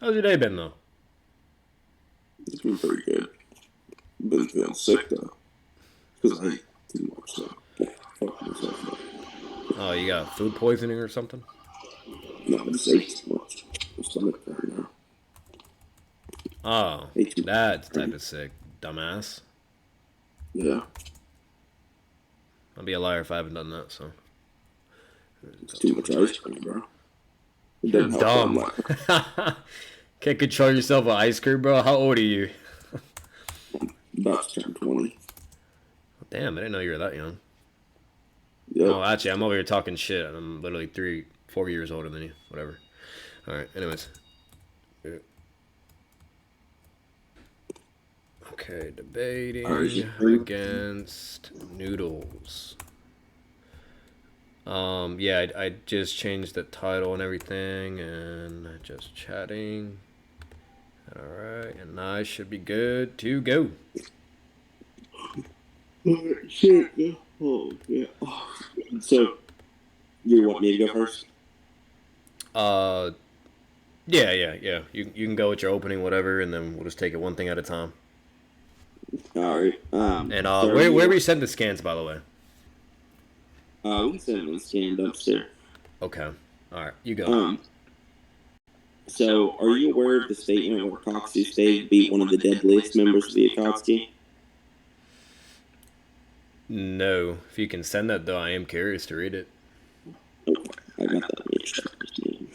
How's your day been though? It's been pretty good. Been feeling sick though, because I ate too much. So fuck myself up. Oh, you got food poisoning or something? No, I just ate too much. My stomach hurt now. Oh, Ate too that's much. type of sick, dumbass. Yeah, I'll be a liar if I haven't done that. So, it's got too too much much ice ice cream, cream. bro. It You're doesn't help that I'm dumb. like Can't control yourself with ice cream, bro. How old are you? about to turn 20. Damn, I didn't know you were that young. Yep. Oh, actually, I'm over here talking shit. I'm literally 4 years older than you. Whatever. All right. Anyways. Okay, Alright, debating against noodles. Yeah, I just changed the title and everything, and just chatting. All right, and I should be good to go. shit. Yeah. Oh, yeah. Oh. So, you want me to go first? Uh, yeah. You can go with your opening, whatever, and then we'll just take it one thing at a time. Alright. And So are where you, we send the scans, by the way. we can send them scanned upstairs. Okay. All right, you go. Um, so are you aware of the statement where Kakuzu State beat one of the deadliest members of the Akatsuki? No, if you can send that though, I am curious to read it. Okay, I got that. Let me check this name.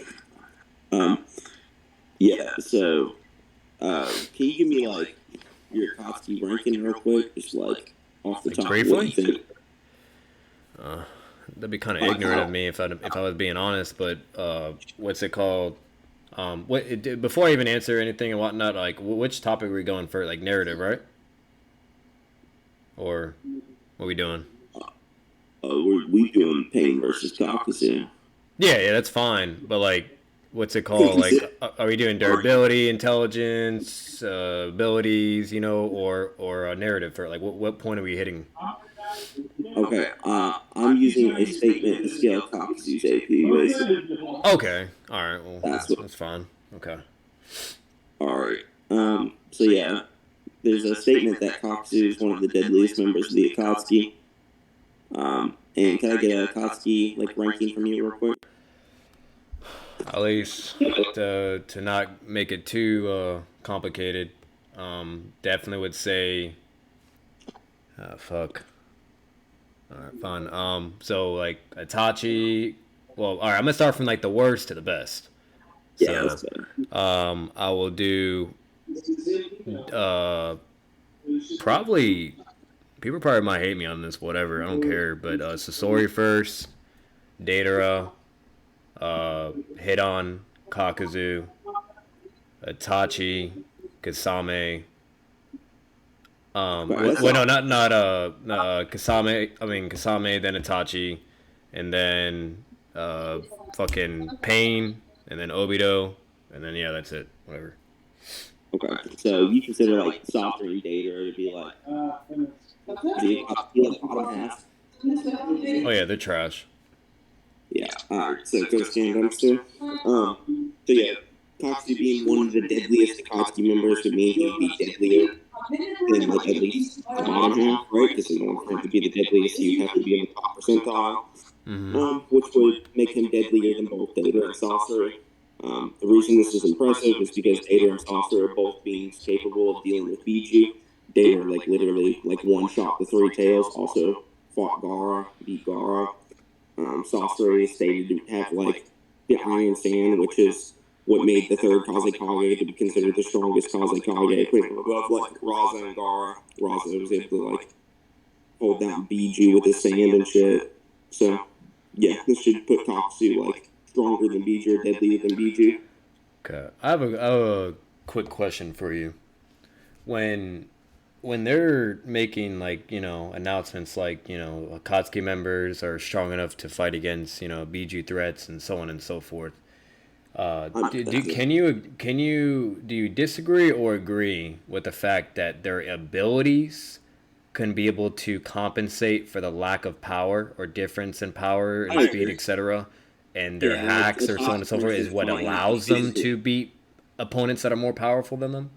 Um, yeah. So, can you give me like your Akatsuki ranking real quick, just like off the Like top? What do you briefly, think? that'd be kind of Like ignorant of how? me if I was being honest. But what's it called? Before I even answer anything and whatnot, like which topic are we going for? Like narrative, right? Or what are we doing? We doing Pain versus Kakuzu. Yeah, that's fine. But like, what's it called? Because Like, are we doing are durability, intelligence, abilities, or a narrative for like what point are we hitting? okay. I'm using a statement to scale Kakuzu's AP, basically. Okay, all right. Well, That's what. that's fine. Okay. All right. So yeah, there's a statement that Kakuzu is one of the deadliest members of the Akatsuki. And can I get a Akatsuki like ranking from you real quick? At least to not make it too complicated. Definitely would say, fuck. All right, fine. So like Itachi. Well, all right. I'm gonna start from like the worst to the best. Yeah, So, that's better. I will do uh probably people probably might hate me on this. Whatever, I don't care. But Sasori first, Datara, Hidon, Kakuzu, Itachi, Kasame. Okay, that's Wait, no, not. not Kasame. I mean Kasame, then Itachi, and then fucking Pain, and then Obito, and then yeah, that's it. Whatever. Okay, so you consider like softening data to be like the Akatsuki like bottom half? Oh yeah, they're trash. Yeah. All right. So go stand dumpster. So yeah, Katsu being one of the deadliest Akatsuki members would mean he would be deadlier than like at least the bottom half, right? Because in order for him to be the deadliest, you'd have to be in the top percentile. Which would make him deadlier than both Data and Sorcerer. The reason this is impressive is because Data and Sorcerer are both beings capable of dealing with BG. Data, like literally, like one shot the three tails. Also fought Gara, beat Gara. Sorcerer is stated to have like the Iron Sand, which is what made the third Kazekage to be considered the strongest Kazekage, putting him above like Raza and Gara. Raza was able to like hold down BG with his sand and shit. So yeah, this should put Katsu like stronger than BG or deadlier than BG. Okay, I have a quick question for you. When when they're making like announcements like Akatsuki members are strong enough to fight against BG threats and so on and so forth. That's Do you disagree or agree with the fact that their abilities can be able to compensate for the lack of power or difference in power and I speed, agree. etc., and their Yeah, like hacks or so on Itachi, and so for forth is instance, what might not be allows them physically. to beat opponents that are more powerful than them?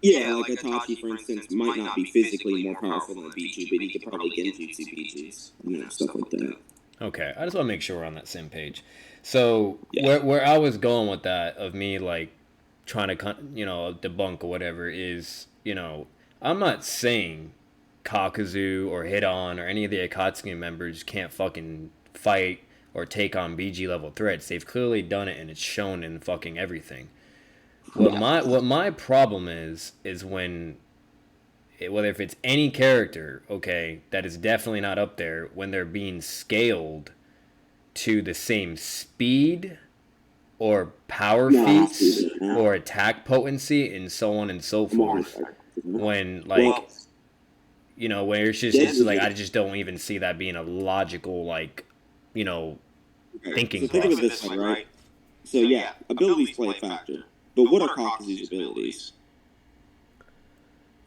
Yeah, like Itachi, for instance, might not be physically more powerful than a Biju, but he could probably genjutsu Bijus, stuff like that. Okay, I just want to make sure we're on that same page. So Yeah. where I was going with that of me like trying to debunk or whatever is I'm not saying Kakuzu or Hidon or any of the Akatsuki members can't fucking fight or take on BG level threats. They've clearly done it and it's shown in fucking everything. Yeah. What my problem is when whether if it's any character, okay, that is definitely not up there when they're being scaled to the same speed or power feats or attack potency and so on and so forth. When like where it's like I just don't even see that being a logical thinking so think of it process. this way, right? So yeah, abilities play a factor, but what are Kakuzu's abilities?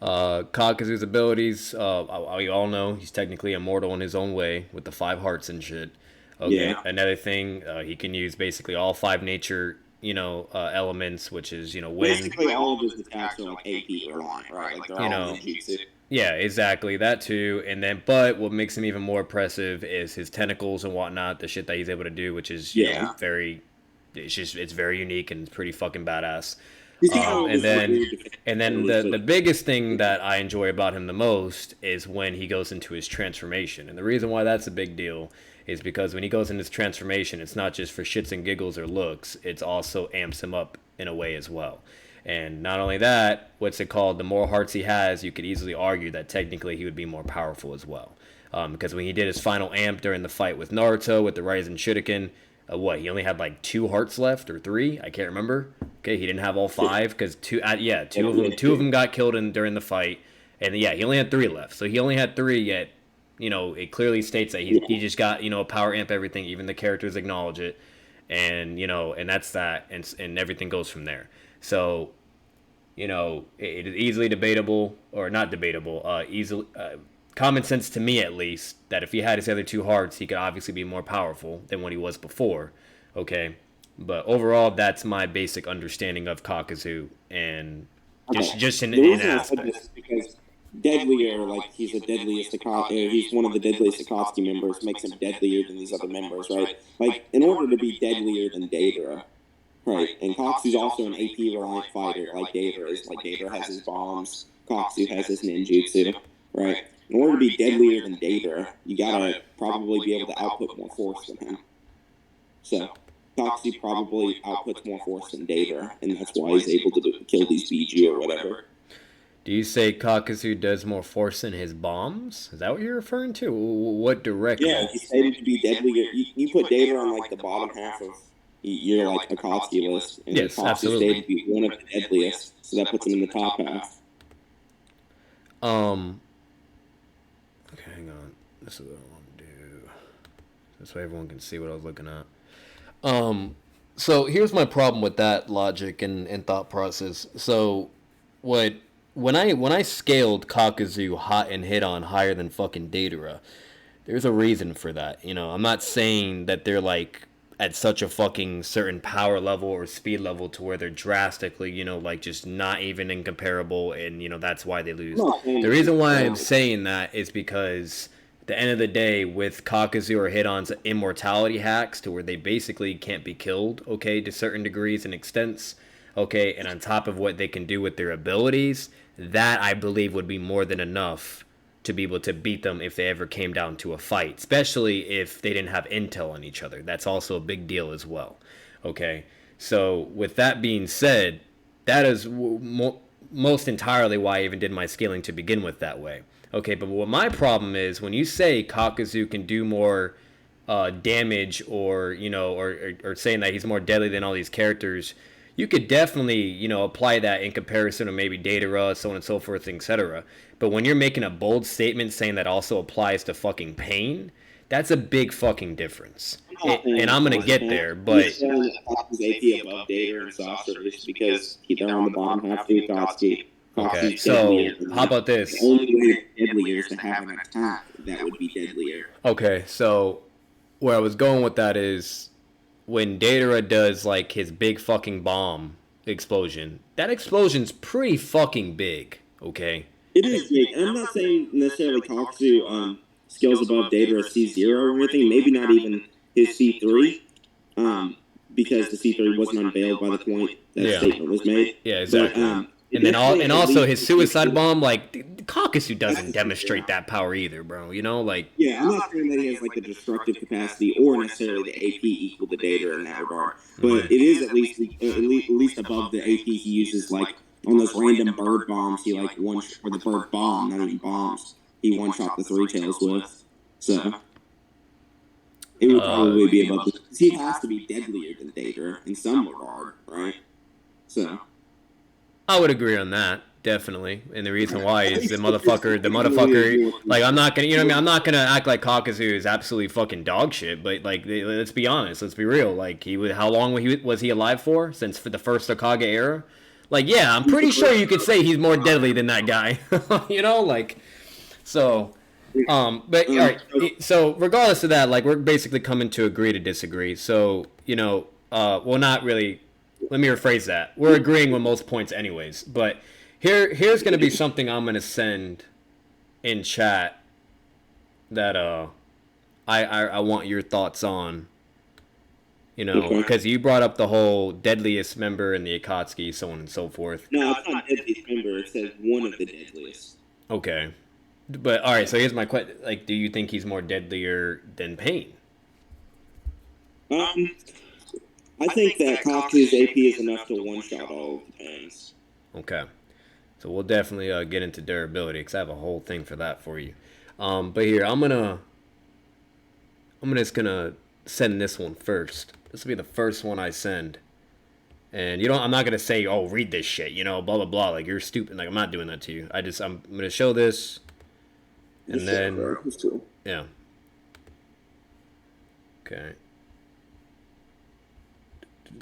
Kakuzu's abilities, we all know he's technically immortal in his own way with the 5 hearts and shit. Okay, Yeah. another thing, he can use basically all 5 nature, elements, which is, wind. Basically, all of his attacks are like AP reliant, right? Like they're all ninjutsu. Yeah, exactly, that too. And then, but what makes him even more impressive is his tentacles and whatnot, the shit that he's able to do, which is, it's very unique and it's pretty fucking badass. And then the biggest thing that I enjoy about him the most is when he goes into his transformation. And the reason why that's a big deal is because when he goes into his transformation, it's not just for shits and giggles or looks, it's also amps him up in a way as well. And not only that, what's it called? The more hearts he has, you could easily argue that technically he would be more powerful as well. Because when he did his final amp during the fight with Naruto with the Rising Shuriken, he only had like 2 hearts left or 3? I can't remember. Okay, he didn't have all 5 because two of them got killed during the fight, and he only had 3 left. So he only had 3. Yet, it clearly states that he just got a power amp everything. Even the characters acknowledge it, and and that's that, and everything goes from there. So, it is easily debatable or not debatable. Easily. Common sense to me at least that if he had his other 2 hearts, he could obviously be more powerful than what he was before. Okay, but overall, that's my basic understanding of Kakuzu, and just in aspect. Because deadlier, like he's the deadliest he's one of the deadliest Akatsuki members, makes him deadlier than these other members, right? Like in order to be deadlier than Deidara, right? And Kakuzu's also an AP reliant fighter, like Deidara is. Like Deidara has his bombs, Kakuzu has his ninjutsu, right? In order to be deadlier than Deidara, you gotta probably be able to output more force than him. So Kakuzu probably outputs more force than Deidara, and that's why he's able to kill these Biju or whatever. Do you say Kakuzu does more force than his bombs? Is that what you're referring to? What directly? Yeah, he's stated to be deadlier. You put Deidara on like the bottom half of your like Akatsuki list, and yes, Kakuzu absolutely. Stated to be one of the deadliest, so that puts him in the top half. Okay, hang on. This is what I want to do. This way everyone can see what I was looking at. So here's my problem with that logic and thought process. So, when I scaled Kakuzu hot and hit on higher than fucking Deidara, there's a reason for that. I'm not saying that they're like at such a fucking certain power level or speed level to where they're drastically, like just not even incomparable, and that's why they lose. The reason why I'm saying that is because at the end of the day, with Kakuzu or Hidon's immortality hacks to where they basically can't be killed, okay, to certain degrees and extents, okay, and on top of what they can do with their abilities, that I believe would be more than enough to be able to beat them if they ever came down to a fight, especially if they didn't have intel on each other. That's also a big deal as well. Okay, so with that being said, that is most entirely why I even did my scaling to begin with that way. Okay, but what my problem is when you say Kakuzu can do more damage, or or saying that he's more deadly than all these characters, you could definitely apply that in comparison to maybe Deidara, so on and so forth, etc. But when you're making a bold statement saying that also applies to fucking Pain, that's a big fucking difference. And I'm gonna get there, but he's AP above Deidara and Sorcerers because they're on the bottom half of the Akatsuki. Okay, so how about this? The only way deadlier is to have an attack that would be deadlier. Okay, so where I was going with that is when Deidara does like his big fucking bomb, explosion. That explosion's pretty fucking big. Okay. It is big. And I'm not saying necessarily Kakuzu skills above Data or C0 or anything. Maybe not even his C3, because the C3 wasn't unveiled by the point that statement was made. Yeah, exactly. But, and also his suicide bomb, like Kakuzu doesn't demonstrate that power either, bro. You know, like yeah, I'm not saying that he has like the destructive capacity or necessarily the AP equal to Data in that regard, but it is at least above the AP he uses like on those random bird bombs. He like or the bird bomb, not even bombs. He one shot the three tails with, so it would probably be above. He has to be deadlier than Data in some regard, right? So I would agree on that. Definitely, and the reason why is the motherfucker. Like, I'm not gonna, you know what I mean? I'm not gonna act like Kakuzu is absolutely fucking dog shit. But like, let's be honest, let's be real. Like, how long was he alive for? Since for the first Hokage era? Like, yeah, I'm pretty sure you could say he's more deadly than that guy. You know, like, so. But all right. So regardless of that, like, we're basically coming to agree to disagree. So, you know, well, not really. Let me rephrase that. We're agreeing with most points, anyways. But here's gonna be something I'm gonna send in chat that I want your thoughts on. You know, because you brought up the whole deadliest member in the Akatsuki, so on and so forth. No, it's not deadliest member. It says one of the deadliest. Okay, but all right. So here's my question: like, do you think he's more deadlier than Pain? I think that Kakuzu's AP is enough to one-shot all of the Pains. Okay. So we'll definitely get into durability because I have a whole thing for that for you. But here, I'm just gonna send this one first. This will be the first one I send. And I'm not gonna say, oh, read this shit, you know, blah blah blah. Like, you're stupid. Like, I'm not doing that to you. I'm gonna show this, and then yeah. Okay.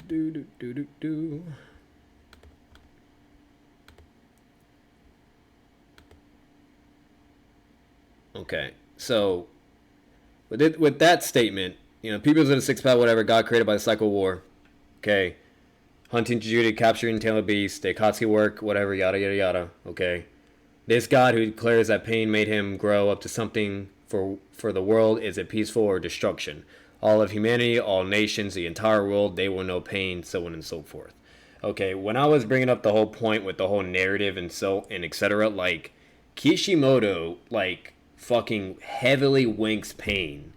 Do. Okay, so with that statement, you know, people's in a six-pack, whatever, got created by the cycle war. Okay, hunting Jujutsu, capturing Tail of Beast, the Akatsuki work, whatever, yada yada yada. Okay, this god who declares that pain made him grow up to something for the world, is it peaceful or destruction? All of humanity, all nations, the entire world, they will know pain, so on and so forth. Okay, when I was bringing up the whole point with the whole narrative and etc., like, Kishimoto, like, fucking heavily winks Pain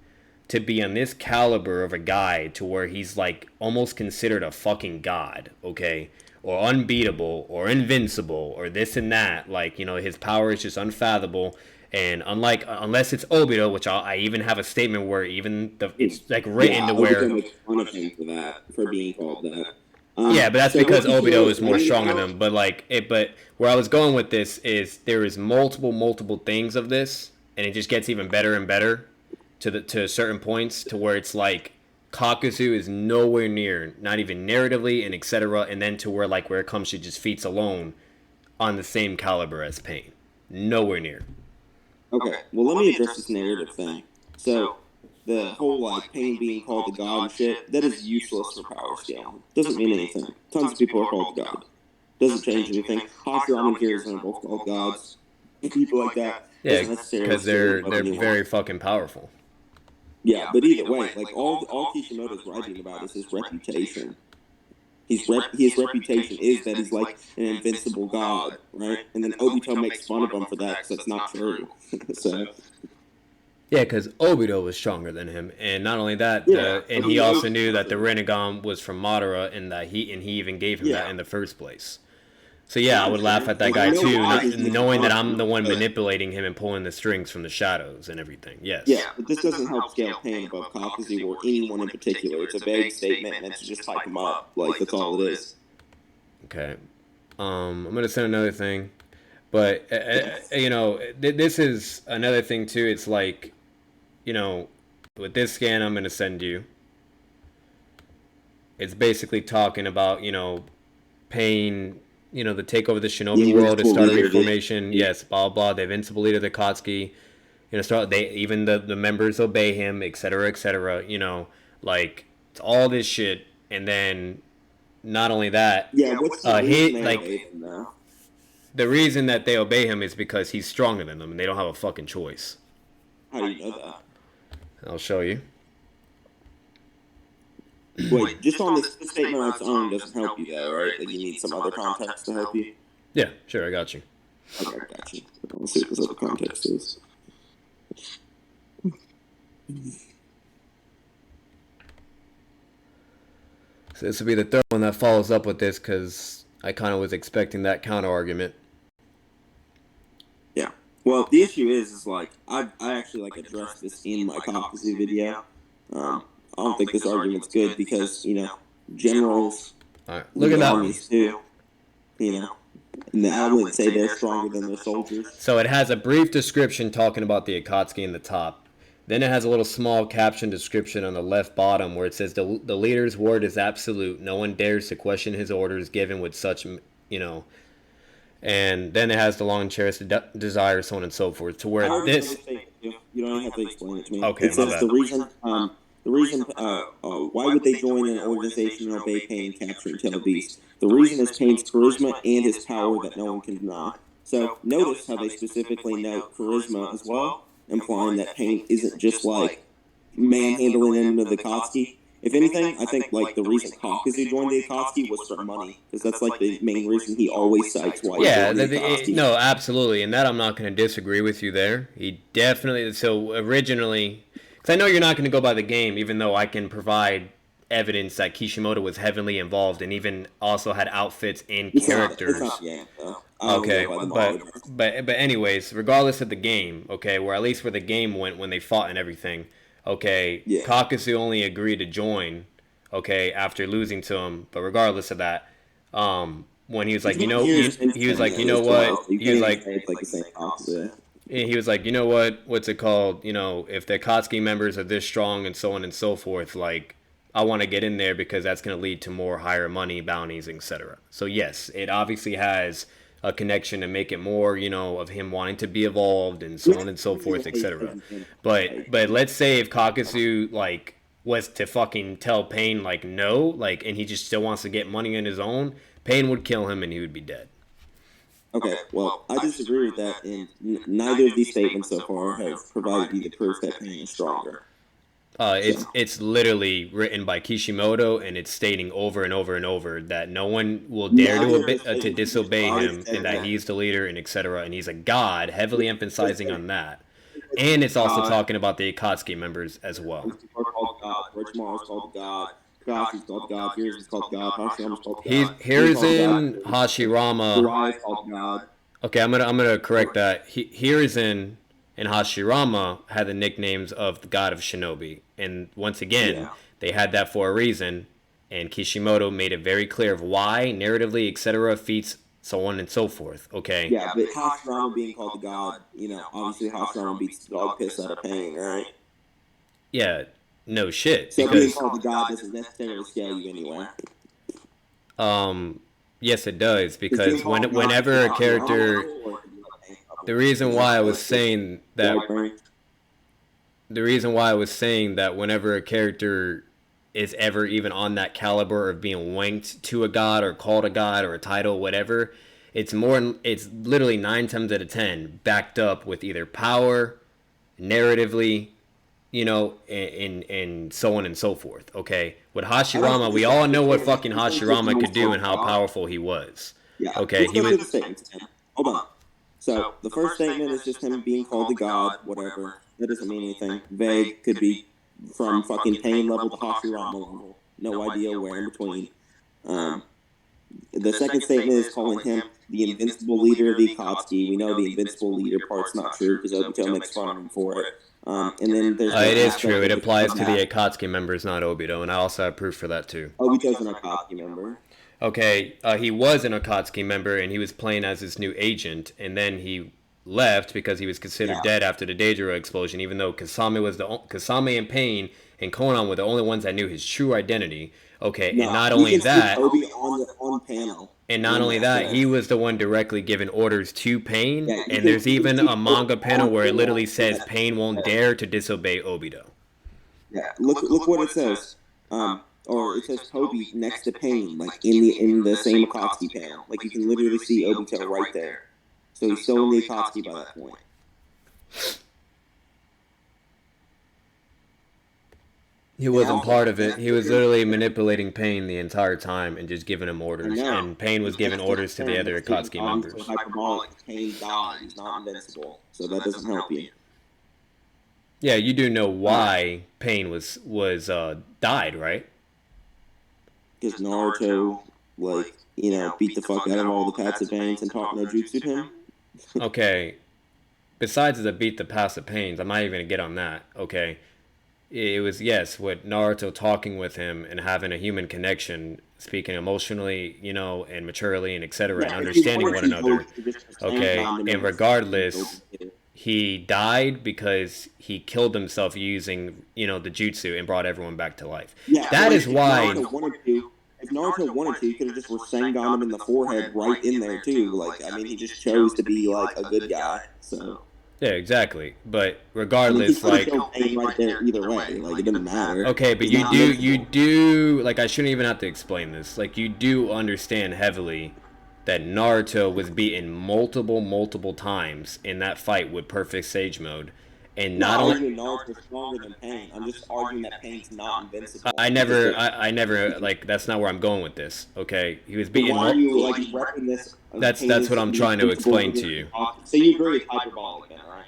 to be on this caliber of a guy to where he's, like, almost considered a fucking god, okay? Or unbeatable, or invincible, or this and that. Like, you know, his power is just unfathomable. And unless it's Obito, which I even have a statement where it's like written to where Obito makes fun of him for being called that. Yeah, but that's because Obito is more strong than him. But but where I was going with this is there is multiple things of this, and it just gets even better and better to certain points to where it's like Kakuzu is nowhere near, not even narratively and etc. And then to where it comes to just feats alone, on the same caliber as Pain, nowhere near. Okay, well, let me address this narrative thing. So, the whole, like, Pain being called the god and shit, that is useless for power scale. Doesn't mean anything. Tons of people are called the god. Doesn't change anything. Hashirama and Kirishima are both called gods. People like that. Yeah, because they're very fucking powerful. Yeah, but either way, like, all Kishimoto's writing about is his reputation. His reputation is that he's like an invincible god, right? And then Obito makes fun of him for that because that's not true. So. Yeah, because Obito was stronger than him, and not only that, and he also knew that the Rinnegan was from Madara, and he even gave him that in the first place. So yeah, I would laugh at that guy too, knowing that I'm the one manipulating him and pulling the strings from the shadows and everything. Yes. Yeah, but this doesn't help scale Pain above Kakuzu or anyone in particular. It's a vague statement meant to just hype him up. Like, that's all it is. Okay. I'm gonna send another thing, but you know, this is another thing too. It's like, you know, with this scan I'm gonna send you, it's basically talking about, you know, Pain. You know, the takeover of the Shinobi world, to start a reformation. Yes, blah blah. The invincible leader of the Akatsuki. You know, even the members obey him, etc., etc. You know, like, it's all this shit, and then not only that, Yeah, what's the reason he they like obey him now? the reason that they obey him is because he's stronger than them, and they don't have a fucking choice. How do you know that? I'll show you. Wait, just on this statement on its own doesn't help you, though, right? Like, you need some other context to help you? Yeah, sure, I got you. Okay, I got you. Let's see what this other context is. So this will be the third one that follows up with this because I kind of was expecting that counter argument. Yeah. Well, the issue is like I actually like addressed this in my Kakuzu video. I don't think this argument's good because generals All right, look lead at that one. armies too. And I wouldn't say they're stronger than their soldiers. So it has a brief description talking about the Akatsuki in the top. Then it has a little small caption description on the left bottom where it says the leader's word is absolute. No one dares to question his orders given with such, And then it has the long cherished desire, so on and so forth. To where this, you don't even have to explain it to me. Okay, it says my bad. the reason why would they join an organization and obey Pain, capture, and tell beast? The reason is Pain's charisma and his power that no one can deny. So notice how they specifically note charisma as well, implying that Pain isn't just like manhandling into the Akatsuki. If anything, I think like the reason Kakuzu joined the Akatsuki was for money, because that's like the main reason he always cites why he joined the Akatsuki. No, absolutely, and that I'm not going to disagree with you there. He definitely, so originally, because I know you're not going to go by the game, even though I can provide evidence that Kishimoto was heavily involved and even also had outfits and characters. Okay, but anyways, regardless of the game, okay, or at least where the game went when they fought and everything, okay, yeah. Kakuzu only agreed to join, okay, after losing to him. But regardless of that, when he was like, he was like, you know what, he was like, he was like, you know what, what's it called? If the Akatsuki members are this strong and so on and so forth, like, I want to get in there because that's going to lead to more higher money, bounties, etc. So yes, it obviously has a connection to make it more, of him wanting to be evolved and so on and so forth, etc. But let's say if Kakuzu like was to fucking tell Pain like no, like, and he just still wants to get money on his own, Pain would kill him and he would be dead. Okay, well, I disagree with that, and neither of these statements so far have provided you the proof that Pain is stronger. It's literally written by Kishimoto, and it's stating over and over and over that no one will dare to disobey him, and that he's the leader, and etc. And he's a god, heavily emphasizing on that. And it's also talking about the Akatsuki members as well. Orochimaru's called God. Kakaki's called God. Hiruzen's called God. Hashirama's called God. Hiruzen, Hashirama. Jiraiya's called God. Okay, I'm gonna correct that. Hiruzen and Hashirama had the nicknames of the god of Shinobi. And once again, they had that for a reason. And Kishimoto made it very clear of why, narratively, etc., feats, so on and so forth. Okay? Yeah, but Hashirama being called the god, obviously Hashirama beats the dog piss out of Pain, right? Yeah, no shit. So being called the god doesn't necessarily scale you anyway. Yes, it does. Because whenever a character... The reason why I was saying that whenever a character is ever even on that caliber of being wanked to a god or called a god or a title, whatever, it's literally 9 times out of 10 backed up with either power, narratively, and so on and so forth. Okay, with Hashirama, we all know what fucking Hashirama could do and how powerful he was. Okay, he was. Hold on. So the first statement is just him being called the god, whatever. That doesn't mean anything. Vague, could be from fucking Pain level to Hashirama level. No idea where in between. The second statement is calling him the invincible leader of the Akatsuki. We know the invincible leader part's not true because Obito makes fun of him for it. And then there's it is true. It applies to the Akatsuki members, not Obito, and I also have proof for that too. Obito's an Akatsuki member. Okay, he was an Akatsuki member, and he was playing as his new agent, and then he left because he was considered dead after the Deijiro explosion, even though Kasame and Pain and Konan were the only ones that knew his true identity. Okay, and not only that, on panel. And not only that, he was the one directly giving orders to Pain, and there's even a manga panel where it literally says Pain won't dare to disobey Obito. Yeah, look what it says. or it says Kobe next to Pain, like in the same Akatsuki panel. Like you can literally see Obito right there. So he's still in the Akatsuki by that point. He wasn't part of it. He was literally manipulating Pain the entire time and just giving him orders. And Pain was giving orders to the other Akatsuki members. Hyperbolic. Pain died. He's not invincible. So that doesn't help you. Yeah, you do know why Pain was died, right? Because Naruto, like, beat the fuck out of all the passive Pains and taught no jutsu to him. Okay. Besides the beat the passive Pains, I'm not even going to get on that, okay? It was, yes, with Naruto talking with him and having a human connection, speaking emotionally, and maturely and etc. and understanding one another. Okay, and regardless, he died because he killed himself using, the jutsu and brought everyone back to life. Yeah, that is why. If Naruto wanted to, he could have just Rasengan him in the forehead right in there too. Like, I mean, he just chose to be like a good guy. So. Yeah, exactly. But regardless, like, right there either way, like it doesn't matter. Okay, but you do like I shouldn't even have to explain this. Like you do understand heavily that Naruto was beaten multiple times in that fight with Perfect Sage Mode, and not only Naruto's stronger than Pain. I'm just arguing that Pain's not invincible. I never like that's not where I'm going with this. Okay, he was beaten. Why are you like repping this? That's what I'm trying to explain to you. So you agree it's hyperbolic then, right?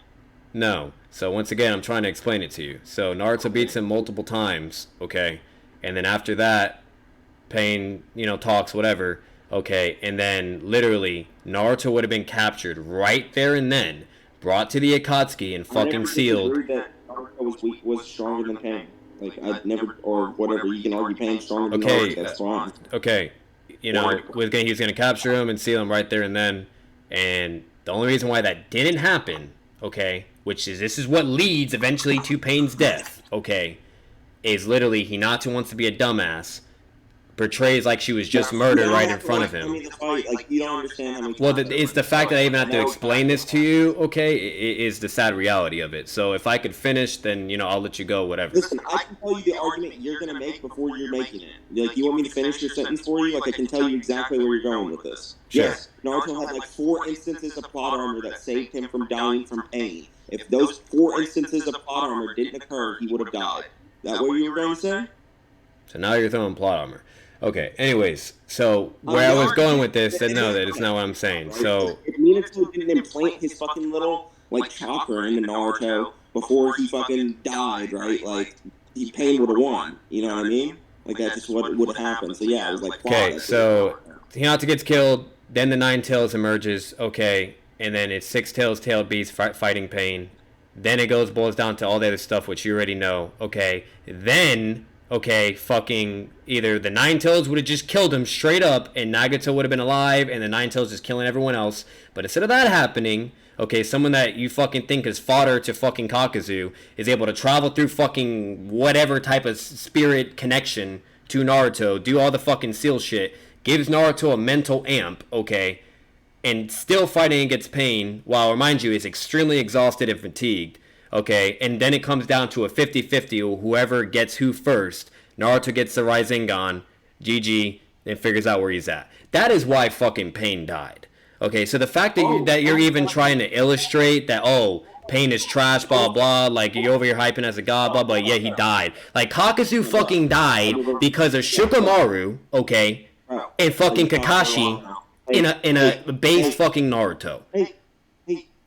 No. So once again, I'm trying to explain it to you. So Naruto beats him multiple times, okay? And then after that, Pain, talks, whatever, okay? And then literally, Naruto would have been captured right there and then, brought to the Akatsuki and fucking sealed. That Naruto was stronger than Pain. Like, I've never, or whatever, you can argue Pain stronger than Naruto, that's fine. Okay. He was going to capture him and seal him right there and then. And the only reason why that didn't happen, okay, this is what leads eventually to Pain's death, okay, is literally Hinata wants to be a dumbass, portrays like she was just murdered right in front of him. Like, you don't understand how many well, it's the fact that I even have to explain this to you, okay, is the sad reality of it. So if I could finish, then, I'll let you go, whatever. Listen, I can tell you the argument you're going to make before you're making it. Like, you want me to finish your sentence for you? Like, I can tell you exactly where you're going with this. Sure. Yes, Naruto had like 4 instances of plot armor that saved him from dying from Pain. If those 4 instances of plot armor didn't occur, he would have died. That what you were going to say? So now you're throwing plot armor. Okay, anyways, so where I was going with this, that is not what I'm saying. So if Minato didn't implant his fucking little, like, chakra into Naruto before he fucking died, right? Like, Pain would have won. You know what I mean? Like, that's just what would have happened. So, yeah, it was like, okay, so Hinata gets killed, then the Nine Tails emerges, okay, and then it's Six Tails, Tailed Beast fighting Pain. Then it boils down to all the other stuff, which you already know, okay. Then, okay, fucking either the Nine Tails would have just killed him straight up, and Nagato would have been alive, and the Nine Tails just killing everyone else. But instead of that happening, okay, someone that you fucking think is fodder to fucking Kakuzu is able to travel through fucking whatever type of spirit connection to Naruto, do all the fucking seal shit, gives Naruto a mental amp, okay, and still fighting against Pain, while, mind you, is extremely exhausted and fatigued, okay, and then it comes down to a 50-50, whoever gets who first. Naruto gets the Rasengan, GG, and figures out where he's at. That is why fucking Pain died. Okay, so the fact that you're even trying to illustrate that, Pain is trash, blah, blah, like, you're over here hyping as a god, blah, blah, yeah, he died. Like, Kakuzu fucking died because of Shikamaru, okay, and fucking Kakashi in a base fucking Naruto.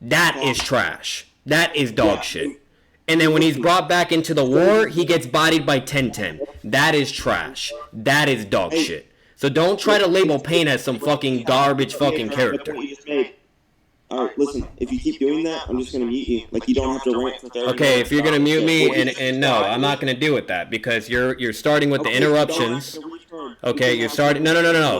That is trash. That is dog shit. And then when he's brought back into the war, he gets bodied by Tenten. That is trash. That is dog shit. So don't try to label Pain as some fucking garbage fucking character. Alright, listen, if you keep doing that, I'm just gonna mute you. Like, you don't have to rant for 30 minutes. Okay, if you're gonna mute me, and no, I'm not gonna deal with that, because you're starting with the interruptions. Okay, you're starting, no,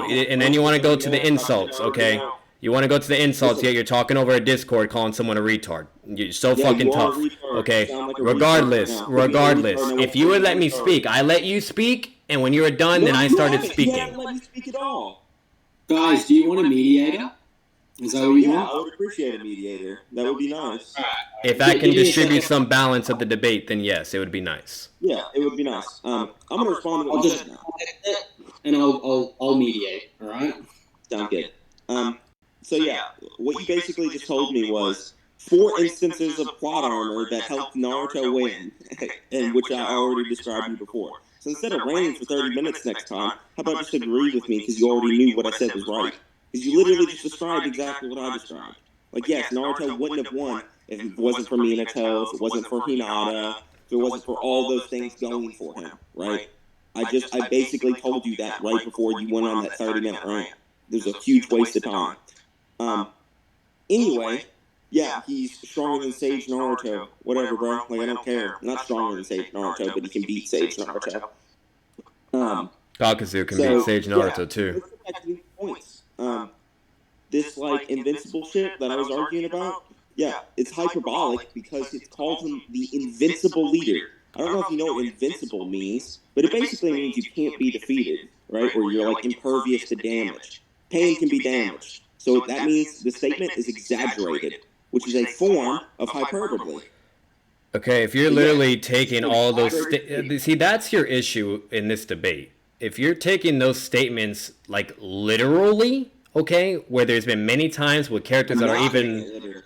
and then you want to go to the insults, okay? You want to go to the insults, yet you're talking over a Discord calling someone a retard. You're so fucking tough, okay? Regardless, if you would let me speak, I let you speak, and when you were done, then I started speaking. You haven't let me speak at all. Guys, do you want a mediator? Is that what you Yeah, want? I would appreciate a mediator. That would be nice. If I can distribute some balance of the debate, then yes, it would be nice. Yeah, it would be nice. I'm gonna respond to what I'll you just said now. and I'll mediate. All right. Sound good. So yeah, what you basically just told me was 4 instances of plot armor that helped Naruto win, and which I already described to you before. So instead of ranting for 30 minutes next time, how about just agree with me because you already knew what I said was right? Because you literally just described exactly what I described. Like, yes, Naruto wouldn't have won if it wasn't for Minato, if it wasn't for Hinata, if it wasn't for all those things going for him, right? I basically told you that right before you went on that 30-minute rant. There's a huge waste of time. Anyway, yeah, he's stronger than Sage Naruto. Whatever, bro. Like, I don't care. Not stronger than Sage Naruto, but he can beat Sage Naruto. Kakuzu can beat Sage Naruto too. Let's get back to these points. This like invincible shit that I was arguing about, yeah, it's hyperbolic because it calls him the invincible leader. I don't know if you know what invincible means, but it basically means you can't be defeated, right? Or you're like impervious to damage. Pain can be damaged. So that means the statement is exaggerated, which is a form of hyperbole. Okay, if you're literally taking all those... see, that's your issue in this debate. If you're taking those statements, like, literally, okay, where there's been many times with characters that are even...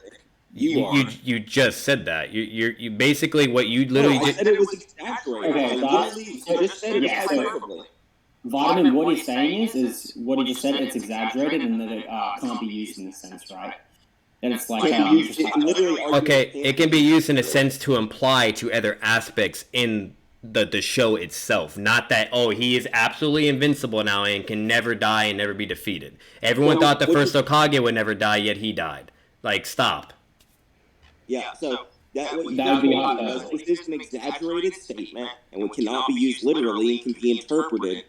You just said that. You basically what you literally I said it was exaggerated. Okay, I just said it was hyperbole. Vitamin, what he's saying is what he just said. It's exaggerated and that it can't be used in a sense, right? And it's like okay, it can be used in a sense to imply to other aspects in the show itself. Not that, oh, he is absolutely invincible now and can never die and never be defeated. Everyone thought the first Hokage would never die, yet he died. Like, stop. Yeah, so that would be it is an exaggerated statement, and it cannot be used literally and can be interpreted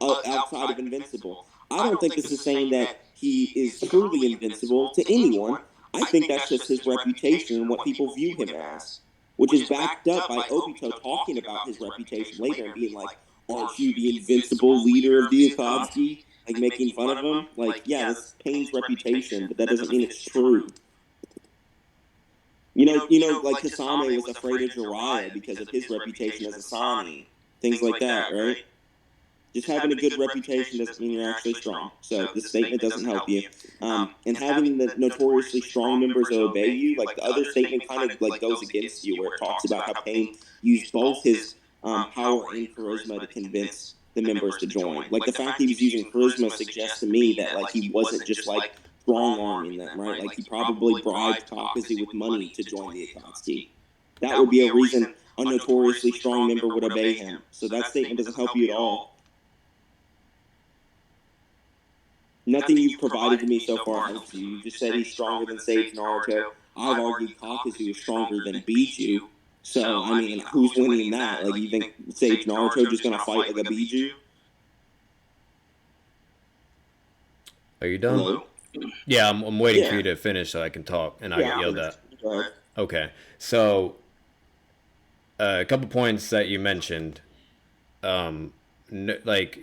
outside of invincible. I don't think this is saying that he is truly invincible to anyone. I think that's just his reputation and what people view him as, which is backed up by Obito talking about his reputation later and being like, aren't you the invincible leader of the Akatsuki? Like, making fun of him. Like, yeah, this Pain's reputation, but that doesn't mean it's true. You know, like Kasame was afraid of Jiraiya because of his reputation as a Sani. Things like that, right? Just having a good reputation doesn't mean you're actually strong. So the statement doesn't help you. And having the notoriously strong members obey you, like the other statement kind of like goes against you, where it talks about how Pain used both his power and charisma to convince the members to join. Like the fact he was using charisma suggests to me that like he wasn't just like strong-arming them, right? Like he probably bribed Kakuzu with money to join the Akatsuki. That would be a reason a notoriously strong member would obey him. So that statement doesn't help you at all. Nothing you've provided to me so far helps you. You just said he's stronger than Sage Naruto. I've argued Kakuzu is stronger than Biju. So, I mean, who's winning that? Like, you think Sage Naruto just going to fight like a Biju? Are you done? Hello? Yeah, I'm waiting for you to finish so I can talk and I get yelled at. Okay, so a couple points that you mentioned, like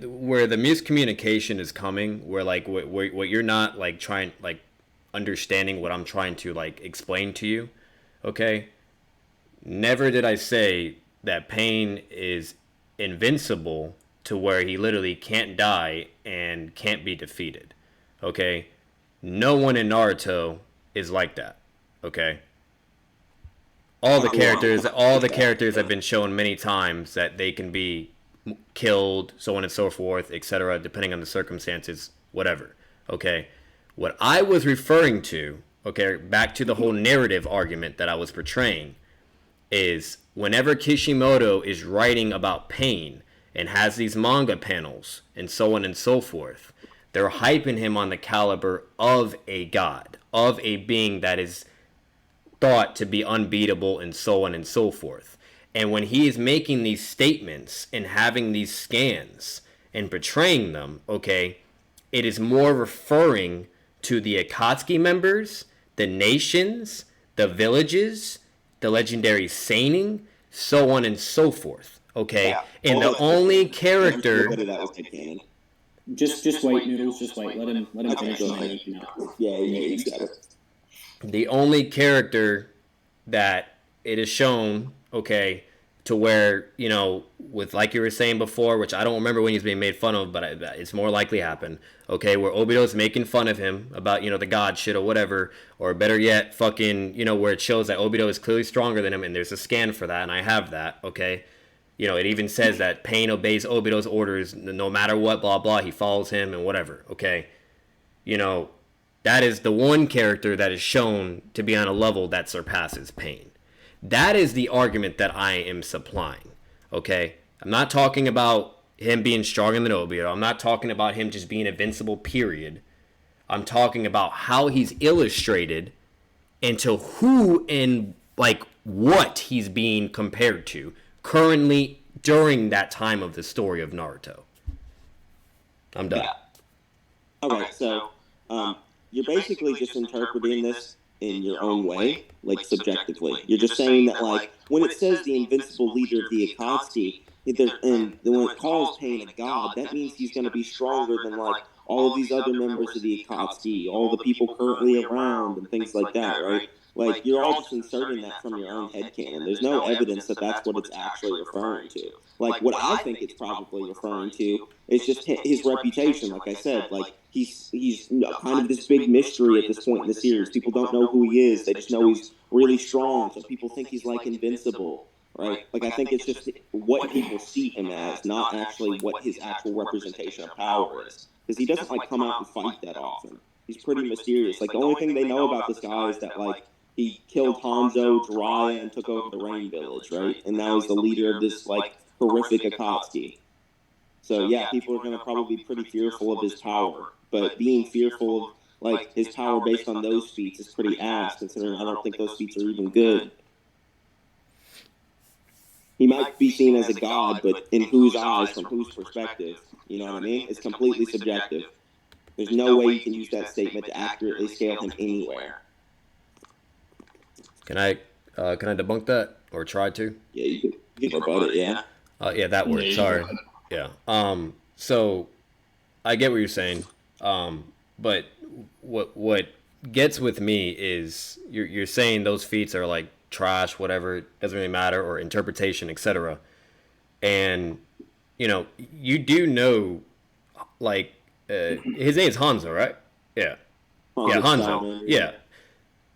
where the miscommunication is coming, where like what you're not like trying like understanding what I'm trying to like explain to you. Okay, never did I say that Pain is invincible to where he literally can't die and can't be defeated. Okay, no one in Naruto is like that. Okay, all the characters have been shown many times that they can be killed, so on and so forth, etc., depending on the circumstances, whatever. Okay, what I was referring to, okay, back to the whole narrative argument that I was portraying, is whenever Kishimoto is writing about Pain and has these manga panels and so on and so forth, they're hyping him on the caliber of a god, of a being that is thought to be unbeatable and so on and so forth. And when he is making these statements and having these scans and portraying them, okay, it is more referring to the Akatsuki members, the nations, the villages, the legendary Seinen, so on and so forth, okay? Yeah. And the only character... Just wait, Noodles. Just wait. Let him Okay, finish. go And then ahead. you know. Yeah, you got it. The only character that it is shown, okay, to where, you know, with like you were saying before, which I don't remember when he's being made fun of, but it's more likely happened, okay, where Obito's making fun of him about, you know, the god shit or whatever, or better yet, fucking, you know, where it shows that Obito is clearly stronger than him, and there's a scan for that, and I have that, okay. You know, it even says that Pain obeys Obito's orders no matter what, blah, blah, he follows him and whatever, okay. You know, that is the one character that is shown to be on a level that surpasses Pain. That is the argument that I am supplying. Okay? I'm not talking about him being stronger than Obito. I'm not talking about him just being invincible, period. I'm talking about how he's illustrated and to who and like what he's being compared to currently during that time of the story of Naruto. I'm done. Yeah. Okay, so you're basically just interpreting this in your own way, like subjectively. You're just saying that, like, when it says the invincible leader of the Akatsuki, and when it calls Pain a god, that means he's going to be stronger than, like, all of these other members of the Akatsuki, all the people currently around, and things like that, right? Like, you're all just inserting that from your own headcanon. There's no evidence that that's what it's actually referring to. Like, what I think it's probably referring to is just his reputation, like I said. Like, he's kind of this big mystery at this point in the series. People don't know who he is. They just know he's really strong, so people think he's, like, invincible, right? Like, I think it's just what people see him as, not actually what his actual representation of power is. Because he doesn't, like, come out and fight that often. He's pretty mysterious. Like, the only thing they know about this guy is that, like, he killed Hanzo, Jiraiya, and took over the Rain Village, right? And now he's the leader of this, like, horrific Akatsuki. So, yeah, people are going to probably be pretty fearful of his power. But being fearful of, like, his power based on those feats is pretty ass, considering I don't think those feats are even good. He might be seen as a god, but in whose eyes, from whose perspective? You know what I mean? It's completely subjective. There's no way you can use that statement to accurately scale him anywhere. Can I debunk that or try to? Yeah, you can rebut it. Yeah. Yeah, that works. Sorry. Yeah. So I get what you're saying. But what gets with me is you're saying those feats are like trash, whatever, it doesn't really matter, or interpretation, etc. And you know, you do know, like, his name's Hanzo, right? Yeah. Yeah, Hanzo. Yeah.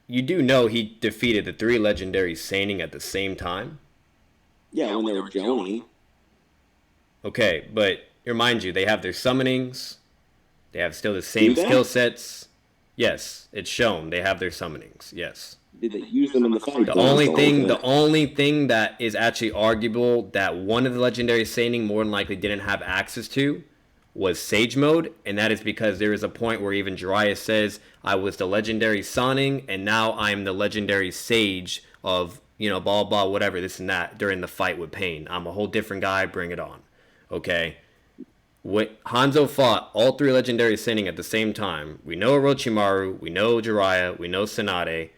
You do know he defeated the 3 legendary Saining at the same time? Yeah, when they were joining. Okay, but remind you, they have their summonings. They have still the same skill sets. Yes, it's shown. They have their summonings. Yes. Did they use them in the fight? The only thing that is actually arguable that one of the legendary Saining more than likely didn't have access to was Sage Mode, and that is because there is a point where even Jiraiya says, I was the legendary Sonic, and now I'm the legendary Sage of, you know, blah, blah, whatever, this and that, during the fight with Pain. I'm a whole different guy, bring it on. Okay? Hanzo fought all 3 legendary Saining at the same time. We know Orochimaru, we know Jiraiya, we know Tsunade.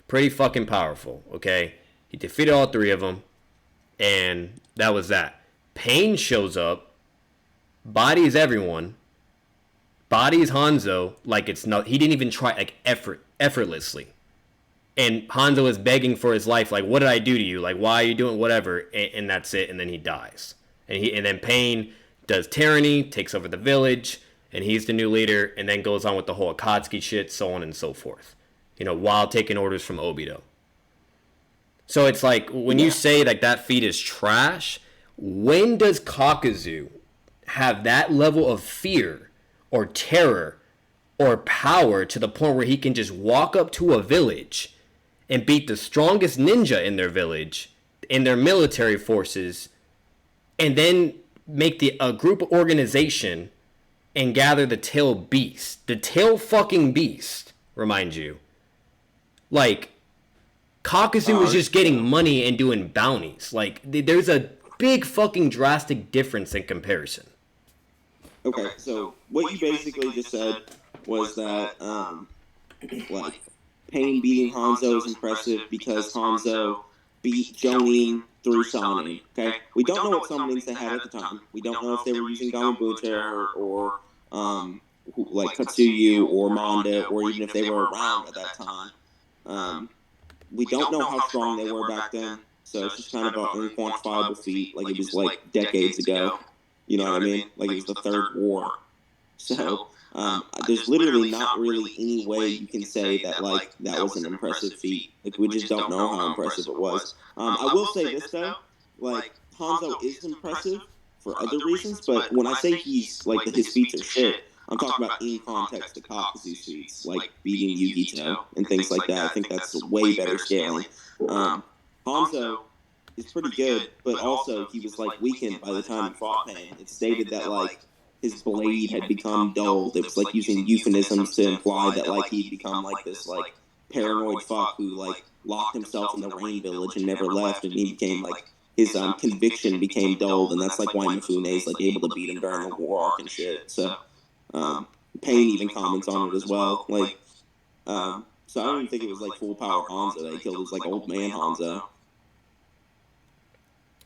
Pretty fucking powerful, okay? He defeated all 3 of them, and that was that. Pain shows up, bodies everyone, bodies Hanzo like it's not. He didn't even try, like, effortlessly. And Hanzo is begging for his life, like, what did I do to you? Like, why are you doing whatever? And that's it, and then he dies. And then Pain does tyranny, takes over the village, and he's the new leader, and then goes on with the whole Akatsuki shit, so on and so forth. You know, while taking orders from Obito. So it's like, when you say like that feat is trash, when does Kakuzu have that level of fear or terror or power to the point where he can just walk up to a village and beat the strongest ninja in their village, in their military forces, and then make a group organization and gather the tail beast? The tail fucking beast, remind you. Like, Kakuzu was just getting money and doing bounties. Like, there's a big fucking drastic difference in comparison. Okay, so what you basically just said was that, like, Pain beating Hanzo is impressive because Hanzo beat Jonin through summoning. Okay, we don't know what summonings they had at the time. We don't know if they were using Gamabunta or like Katsuyu or Manda, or even if they were around at that time. We don't know how strong they were back then, so it's just kind of an unquantifiable feat. Like, it was like decades ago. You know what I mean? Like, it was the Third War. So there's literally not really any way you can say that like that was an impressive feat. Like, we just don't know how impressive it was. I will say this though, like, Hanzo is impressive for other reasons, but when I say he's like his feats are shit, I'm talking about in context to Kakuzu's feats, like beating Yugito and things like that. I think that's way better scaling. Hanzo is pretty good, but also he was like weakened by the time he fought Pain. It's stated that like his blade had become dulled. It was like using euphemisms to imply that like he'd become like this like paranoid fuck who like locked himself in the Rain Village and never left, and he became like his conviction became dulled, and that's like why Mifune is like able to beat him during the war arc and shit. So Pain even comments on it as well. Like, so I don't even think it was like full power Hanzo that he killed. It was like old man Hanzo.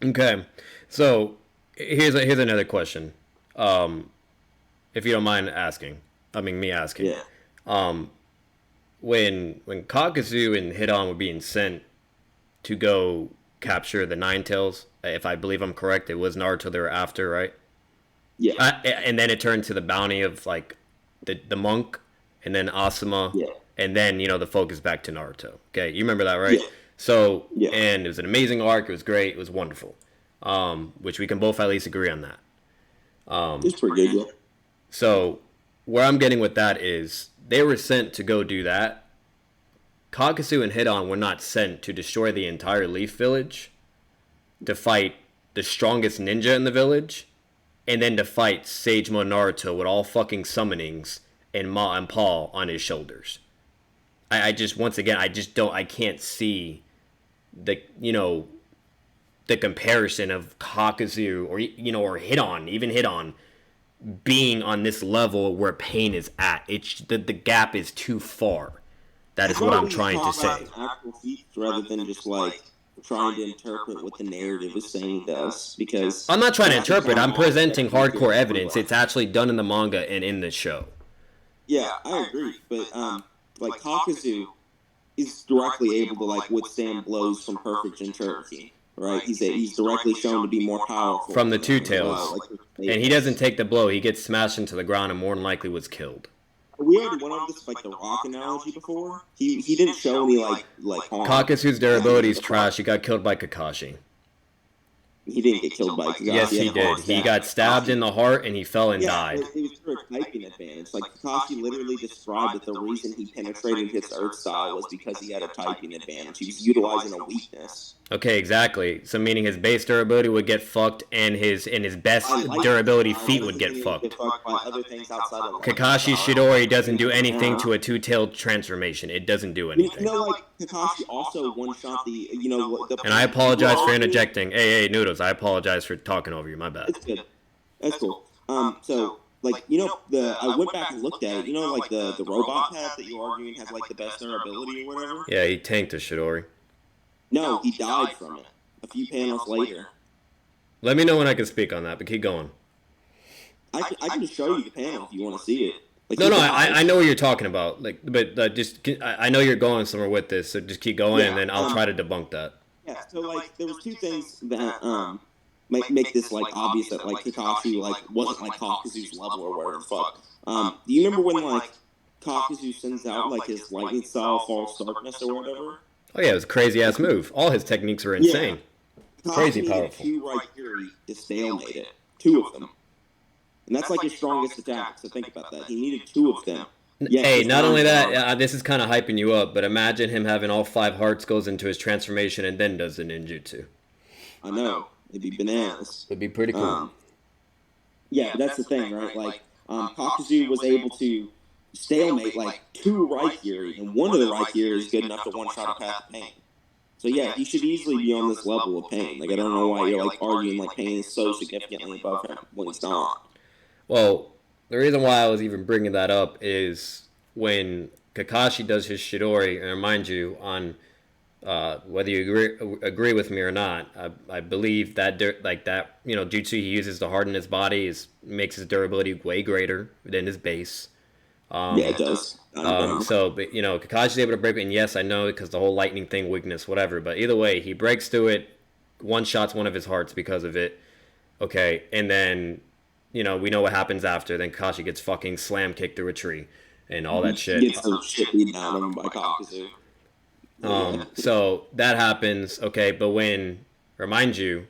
Okay, so here's another question. If you don't mind asking, I mean me asking. Yeah. When Kakuzu and Hidan were being sent to go capture the Nine Tails, if I believe I'm correct, it was Naruto they were after, right? Yeah. And then it turned to the bounty of like the monk, and then Asuma, Yeah. and then the focus back to Naruto. Okay, you remember that, right? Yeah. So Yeah. and it was an amazing arc. It was great. It was wonderful. Which we can both at least agree on that. It's pretty good. Yeah. So where I'm getting with that is they were sent to go do that. Kakuzu and Hidan were not sent to destroy the entire Leaf Village, to fight the strongest ninja in the village, and then to fight Sage Mode Naruto with all fucking summonings and Ma and Paul on his shoulders. I just, once again, I can't see the comparison of Kakuzu or Hidan, even Hidan, being on this level where Pain is at. It's the gap is too far. That is what I'm trying to say. Actual feats rather than just like trying to interpret what the narrative is saying to us, because I'm not trying to interpret. I'm presenting hardcore evidence. It's actually done in the manga and in the show. Yeah, I agree, but like Kakuzu is directly able to like withstand blows from perfect Jinchuriki, right? He's directly shown to be more powerful from the Two Tails, well, like, and he doesn't take the blow. He gets smashed into the ground and more than likely was killed. We already went over this like the rock analogy before. He didn't show any like harm. Kakuzu's durability is trash. He got killed by Kakashi. He didn't get killed by Kakashi. Yes, he did. He got stabbed in the heart and he fell and died. It was for a typing advantage. Like, Kakashi literally described that the reason he penetrated his Earth style was because he had a typing advantage. He was utilizing a weakness. Okay, exactly. So meaning his base durability would get fucked, and his best durability feat would get fucked. Kakashi Shidori doesn't do anything to a two-tailed transformation. It doesn't do anything. Like Kakashi also one-shot the and I apologize for interjecting. Hey, Noodles, I apologize for talking over you. My bad. It's good. That's cool. So like I went back and looked at it. Like the robot path that you're arguing has like the best durability or whatever. Yeah, he tanked a Shidori. No, he died from it a few panels later. Let me know when I can speak on that, but keep going. I can show you the panel if you want to see it. Like, no, I know what you're talking about. Like, but I know you're going somewhere with this, so just keep going, and then I'll try to debunk that. Yeah. So like, there was two things that make this like obvious that like Kakashi like wasn't like Kakuzu's level or whatever the fuck. Do you remember when like Kakuzu sends out like his lightning style false darkness or whatever? Oh yeah, it was a crazy ass move. All his techniques are insane. Yeah. Crazy powerful. Two Raikiri to stalemate it. Two of them. And that's like his strongest attack, so think about that. He needed two of them. Hey, not only that, this is kind of hyping you up, but imagine him having all 5 hearts goes into his transformation and then does the ninjutsu. I know. It'd be bananas. It'd be pretty cool. Yeah, but that's the thing, right? Like, Kakuzu was able to stalemate like 2 Raikiri, and one of the Raikiri is good enough to one-shot a Path of Pain. So yeah, he should easily be on this level of Pain. Like, I don't know why you're like arguing like Pain is so significantly above him when it's not. Well, the reason why I was even bringing that up is when Kakashi does his Shidori, and remind you, on Whether you agree with me or not, I believe that jutsu he uses to harden his body makes his durability way greater than his base. Yeah, it does. So, but, Kakashi's able to break it, and yes, I know because the whole lightning thing, weakness, whatever. But either way, he breaks through it, one shots one of his hearts because of it. Okay, and then, we know what happens after. Then Kakashi gets fucking slam kicked through a tree, and all that shit. Gets some shit beaten out of him by Kakuzu. So that happens. Okay, but remind you,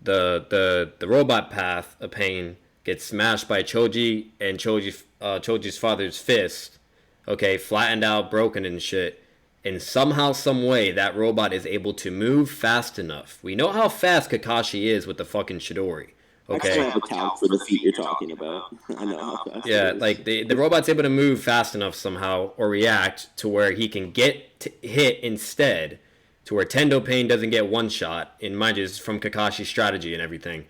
the robot path of pain gets smashed by Choji and Choji's father's fist. Okay, flattened out, broken and shit. And somehow, some way, that robot is able to move fast enough. We know how fast Kakashi is with the fucking Chidori. Okay. I have a count for the feat you're talking about. I know how fast. Yeah, like the robot's able to move fast enough somehow or react to where he can get hit instead, to where Tendo Pain doesn't get one shot. And mind you, it's from Kakashi's strategy and everything.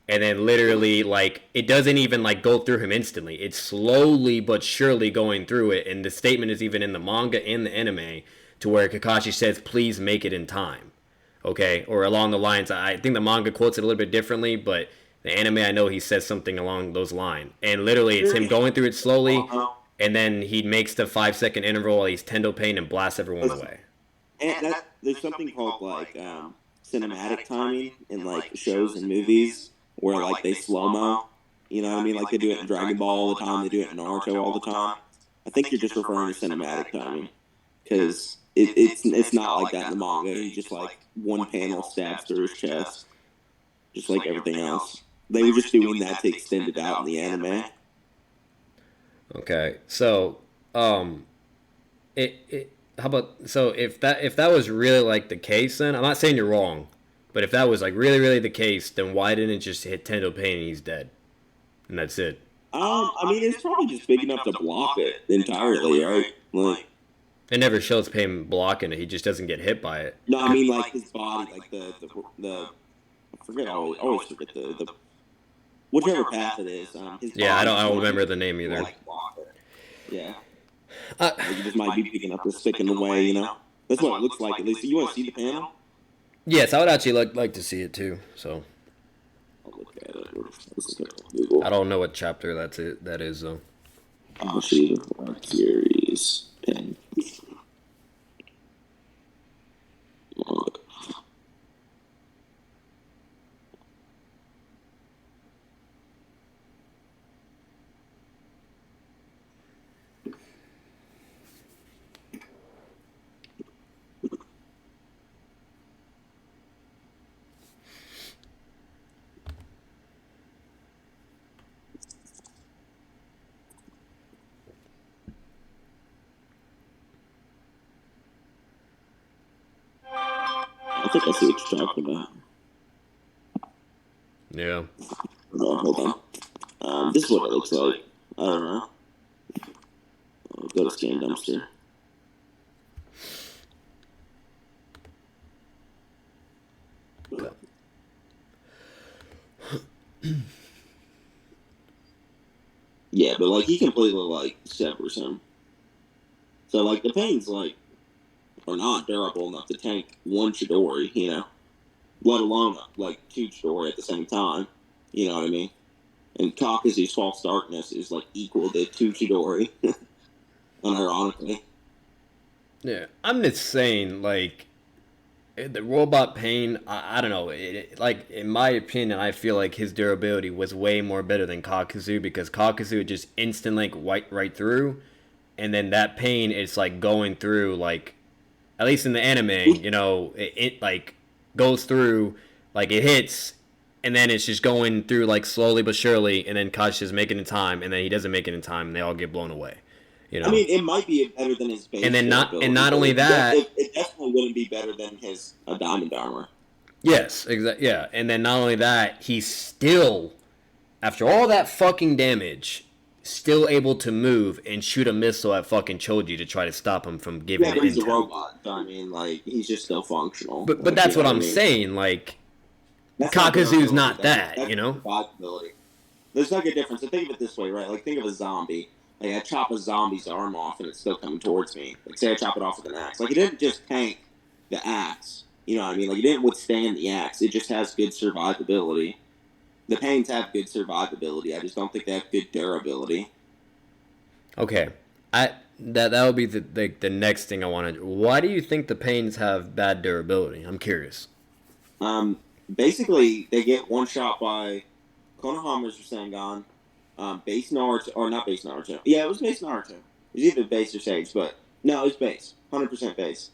And then literally, like, it doesn't even, like, go through him instantly. It's slowly but surely going through it. And the statement is even in the manga and the anime to where Kakashi says, please make it in time. Okay? Or along the lines, I think the manga quotes it a little bit differently, but the anime, I know he says something along those lines. And literally, it's him going through it slowly, and then he makes the 5-second interval while he's Tendo Pain and blasts everyone away. And there's something called, like, cinematic timing in, like, shows and movies where, like, they slow-mo. You know what I mean? Like, they do it in Dragon Ball all the time. They do it in Naruto all the time. I think you're just referring to cinematic timing. Because it's not like that in the manga. He just, like, one panel stabs through his chest. Just like everything else. They were just doing that to extend it out in the anime. Okay, so, how about, so if that was really, like, the case, then, I'm not saying you're wrong, but if that was, like, really, really the case, then why didn't it just hit Tendo Pain and he's dead? And that's it. I mean, it's probably just big enough to block it entirely, right? Like, it never shows Pain blocking it, he just doesn't get hit by it. No, I mean, like, his body, like, I always forget the whichever path it is. I don't remember the name either. Like, yeah. Like, you just might be picking up the stick in the way, you know? That's what it looks like, at least. You want to see the panel? Yes, I would actually like to see it too, so. I'll look at it. I don't know what chapter that is, though. I'll see the series pen. I think I see what you're talking about. Yeah. Oh, hold on. This is what it looks like. I don't know. Go to scan dumpster. Yeah, but like he completely like severs him. So like the pains like are not durable enough to tank one Chidori, you know, let alone like two Chidori at the same time. You know what I mean? And Kakuzu's false darkness is like equal to two Chidori, unironically. Yeah, I'm just saying, like, the robot Pain, I don't know, like, in my opinion, I feel like his durability was way more better than Kakuzu, because Kakuzu just instant, like, right through, and then that Pain, it's, like, going through, like, at least in the anime, you know, it like, goes through, like, it hits, and then it's just going through, like, slowly but surely, and then Kashi's making it in time, and then he doesn't make it in time, and they all get blown away. You know? I mean, it might be better than his base. And then not only that, it definitely wouldn't be better than his diamond armor. Yes, exactly. Yeah, and then not only that, he's still, after all that fucking damage, still able to move and shoot a missile at fucking Choji to try to stop him from giving it. Yeah, but he's a robot. So, I mean, like he's just still functional. But that's what I'm saying. Like, Kakuzu's not that, you know. There's like a difference. So think of it this way, right? Like think of a zombie. Like I chop a zombie's arm off and it's still coming towards me. Like say I chop it off with an axe. Like it didn't just tank the axe. You know what I mean? Like, it didn't withstand the axe. It just has good survivability. The pains have good survivability. I just don't think they have good durability. Okay, that would be the next thing I want to. Why do you think the pains have bad durability? I'm curious. Basically, they get one shot by Konohama's Rasengan, base Naruto, or not base Naruto. Yeah, it was base Naruto. It was either base or Sage, but no, it was base. 100% base.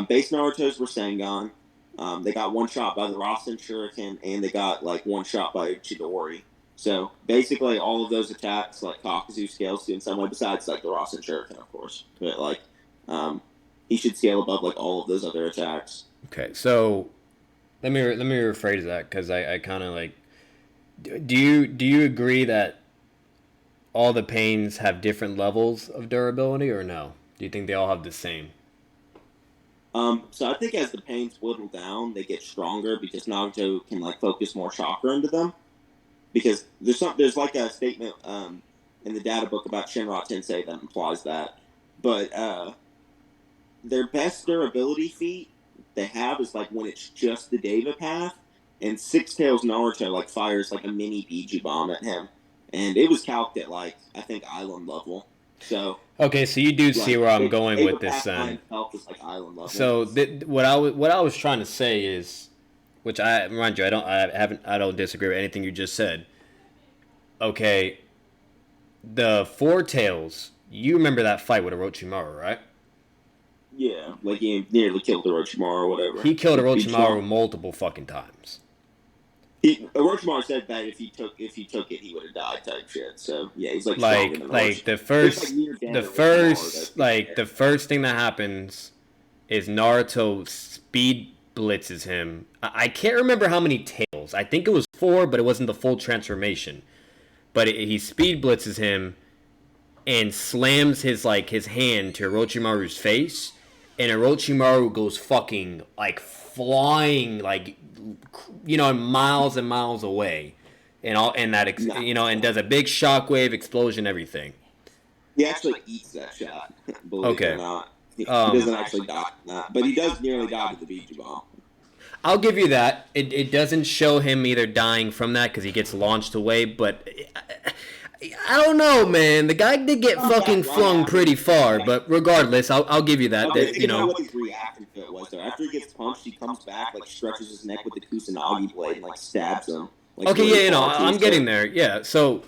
Base Naruto's Rasengan. They got one shot by the Rasen Shuriken, and they got like one shot by Chidori. So basically, all of those attacks, like Kakuzu scales to in some way, besides like the Rasen Shuriken, of course. But like, he should scale above like all of those other attacks. Okay, so let me rephrase that because I kind of like. Do you agree that all the pains have different levels of durability, or no? Do you think they all have the same? So I think as the pains whittle down, they get stronger because Naruto can like focus more chakra into them. Because there's like a statement in the data book about Shinra Tensei that implies that. But their best durability feat they have is like when it's just the Deva path, and Six Tails Naruto like fires like a mini Biju bomb at him, and it was calced at like I think island level. So okay, so you do see where I'm going with this then. Like island level. So what I was trying to say is, which I remind you, I don't disagree with anything you just said. Okay, the Four Tails, you remember that fight with Orochimaru, right? Yeah, like he nearly killed Orochimaru or whatever. He killed Orochimaru multiple fucking times. Orochimaru said that if he took it, he would have died type shit. So yeah, he's like the first thing that happens is Naruto speed blitzes him. I can't remember how many tails. I think it was 4, but it wasn't the full transformation. But he speed blitzes him and slams his hand to Orochimaru's face, and Orochimaru goes fucking like flying miles and miles away, and does a big shockwave explosion, everything. He actually eats that shot. Believe it or not, he doesn't actually die from that, but he does nearly die to the Biju bomb. I'll give you that. It doesn't show him either dying from that because he gets launched away, but I don't know, man. The guy did get fucking flung pretty far, but regardless, I'll give you that. What his reaction to it was though. After he gets punched, he comes back, like stretches his neck with the Kusanagi blade, and like stabs him. Like, okay, yeah, I'm getting there. Yeah, so,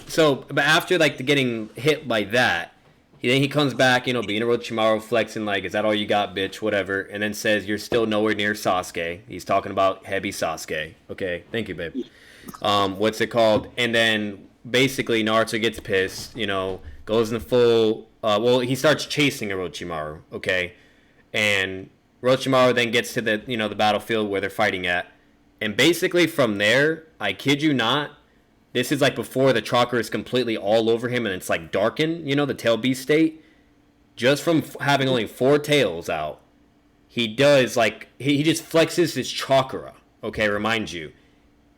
but after like the getting hit by that, he comes back, being Orochimaru, flexing like, "Is that all you got, bitch?" Whatever, and then says, "You're still nowhere near Sasuke." He's talking about heavy Sasuke. Okay, thank you, babe. What's it called? And then basically Naruto gets pissed, goes in full. He starts chasing Orochimaru. Okay, and Orochimaru then gets to the the battlefield where they're fighting at, and basically from there, I kid you not. This is like before the chakra is completely all over him and it's like darkened, the tail beast state. Just from having only 4 tails out, he does like, he just flexes his chakra, okay, remind you.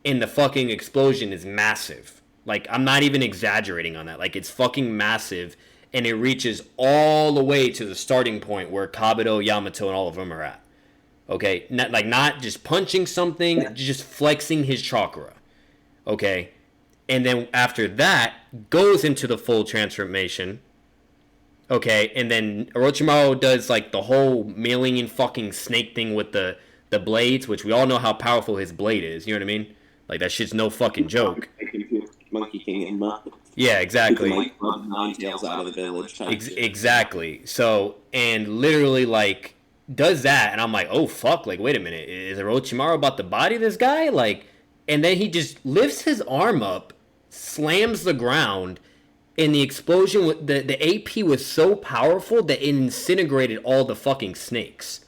And the fucking explosion is massive. Like, I'm not even exaggerating on that. Like, it's fucking massive and it reaches all the way to the starting point where Kabuto, Yamato, and all of them are at. Okay, not just punching something, just flexing his chakra. Okay. And then after that, goes into the full transformation. Okay, and then Orochimaru does like the whole million fucking snake thing with the blades, which we all know how powerful his blade is. You know what I mean? Like that shit's no fucking joke. Monkey King and yeah, exactly. Like 9 tails out of the village. Exactly. So, and literally like does that, and I'm like, oh fuck, like wait a minute, is Orochimaru about to body this guy? Like, and then he just lifts his arm up, slams the ground, and the explosion, the AP was so powerful that it incinerated all the fucking snakes.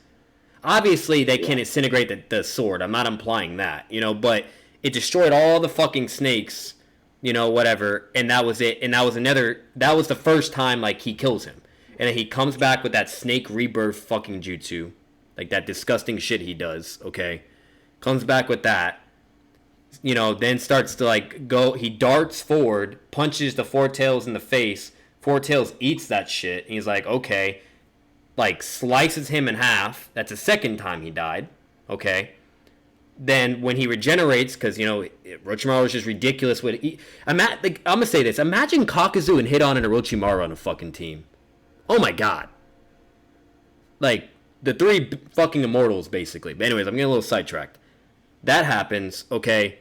Obviously, they can incinerate the sword. I'm not implying that, but it destroyed all the fucking snakes, whatever, and that was it. And that was the first time, like, he kills him. And then he comes back with that snake rebirth fucking jutsu, like that disgusting shit he does, okay? Comes back with that. Then starts to like go, he darts forward, punches the Four Tails in the face. Four Tails eats that shit, and he's like, okay. like slices him in half. That's the second time he died. Okay. Then when he regenerates, because Orochimaru is just ridiculous. I'm gonna say this: imagine Kakuzu and Hidan and Orochimaru on a fucking team. Oh my god! Like the three fucking immortals, basically. But anyways, I'm getting a little sidetracked. That happens, okay,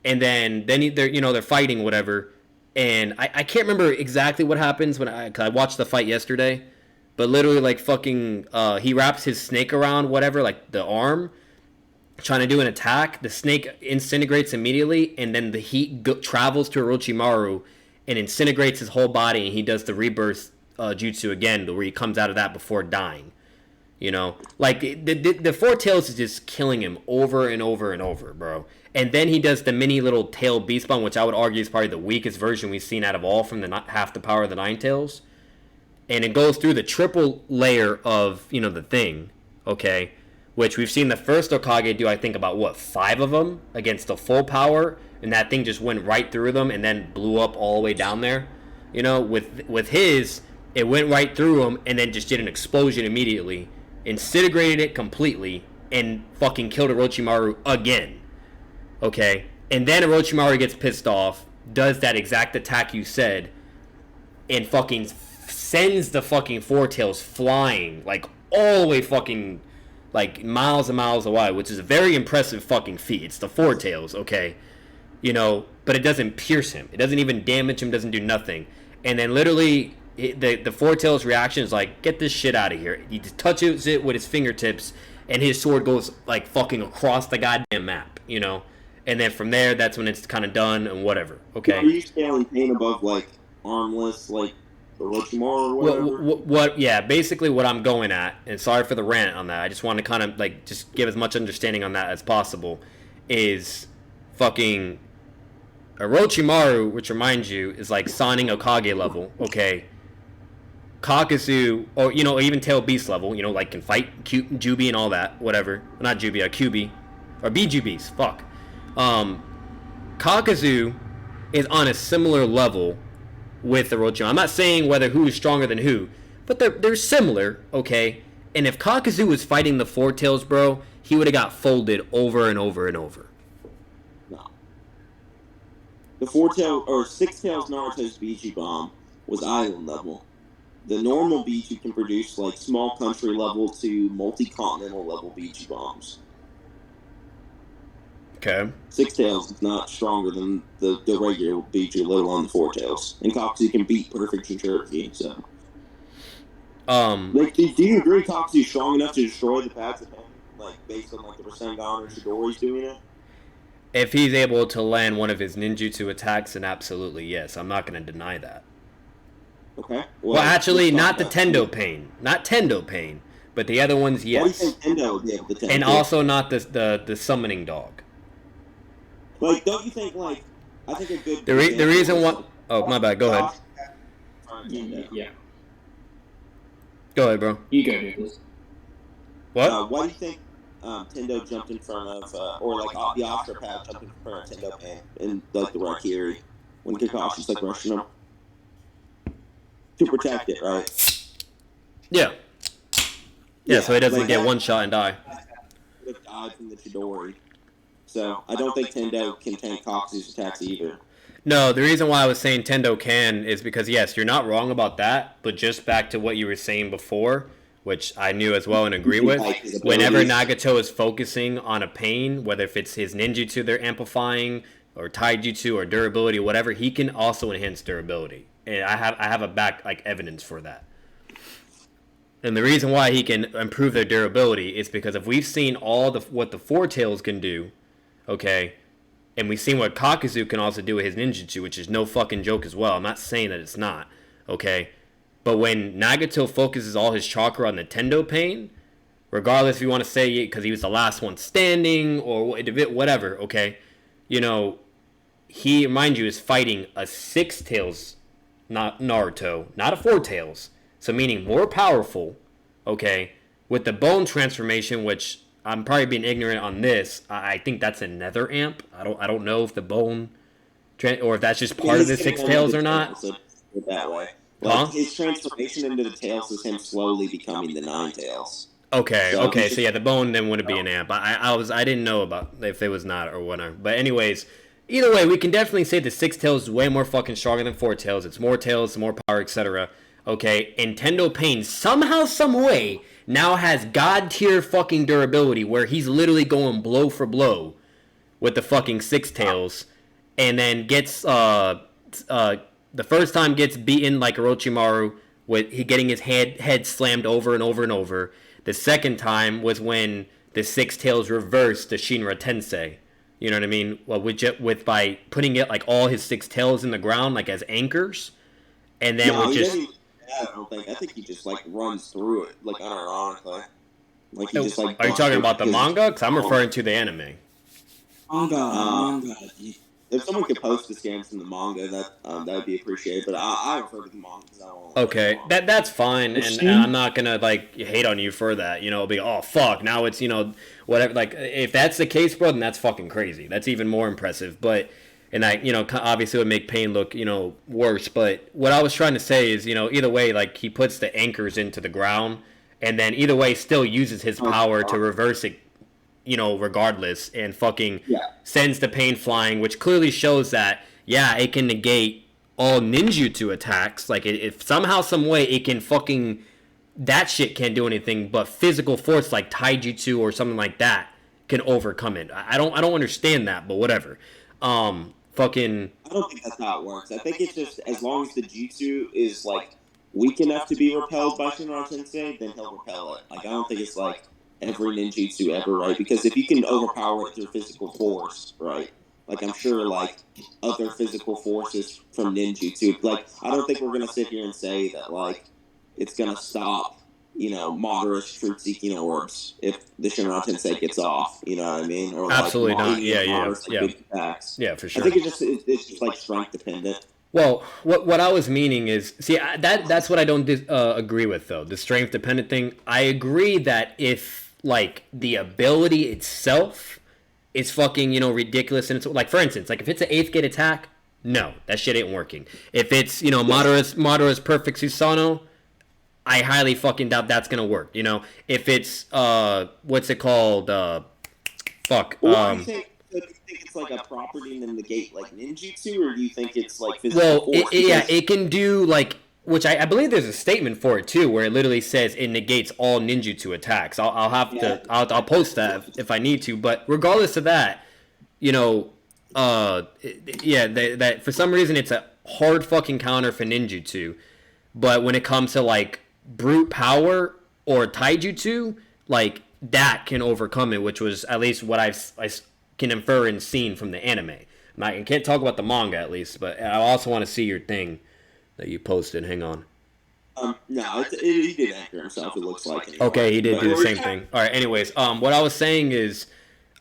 and then they're fighting whatever, and I can't remember exactly what happens cause I watched the fight yesterday, but literally like fucking he wraps his snake around whatever, like the arm, trying to do an attack. The snake disintegrates immediately, and then the heat travels to Orochimaru and disintegrates his whole body, and he does the rebirth jutsu again, where he comes out of that before dying. Like the Four Tails is just killing him over and over and over, bro. And then he does the mini little tail beast bomb, which I would argue is probably the weakest version we've seen out of all from the half the power of the Nine Tails. And it goes through the triple layer of the thing, okay, which we've seen the first Hokage do, I think, about 5 of them against the full power, and that thing just went right through them and then blew up all the way down there. With his, it went right through him and then just did an explosion immediately, disintegrated it completely, and fucking killed Orochimaru again. Okay? And then Orochimaru gets pissed off, does that exact attack you said, and fucking sends the fucking Four Tails flying, like, all the way fucking, like, miles and miles away, which is a very impressive fucking feat. It's the Four Tails, okay? But it doesn't pierce him. It doesn't even damage him, doesn't do nothing. And then literally the Four Tails reaction is like, get this shit out of here. He just touches it with his fingertips, and his sword goes like fucking across the goddamn map, And then from there, that's when it's kind of done and whatever. Okay. Are you scaling pain above like armless, like Orochimaru or whatever? Yeah, basically what I'm going at, and sorry for the rant on that. I just want to kind of like just give as much understanding on that as possible. Is fucking Orochimaru, which reminds you is like Sannin Okage level. Okay. Kakuzu, or even Tail Beast level, like can fight Jubi and all that, whatever. Not Jubi, QB, or BGBs. Fuck. Kakuzu is on a similar level with Orochimaru. I'm not saying whether who is stronger than who, but they're similar, okay. And if Kakuzu was fighting the Four Tails, bro, he would have got folded over and over and over. No. The Four Tails or Six Tails Naruto's BG bomb was island level. The normal BG can produce like small country level to multi-continental level BG bombs. Okay. Six Tails is not stronger than the regular BG, let alone the Four Tails. And Kakuzu can beat Perfect Jinchuriki, so. Like, do you agree Kakuzu's strong enough to destroy the paths of heaven? Like, based on like the Rasengan or Chidori's doing it? If he's able to land one of his ninjutsu attacks, then absolutely yes. I'm not going to deny that. Okay. Well, actually, not the Tendo Pain. Not Tendo Pain. But the other ones, yes. Why do you think Tendo did the Tendo? And also not the summoning dog. Like, don't you think, like, I think a good... The reason why... Oh, my bad. Go ahead. Yeah. Go ahead, bro. You go, dude. What? Why do you think Tendo jumped in front of... or, like, the Osteopath jumped in front of Tendo Pain in, like, the Raikiri when Kakashi's, like, rushing him? To protect it, right? Yeah. Yeah, so he doesn't get one shot and die. Would have died from the Chidori. So, I don't think Tendo can tank Kakuzu's attacks either. No, the reason why I was saying Tendo can is because, yes, you're not wrong about that, but just back to what you were saying before, which I knew as well and agree with, whenever Nagato is focusing on a pain, whether if it's his ninjutsu they're amplifying, or taijutsu, or durability, or whatever, he can also enhance durability. And I have a back like evidence for that. And the reason why he can improve their durability is because if we've seen what the Four Tails can do, okay, and we've seen what Kakuzu can also do with his ninjutsu, which is no fucking joke as well. I'm not saying that it's not, okay? But when Nagato focuses all his chakra on the Tendo Pain, regardless if you want to say it because he was the last one standing or whatever, okay, he, mind you, is fighting a Six Tails Naruto, not a Four Tails. So meaning more powerful, okay, with the bone transformation, which I'm probably being ignorant on this. I think that's a nether amp. I don't know if the bone, or if that's just part of the Six Tails or not. That way. Like, Huh? his transformation into the Tails is him slowly becoming the Nine Tails. Okay, So okay. So yeah, the bone then wouldn't be an amp. I didn't know about if it was not or whatever. But anyways, either way, we can definitely say the six tails is way more fucking stronger than four tails. It's more tails, more power, etc. Okay, Nintendo Pain somehow, some way now has god tier fucking durability where he's literally going blow for blow with the fucking six tails, and then gets the first time gets beaten like Orochimaru with he getting his head slammed over and over and over. The second time was when the six tails reversed the Shinra Tensei. You know what I mean? Well, with by putting it like all his six tails in the ground like as anchors, and then no, with just. I don't think. I think he just like runs through it like unironically. Like he just like. Are you talking about the manga? Because I'm referring to the anime. Manga. If someone could post the scans from the manga, that would be appreciated. But I refer to the manga because I don't. Okay, that's fine, and I'm not gonna like hate on you for that. You know, be oh fuck, now it's whatever. Like if that's the case, bro, then that's fucking crazy. That's even more impressive. But and I obviously would make Pain look worse. But what I was trying to say is either way, like he puts the anchors into the ground, and then either way still uses his power to reverse it. Regardless, and fucking sends the Pain flying, which clearly shows that, it can negate all ninjutsu attacks. Like, if somehow, some way, it can fucking, that shit can't do anything, but physical force like taijutsu or something like that can overcome it. I don't understand that, but whatever. I don't think that's how it works. I think it's just, as long as the jutsu is, like, weak enough to be repelled by Shinra Tensei, then he'll repel it. Like, I don't think it's, like, every ninjutsu ever, right? Because if you can overpower it through physical force, right? Like, I'm sure, like, other physical forces from ninjutsu, like, I don't think we're going to sit here and say that, like, it's going to stop, Madara's truth-seeking orbs if the Shinra Tensei gets off, you know what I mean? Or, absolutely like, not. Yeah. big attacks. Yeah, for sure. I think it's just like, strength-dependent. Well, what I was meaning is, see, that's what I don't agree with, though. The strength-dependent thing. I agree that if like the ability itself is fucking ridiculous, and it's like, for instance, like if it's an 8th gate attack, no, that shit ain't working. If it's Madara's perfect Susanoo, I highly fucking doubt that's gonna work. If it's what's it called? Fuck. Do you think it's like a property and then negate like ninjutsu, or do you think it's like physical force? It can do like. Which I believe there's a statement for it too, where it literally says it negates all ninjutsu attacks. I'll have to I'll post that if I need to. But regardless of that, that for some reason it's a hard fucking counter for ninjutsu. But when it comes to like brute power or taijutsu, like that can overcome it, which was at least what I can infer and seen from the anime. I can't talk about the manga at least, but I also want to see your thing that you posted. Hang on. No, he did anchor himself, it looks like. Anyway. Okay, he did do the same thing. All right, anyways, what I was saying is,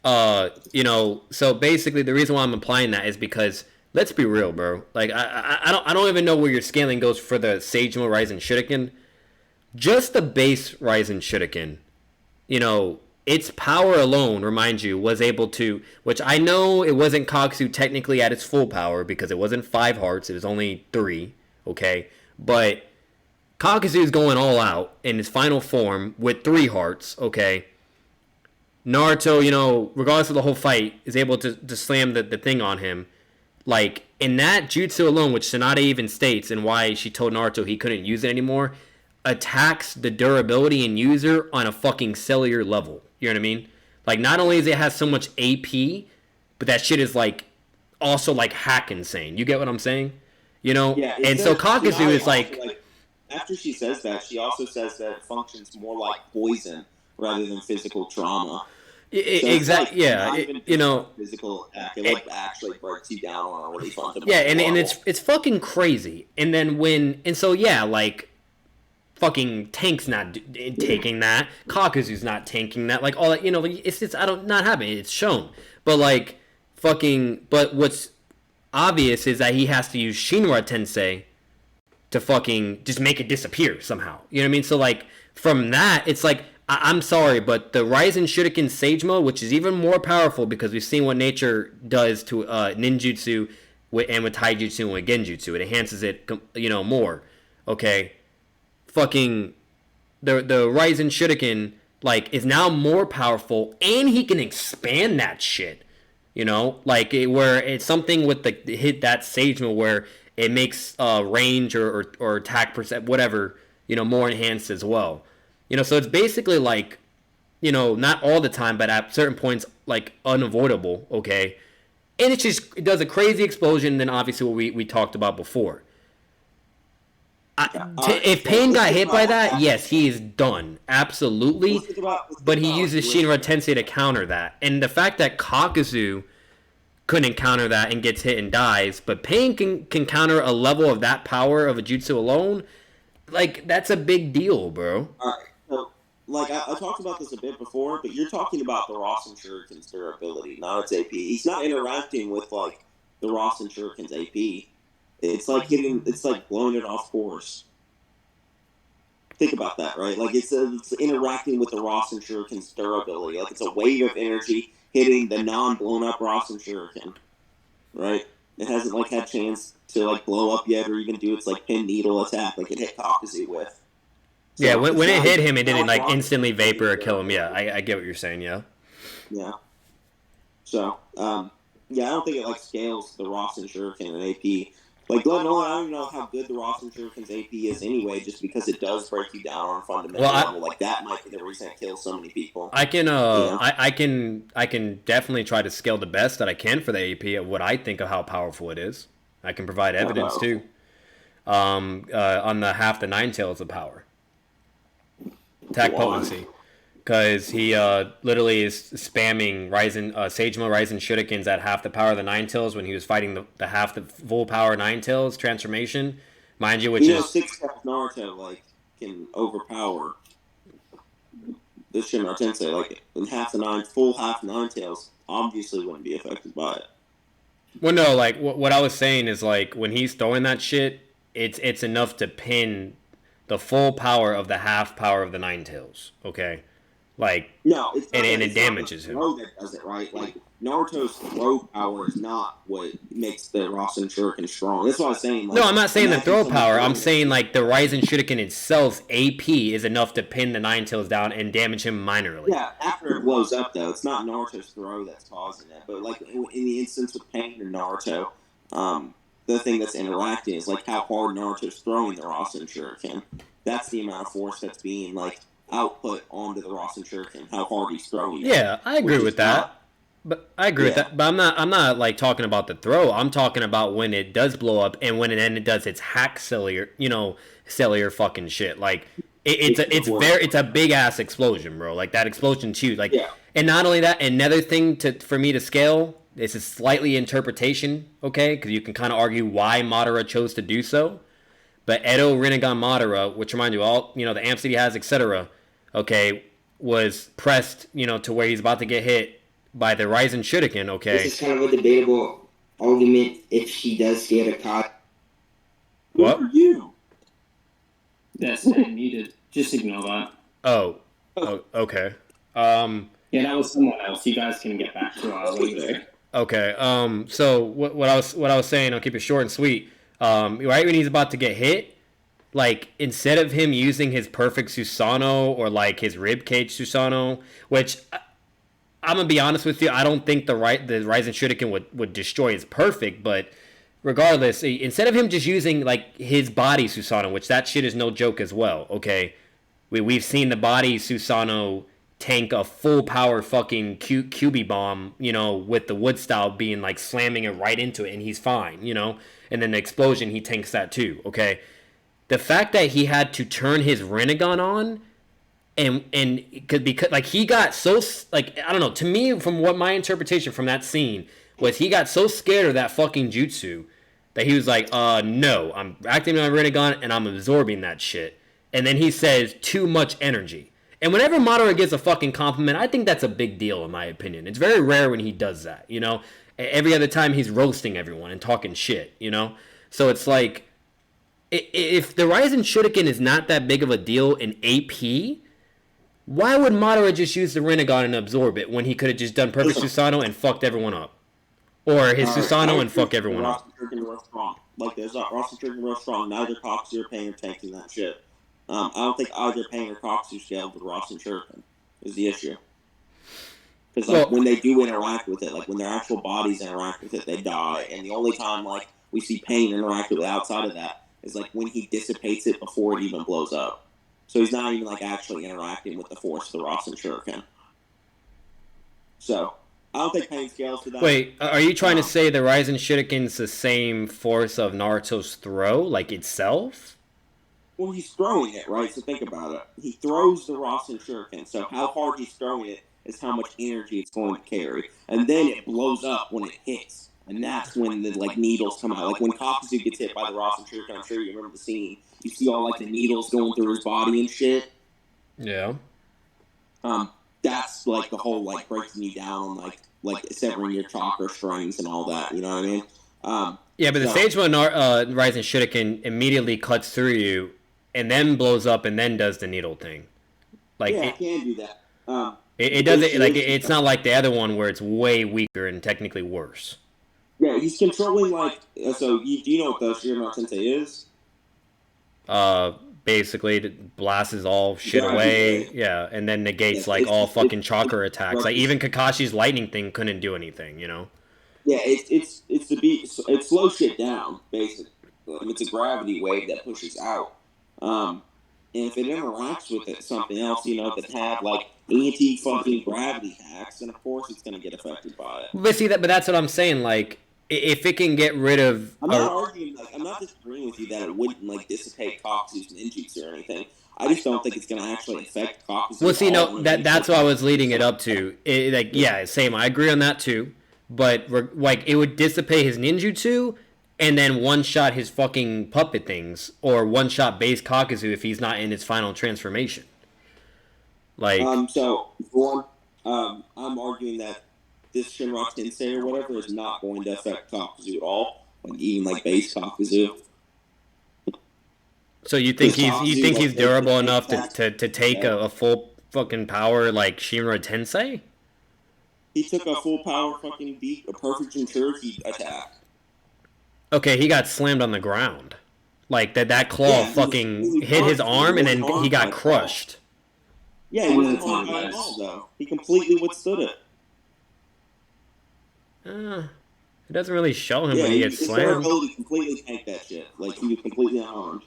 so basically the reason why I'm applying that is because, let's be real, bro. Like, I don't even know where your scaling goes for the Sagemo Rising Shuriken. Just the base Rising Shuriken, its power alone, remind you, was able to, which I know it wasn't Kakuzu technically at its full power because it wasn't 5 hearts, it was only 3. Okay, but Kakuzu is going all out in his final form with 3 hearts. Okay, Naruto, regardless of the whole fight, is able to slam the thing on him. Like, in that jutsu alone, which Tsunade even states, and why she told Naruto he couldn't use it anymore, attacks the durability and user on a fucking cellular level. You know what I mean? Like, not only does it have so much AP, but that shit is like also like hack insane. You get what I'm saying? Yeah, and so Kakuzu is like, after she says that, she also says that it functions more like poison rather than physical trauma. Exactly. Physical act. It actually breaks you down on a really fundamental and level. it's fucking crazy. And then like fucking Tank's not taking that. Kakuzu's not tanking that. Like all that, it's not happening. It's shown. But like but what's obvious is that he has to use Shinra Tensei to fucking just make it disappear somehow. You know what I mean? So like from that, it's like I'm sorry, but the Rising Shuriken Sagemo, which is even more powerful because we've seen what nature does to ninjutsu and with taijutsu and with genjutsu, it enhances it more. okay, fucking the Ryzen Shuriken like is now more powerful, and he can expand that shit. You know, like where it's something with the hit that Sagema where it makes range or attack percent whatever, you know, more enhanced as well. You know, so it's basically like, you know, not all the time, but at certain points like unavoidable. Okay, and it does a crazy explosion. Then obviously what we talked about before. If Pain got hit by that, yes, he is done. Absolutely. But he uses Shinra Tensei to counter that. And the fact that Kakuzu couldn't counter that and gets hit and dies, but Pain can counter a level of that power of a jutsu alone, like, that's a big deal, bro. Alright, so, like, I talked about this a bit before, but you're talking about the Rasen Shuriken's durability, not its AP. He's not interacting with, like, the Rasen Shuriken's AP. It's like blowing it off course. Think about that, right? Like it's interacting with the Rasen Shuriken's durability. Like it's a wave of energy hitting the non-blown up Rasen Shuriken, right? It hasn't like had a chance to like blow up yet or even do its like pin needle attack like it hit Kakuzu with. So yeah, when it hit him, it didn't like instantly vapor or kill him. Yeah, I get what you're saying. Yeah. Yeah. So yeah, I don't think it like scales the Rasen Shuriken and AP. Like, I don't even know how good the Rasen Shuriken's AP is anyway, just because it does break you down on a fundamental level. Like, that might be the reason it kills so many people. I can, I can definitely try to scale the best that I can for the AP of what I think of how powerful it is. I can provide evidence, too. On the half the nine tails of power. Attack potency. Because he literally is spamming Sagema Ryzen Shurikens at half the power of the Nine Tails when he was fighting the half the full power Nine Tails transformation, mind you, which is 6-step Naruto like can overpower the Shinra Tensei like in full half Nine Tails obviously wouldn't be affected by it. Well, no, like what I was saying is like when he's throwing that shit, it's enough to pin the full power of the half power of the Nine Tails. Okay. Like no, it's not, and it damages him. Throw that does it right. Like Naruto's throw power is not what makes the Rasen Shuriken strong. That's what I'm saying. Like, no, I'm not saying the throw power. I'm saying like the Ryzen Shuriken itself's AP is enough to pin the Nine Tails down and damage him minorly. Yeah, after it blows up though, it's not Naruto's throw that's causing it. But like in the instance with Pain and Naruto, the thing that's interacting is like how hard Naruto's throwing the Rasen Shuriken. That's the amount of force that's being like output onto the Rasen Shuriken, how hard he's throwing it. Yeah, I agree with that. But I agree with that. But I'm not like talking about the throw. I'm talking about when it does blow up and when it does its hack cellular fucking shit. Like it's a big ass explosion, bro. Like that explosion's huge. Like and not only that, another thing for me to scale, this is slightly interpretation, okay? Because you can kind of argue why Madara chose to do so. But Edo Rinnegan Madara, which remind you all, you know, the amps that he has, etc., okay, was pressed, you know, to where he's about to get hit by the Ryzen Shuriken, okay? This is kind of a debatable argument if she does get a card. What? Who are you? That's muted. Just ignore that. Oh, okay. Yeah, that was someone else. You guys can get back to our later. Okay. So what I was saying, I'll keep it short and sweet. Right when he's about to get hit, like instead of him using his perfect Susanoo or like his ribcage Susanoo, which I'm gonna be honest with you, I don't think the Ryzen Shuriken would destroy his perfect, but regardless, instead of him just using like his body Susanoo, which that shit is no joke as well. Okay, we've seen the body Susanoo tank a full power fucking QB bomb, you know, with the wood style being like slamming it right into it, and he's fine, you know. And then the explosion, he tanks that too. Okay. The fact that he had to turn his Rinnegan on, and because like he got so like I don't know. To me, from what my interpretation from that scene was, he got so scared of that fucking jutsu that he was like, no, I'm activating my Rinnegan and I'm absorbing that shit. And then he says, too much energy. And whenever Madara gets a fucking compliment, I think that's a big deal in my opinion. It's very rare when he does that, you know. Every other time he's roasting everyone and talking shit, you know. So it's like, if the Ryzen Shuriken is not that big of a deal in AP, why would Madara just use the Rinnegan and absorb it when he could have just done perfect Susanoo and fucked everyone up? Or his Susanoo and fuck everyone up? like there's Rasen Shuriken real strong. Neither Kakuzu or Pain are tanking that shit. I don't think either Pain or Kakuzu scaled with Rasen Shuriken is the issue. Because like when they do interact with it, like when their actual bodies interact with it, they die. And the only time like we see Pain interact with it outside of that is like when he dissipates it before it even blows up. So he's not even like actually interacting with the force of the Rasen Shuriken. So I don't think Pain scales to that. Wait, are you trying to say the Rasen Shuriken's the same force of Naruto's throw, like itself? Well, he's throwing it, right? So think about it. He throws the Rasen Shuriken. So how hard he's throwing it is how much energy it's going to carry. And then it blows up when it hits. And that's when the like needles come out. Like when Kakuzu gets hit by the Rasen Shuriken, I'm sure you remember the scene. You see all like the needles going through his body and shit. Yeah. That's like the whole like breaking you down on like severing your chakra strings and all that. You know what I mean? Yeah, but the stage one Rasen Shuriken immediately cuts through you, and then blows up, and then does the needle thing. Like yeah, it can do that. It doesn't like it's not like the other one where it's way weaker and technically worse. Yeah, he's controlling like so. Do you know what the Shirama Tensei is? Basically it blasts all shit away. Yeah, and then negates like all fucking chakra attacks. Like even Kakashi's lightning thing couldn't do anything, you know? Yeah, it's the beat. It slows shit down basically. It's a gravity wave that pushes out. And if it interacts with it, something else, you know, that have like anti-fucking gravity hacks, then of course it's gonna get affected by it. But see but that's what I'm saying. Like if it can get rid of, I'm not arguing. Like I'm not disagreeing with you that it wouldn't like dissipate Kakuzu's ninjutsu or anything. I just don't think it's gonna actually affect Kakuzu. Well, see, no, that's what I was leading it up to. Like, yeah, same. I agree on that too. But like, it would dissipate his ninjutsu, and then one shot his fucking puppet things, or one shot base Kakuzu if he's not in his final transformation. Like, so for one, I'm arguing that this Shinra Tensei or whatever is not going to affect Kakuzu at all, like even like base Kakuzu. So you think he's durable enough to take a full fucking power like Shinra Tensei? He took a full power fucking beat, a perfect Jinchuriki attack. Okay, he got slammed on the ground. Like that claw fucking hit his arm and then he got crushed. Yeah, he wasn't harmed by it all though. He completely withstood it. It doesn't really show him when he gets slammed. His completely tanked that shit. Like he was completely unharmed.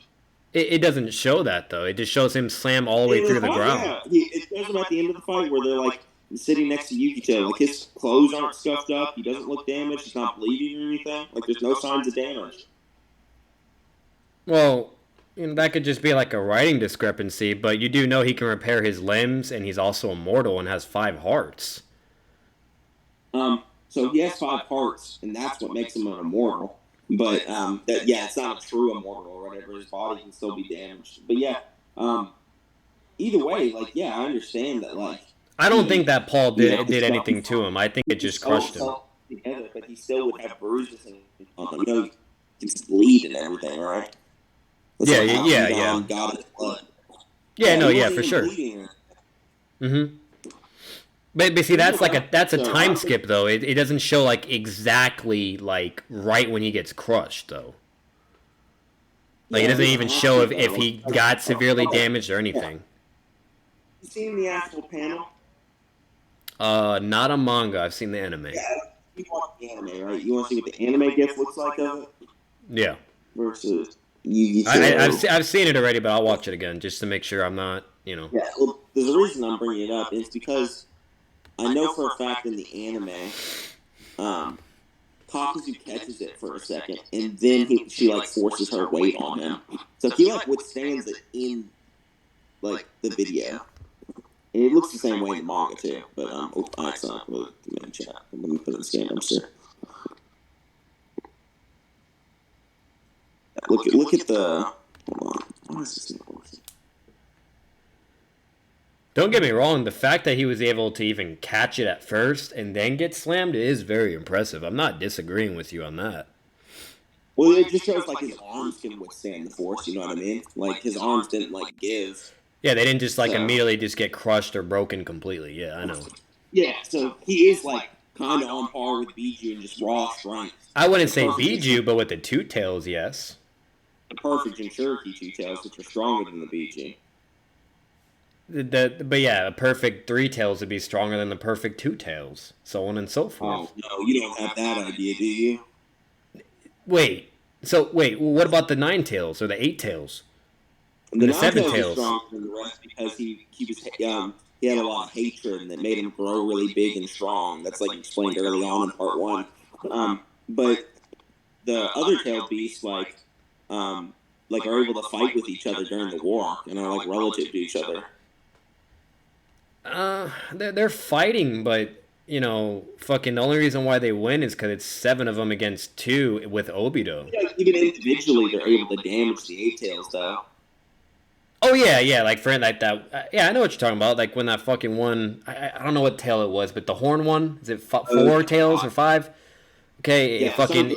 It doesn't show that though. It just shows him slam all the way through the ground. Yeah, it shows him at the end of the fight where they're like sitting next to Yukito. Like his clothes aren't scuffed up. He doesn't look damaged. He's not bleeding or anything. Like there's no signs of damage. Well, you know, that could just be like a writing discrepancy, but you do know he can repair his limbs, and he's also immortal and has 5 hearts. So he has 5 hearts, and that's what makes him an immortal. But it's not a true immortal or whatever. His body can still be damaged. But yeah, either way, like yeah, I understand that. Like I don't think that Paul did anything to him. I think it just crushed him. Together, but he still would have bruises and you know, he can bleed and everything, right? Yeah. Yeah, no, yeah, for sure. But see, that's a time skip though. It doesn't show like exactly like right when he gets crushed though. Like it doesn't even show if he got severely damaged or anything. You seen the actual panel? Not a manga. I've seen the anime. Yeah, you want the anime, right? You want to see what the anime gif looks like of it? Yeah. Versus I've seen it already, but I'll watch it again just to make sure I'm not, you know. Yeah, well, there's a reason I'm bringing it up. It's because I know for a fact in the anime, Kakuzu catches it for a second, and then she like forces her weight on him. So he like withstands it in like the video, and it looks the same way in the manga too. But it's not. Let me check. Let me put it in the scan dumpster. Look at the. Hold on. Why is this not working? Don't get me wrong, the fact that he was able to even catch it at first and then get slammed is very impressive. I'm not disagreeing with you on that. Well, it just shows like his arms can withstand the force, you know what I mean? Like his arms didn't like give. Yeah, they didn't just like immediately just get crushed or broken completely. Yeah, I know. Yeah, so he is like kind of on par with Biju and just raw strength. I wouldn't say Biju, but with the two tails, yes. The perfect Jinchuriki two tails, which are stronger than the Biju. But yeah, a perfect three tails would be stronger than the perfect two tails, so on and so forth. Oh no, you don't have that idea, do you? Wait, what about the nine tails or the eight tails? The seven tails is stronger than the rest because he had a lot of hatred and that made him grow really big and strong. That's like explained early on in part one. But the other tailed beasts are able to fight with each other during the war and are like relative to each other. They're fighting, but fucking the only reason why they win is because it's 7 of them against 2 with Obito. Yeah, even individually, they're able to damage the eight tails, though. Oh yeah, like for like that. Yeah, I know what you're talking about. Like when that fucking one, I don't know what tail it was, but the horn one, is it 4 tails or 5? Okay, yeah, fucking.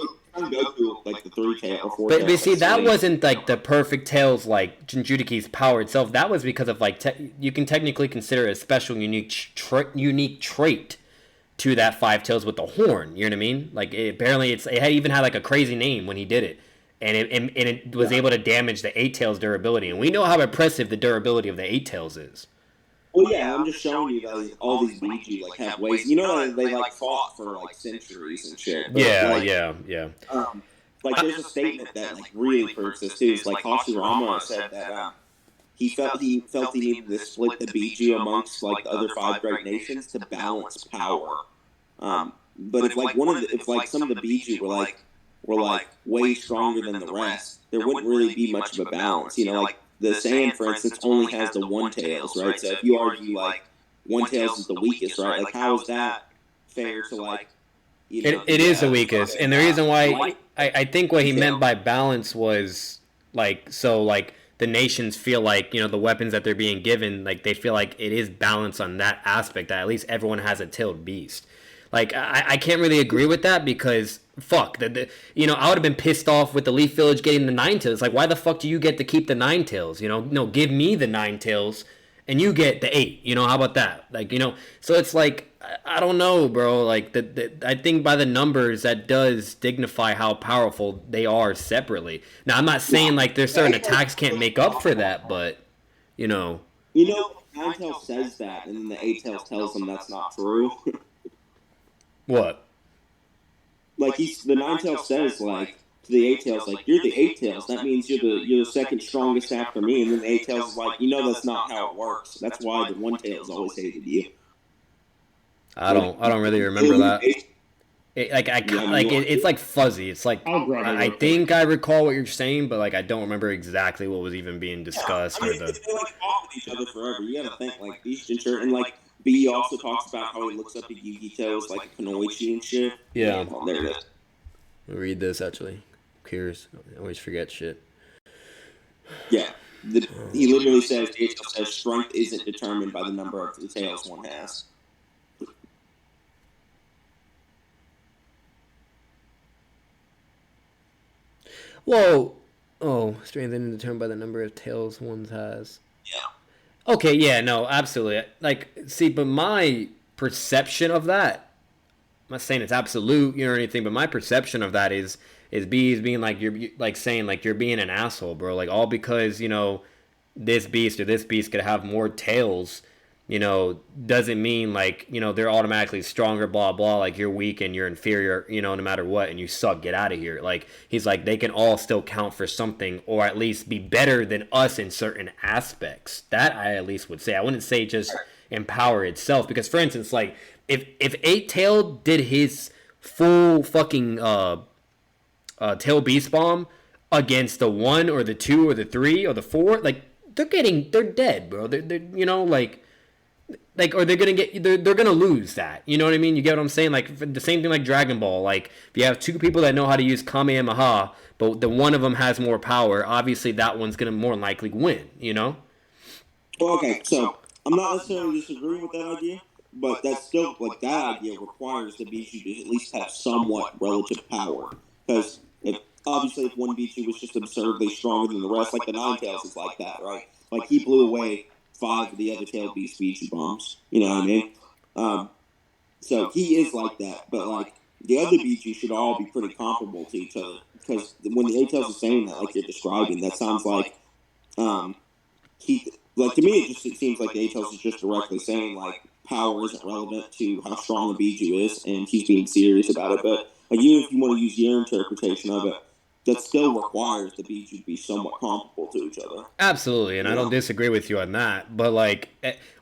Go through like the 3 tail or 4 but see, that wasn't like the perfect tails like Jinchuki's power itself. That was because of like you can technically consider it a special unique trait to that 5 tails with the horn. You know what I mean? Like it even had like a crazy name when he did it, and it was able to damage the 8 tails durability. And we know how impressive the durability of the 8 tails is. Well, yeah, I'm just showing you that all these Biju like have ways. You know, they like fought for like centuries and shit. But, yeah. Like there's a statement that like really proves this too. It's like Hashirama said that he felt he needed to split the Biju amongst like the other 5 great nations to balance power. But if some of the Biju were way stronger than the rest, there wouldn't really be much of a balance. You know, like the Saiyan, for instance, only has the 1 tails, right? So if you argue like 1 tails is the weakest, right? Like how is that fair to like? It is the weakest, and the reason why I think what he meant by balance was like the nations feel like the weapons that they're being given, like they feel like it is balance on that aspect, that at least everyone has a tailed beast. Like I can't really agree with that because fuck I would have been pissed off with the Leaf Village getting the 9 tails. Like why the fuck do you get to keep the 9 tails? No, give me the 9 tails and you get the 8. How about that? Like so it's like I don't know, bro. Like I think by the numbers that does dignify how powerful they are separately. Now I'm not saying like there's certain attacks can't make up for that, but Nine tails says that, and then the 8 tails tells them that's not true. What? Like the 9 tails says like to the 8 tails, like you're the 8 tails. That means you're the second strongest after me. And then the 8 tails is like, that's not how it works. That's why the 1 tails always hated you. I don't really remember that. It's like fuzzy. It's like I think I recall what you're saying, but like I don't remember exactly what was even being discussed. They like fought with each other forever. You gotta think like these Jinchur and like B also talks about how he looks up to Yugito as like Kunoichi and shit. Yeah. There it is. I'll read this actually. I'm curious. I always forget shit. Yeah. He literally says strength isn't determined by the number of the tails one has. Whoa. Oh, strength isn't determined by the number of tails one has. Yeah. Okay, yeah, no, absolutely. Like, see, but my perception of that, I'm not saying it's absolute, or anything, but my perception of that is bees being like, you're like saying like you're being an asshole, bro. Like all because, this beast or this beast could have more tails, doesn't mean like, they're automatically stronger, blah, blah, like you're weak and you're inferior, no matter what, and you suck, get out of here. Like, he's like, they can all still count for something, or at least be better than us in certain aspects. That I at least would say. I wouldn't say just in power itself, because for instance, like, if 8-Tailed did his full fucking tail beast bomb against the 1 or the 2 or the 3 or the 4, like, they're dead, bro. Or they're gonna lose that. You know what I mean? You get what I'm saying? Like the same thing like Dragon Ball. Like if you have 2 people that know how to use Kamehameha, but the one of them has more power, obviously that one's gonna more likely win. Well, okay, so I'm not necessarily disagreeing with that idea, but that's still like that idea requires the Biju to at least have somewhat relative power, because obviously if one Biju was just absurdly stronger than the rest, like the 9 tails is like that, right? Like he blew away 5 of the other tail beast Biju bombs. You know what I mean? So he is like that, but like the other Biju should all be pretty comparable to each other because when the A-Tails are saying that, like you're describing, that sounds like he like to me it seems like the A-Tails is just directly saying like power isn't relevant to how strong a Biju is, and he's being serious about it. But like, even if you want to use your interpretation of it, that still requires the Biju to be somewhat comparable to each other. Absolutely, and I don't disagree with you on that. But like,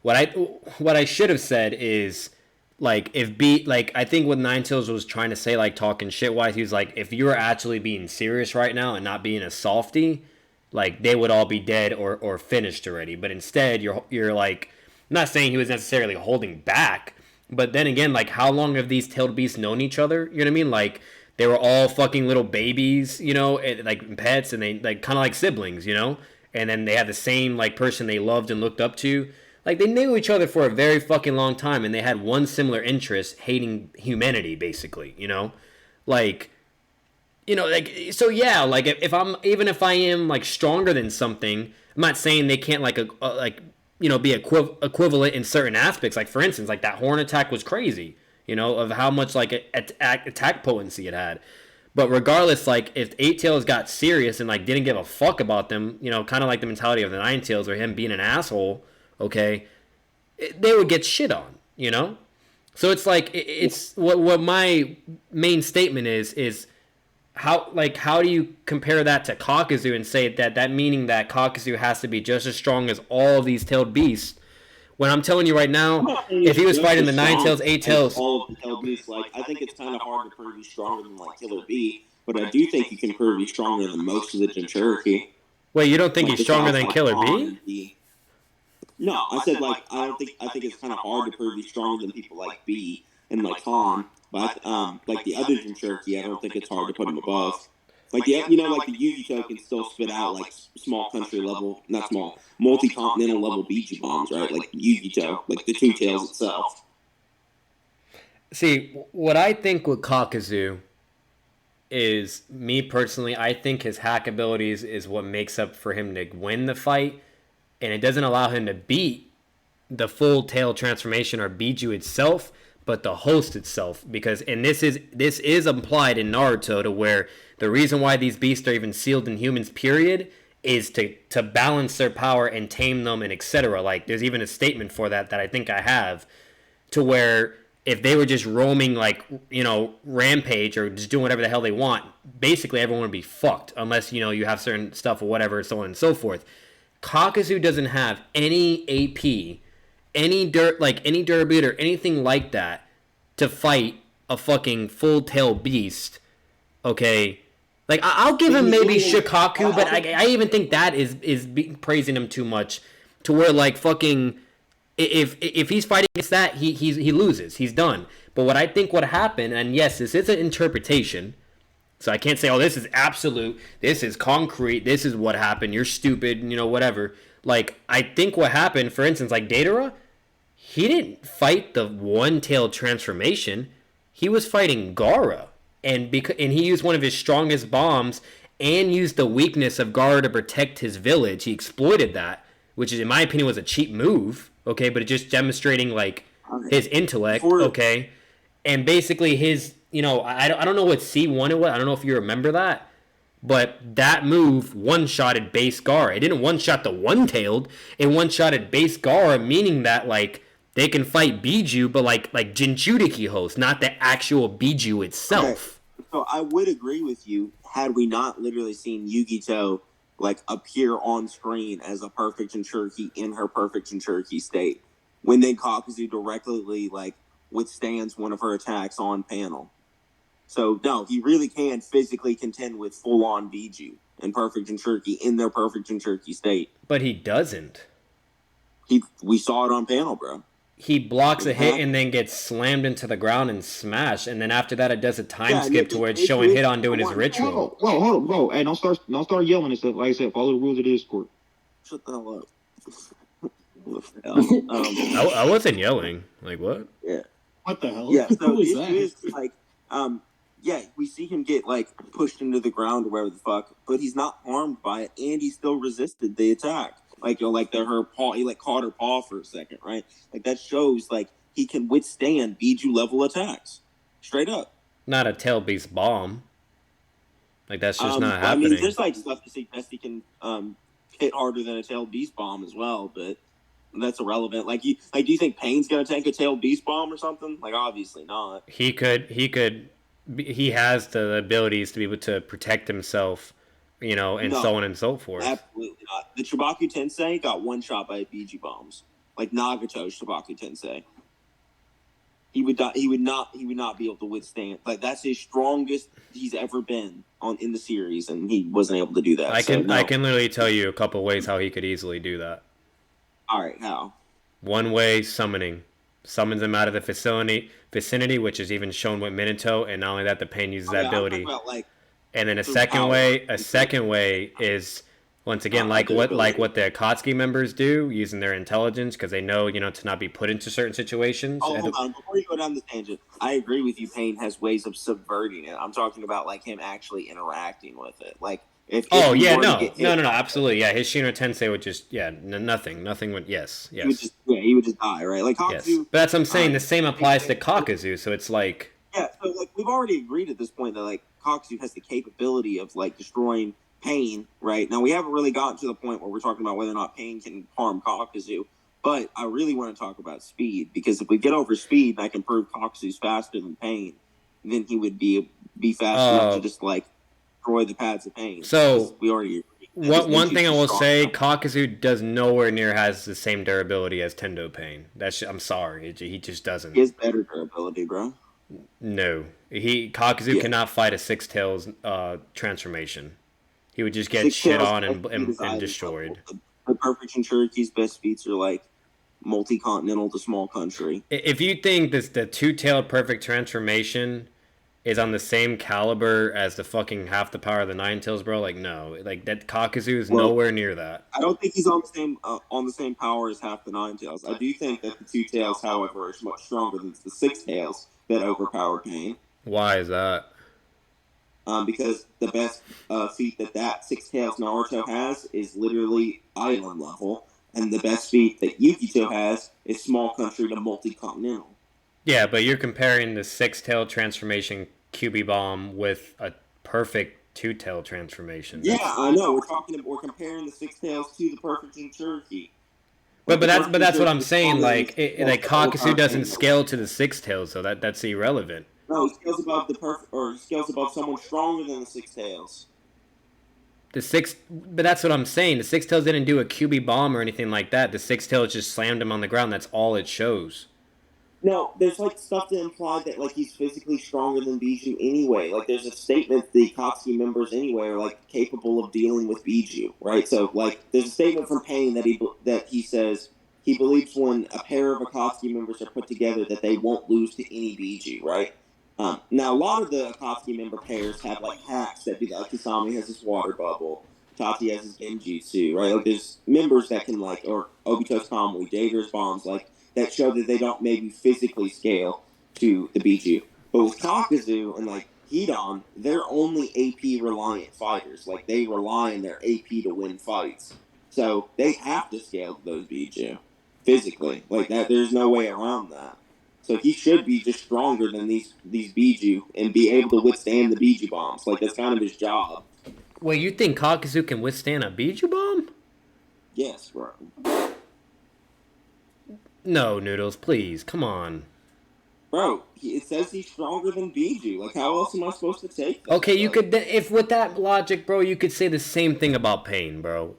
what I should have said is like like I think what Ninetales was trying to say, like talking shit wise, he was like, if you were actually being serious right now and not being a softy, like they would all be dead or finished already. But instead, you're like, I'm not saying he was necessarily holding back, but then again, like how long have these tailed beasts known each other? You know what I mean? Like they were all fucking little babies, you know, and, like pets, and they like kind of like siblings, you know. And then they had the same like person they loved and looked up to. Like they knew each other for a very fucking long time, and they had one similar interest: hating humanity, basically. You know, like like so yeah. Like if I'm even if I am like stronger than something, I'm not saying they can't like be equivalent in certain aspects. Like for instance, like that horn attack was crazy. You know, of how much like attack potency it had. But regardless, like if Eight Tails got serious and like didn't give a fuck about them, kind of like the mentality of the Nine Tails or him being an asshole, okay, they would get shit on, you know. So it's like it's what my main statement is how do you compare that to Kakuzu and say that meaning that Kakuzu has to be just as strong as all of these tailed beasts? When I'm telling you right now, if he was fighting the Nine Tails, Eight Tails, all of the tailed beasts, like I think it's kind of hard to prove he's stronger than like Killer B, but I do think you can prove he's stronger than most of the Jinchuriki. Wait, you don't think he's stronger than Killer B? No, I said like I think it's kind of hard to prove he's stronger than people like B and like Han, but like the other Jinchuriki, I don't think it's hard to put him above. Like the like the Yu-Gi-Oh can still spit out like small country level, not small, multi-continental level Biju bombs, right? Like Yu-Gi-Oh, like the Two Tails itself. See, what I think with Kakuzu is, me personally, I think his hack abilities is what makes up for him to win the fight, and it doesn't allow him to beat the full tail transformation or Biju itself, but the host itself. Because this is implied in Naruto, to where the reason why these beasts are even sealed in humans, period, is to balance their power and tame them and etc. Like there's even a statement for that I think I have, to where if they were just roaming like rampage or just doing whatever the hell they want, basically everyone would be fucked unless you have certain stuff or whatever, so on and so forth. Kakuzu doesn't have any AP, any Durabute or anything like that to fight a fucking full tail beast. Okay, like I'll give him maybe Shikaku, but I even think that is praising him too much, to where like fucking if he's fighting against that, he loses, he's done. But what I think would happen, and yes, this is an interpretation, so I can't say, oh, this is absolute, this is concrete, this is what happened, you're stupid, whatever. Like, I think what happened, for instance, like Datara, he didn't fight the one-tailed transformation. He was fighting Gaara. And he used one of his strongest bombs and used the weakness of Gaara to protect his village. He exploited that, which is, in my opinion, was a cheap move, okay? But it's just demonstrating, like, his intellect, okay? And basically his, I don't know what C1 it was. I don't know if you remember that. But that move one-shotted base Gaara. It didn't one-shot the one-tailed. It one-shotted base Gaara, meaning that, like, they can fight Biju, but like Jinchuriki host, not the actual Biju itself. Okay. So I would agree with you had we not literally seen Yu-Gi-Oh like appear on screen as a perfect Jinchuriki in her perfect Jinchuriki state, when then Kakuzu directly like withstands one of her attacks on panel. So no, he really can physically contend with full-on Biju and perfect Jinchuriki in their perfect Jinchuriki state. But he doesn't. We saw it on panel, bro. He blocks a hit and then gets slammed into the ground and smashed, and then after that it does a time skip to where it's showing Hit-On doing his ritual. Whoa, hold on, bro. Hey, don't start yelling and stuff. Like I said, follow the rules of the Discord. Shut the hell up. I wasn't yelling. Like, what? Yeah. What the hell? Yeah, so Who is it that? is like, yeah, we see him get like pushed into the ground or whatever the fuck, but he's not harmed by it, and he still resisted the attack. Like, her paw, he like caught her paw for a second, right? Like that shows like he can withstand Biju level attacks. Straight up. Not a tail beast bomb. Like, that's just not happening. I mean, there's like stuff to suggest he can hit harder than a tail beast bomb as well, but that's irrelevant. Like, do you think Pain's gonna tank a tail beast bomb or something? Like, obviously not. He has the abilities to be able to protect himself, and so on and so forth. Absolutely not. The Chibaku Tensei got one shot by Biju bombs, like Nagato's Chibaku Tensei. He would not be able to withstand. Like, that's his strongest he's ever been in the series, and he wasn't able to do that. I can literally tell you a couple ways how he could easily do that. All right, how? One way, summons him out of the vicinity, which is even shown with Minato, and not only that, the Pain uses that ability. About, like, and then a second way is, once again, like what the Akatsuki members do, using their intelligence, because they know, to not be put into certain situations. Hold on, before you go down the tangent, I agree with you. Pain has ways of subverting it. I'm talking about like him actually interacting with it. Like, absolutely, yeah. His Shino Tensei would just, nothing would, yes. He would just die, right? Like Kakuzu. Yes. But that's what I'm saying. The same applies to Kakuzu, so it's like. Yeah, so like we've already agreed at this point that like Kakuzu has the capability of like destroying Pain, right? Now we haven't really gotten to the point where we're talking about whether or not Pain can harm Kakuzu, but I really want to talk about speed, because if we get over speed and I can prove Kakuzu's faster than Pain, then he would be fast enough to just like destroy the paths of Pain. So we already one thing I will say, Kakuzu does nowhere near has the same durability as Tendo Pain. I'm sorry, he just doesn't. He has better durability, bro. No, Kakuzu cannot fight a Six Tails transformation. He would just get shit on and destroyed. The Perfect Jinchuriki's best feats are like multi-continental to small country. If you think the two-tailed Perfect Transformation is on the same caliber as the fucking half the power of the Nine Tails, bro, like, no. Like, that Kakuzu is nowhere near that. I don't think he's on the same power as half the Nine Tails. I do think that the Two Tails, however, is much stronger than the Six Tails that overpower Pain. Why is that? Because the best feat that Six Tails Naruto has is literally island level, and the best feat that Yukito has is small country to multi-continental. Yeah, but you're comparing the Six-Tail transformation QB bomb with a perfect Two-Tail transformation. Yeah, I know. We're comparing the Six Tails to the Perfect Jinchuriki. But that's what I'm saying. Like Kakuzu doesn't scale to the Six Tails, so that's irrelevant. No, he scales above someone stronger than the Six Tails. But that's what I'm saying. The Six Tails didn't do a QB bomb or anything like that. The Six Tails just slammed him on the ground. That's all it shows. No, there's like stuff to imply that like he's physically stronger than Biju anyway. Like there's a statement the Akatsuki members anyway are like capable of dealing with Biju, right? So like there's a statement from Pain that he says he believes when a pair of Akatsuki members are put together that they won't lose to any Biju, right? Now a lot of the Akatsuki member pairs have like hacks that do that. Like Kisame has his water bubble, Tati has his genjutsu, right? Like there's members that can like, or Obito's Kamui, Dager's bombs, like that show that they don't maybe physically scale to the Biju. But with Kakuzu and like Hidan, they're only AP reliant fighters. Like they rely on their AP to win fights. So they have to scale to those Biju physically. Like that, there's no way around that. So he should be just stronger than these Biju and be able to withstand the Biju bombs. Like that's kind of his job. Wait, you think Kakuzu can withstand a Biju bomb? Yes, bro. No, Noodles, please, come on. Bro, it says he's stronger than Biju. Like, how else am I supposed to take this? Okay, you could, if with that logic, bro, you could say the same thing about Pain, bro.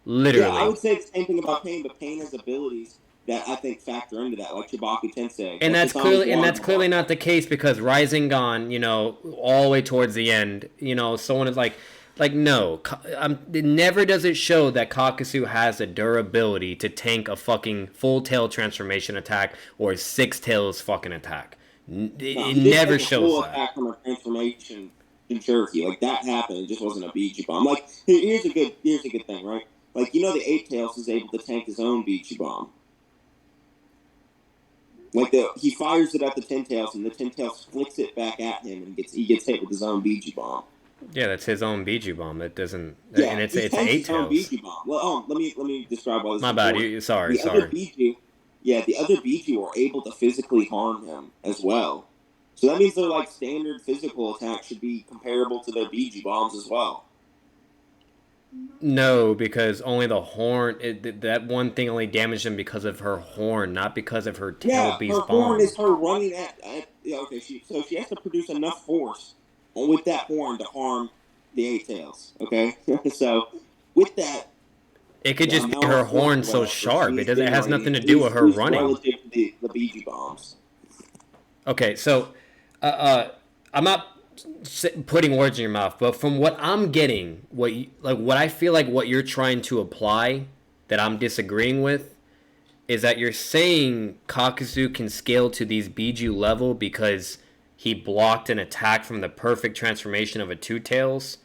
Literally. Yeah, I would say the same thing about Pain, but Pain has abilities that I think factor into that, like Chibaku Tensei. And that's clearly not the case because Rising Gon, all the way towards the end, someone is like no, never does it show that Kakuzu has the durability to tank a fucking full tail transformation attack or Six Tails fucking attack. It never shows that. Attack from a transformation in Cherokee, like that happened. It just wasn't a Biju bomb. Like here's a good thing, right? Like the Eight Tails is able to tank his own Biju bomb. Like he fires it at the Ten Tails, and the Ten Tails flicks it back at him, and he gets hit with his own Biju bomb. Yeah, that's his own Biju bomb. That doesn't. Yeah, and it's Eight Tails. Biju bomb. Well, let me describe all this. My bad. Sorry. Other Biju, the other Biju are able to physically harm him as well. So that means their like standard physical attack should be comparable to their Biju bombs as well. No, because only the horn. That one thing only damaged him because of her horn, not because of her tail Yeah, her beast horn bomb. is her running at yeah, okay. So she has to produce enough force with that horn to harm the eight tails. Okay, so with that, It could the just be amount her of force, horn so whatever, sharp. It doesn't. It has nothing generating to do with her is running. relative to the Biju bombs. Okay, so I'm not putting words in your mouth, but from what I'm getting, what I feel like what you're trying to apply that I'm disagreeing with is that you're saying Kakuzu can scale to these Biju level because he blocked an attack from the perfect transformation of a Two Tails,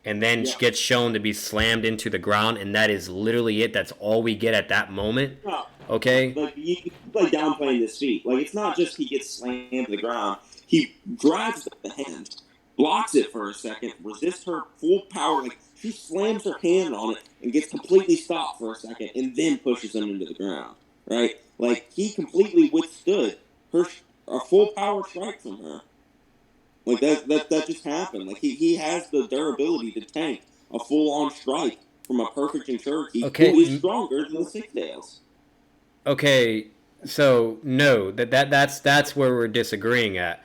and then gets shown to be slammed into the ground, and that is literally it. That's all we get at that moment. No, Okay. like you like downplaying this feat. Like it's not just he gets slammed to the ground. He grabs the hand, blocks it for a second, resists her full power. Like she slams her hand on it and gets completely stopped for a second, and then pushes him into the ground. Right? Like he completely withstood her a full power strike from her. Like that just happened. Like he has the durability to tank a full on strike from a perfect Cherokee who is stronger than the Six Tails. Okay, so no, that's where we're disagreeing at.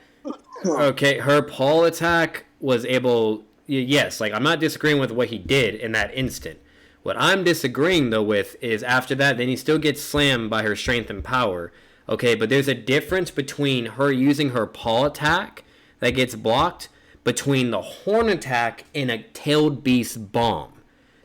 Okay, her Paul attack was able. Yes, like I'm not disagreeing with what he did in that instant. What I'm disagreeing though with is after that, then he still gets slammed by her strength and power. Okay, but there's a difference between her using her Paul attack that gets blocked between the horn attack and a tailed beast bomb.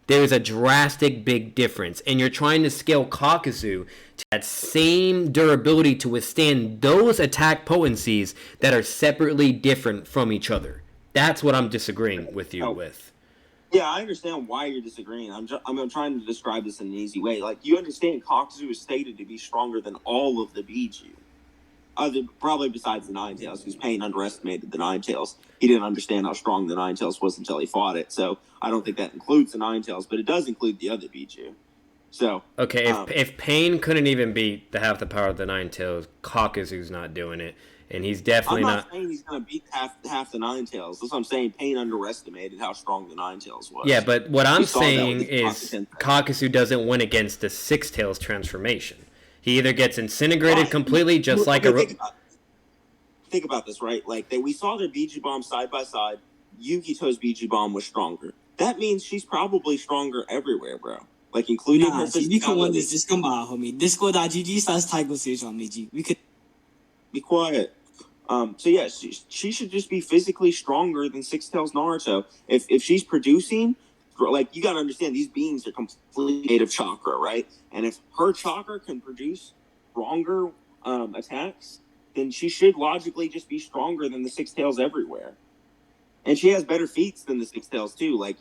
There's a drastic big difference, and you're trying to scale Kakuzu to that same durability to withstand those attack potencies that are separately different from each other. That's what I'm disagreeing with you with. Yeah, I understand why you're disagreeing. I'm trying to describe this in an easy way. Like, you understand Kakuzu is stated to be stronger than all of the Biju. Probably besides the Nine Tails, because Pain underestimated the Nine Tails. He didn't understand how strong the Nine Tails was until he fought it. So I don't think that includes the Nine Tails, but it does include the other Biju. So okay, if Pain couldn't even beat the half the power of the Nine Tails, Kakuzu's not doing it, and he's definitely I'm not saying he's going to beat half the Nine Tails. That's what I'm saying. Pain underestimated how strong the Nine Tails was. Yeah, but what I'm saying is Kakuzu doesn't win against the Six Tails transformation. He either gets incinerated completely, just like think about this, right? Like we saw their Biju bomb side by side. Yukito's Biju bomb was stronger. That means she's probably stronger everywhere, bro. Like including her physicality. Just come on, homie. We could be quiet. So yeah, she should just be physically stronger than Six Tails Naruto. If she's producing, like you gotta understand, these beings are completely made of chakra, right? And if her chakra can produce stronger attacks, then she should logically just be stronger than the Six Tails everywhere. And she has better feats than the Six Tails too, like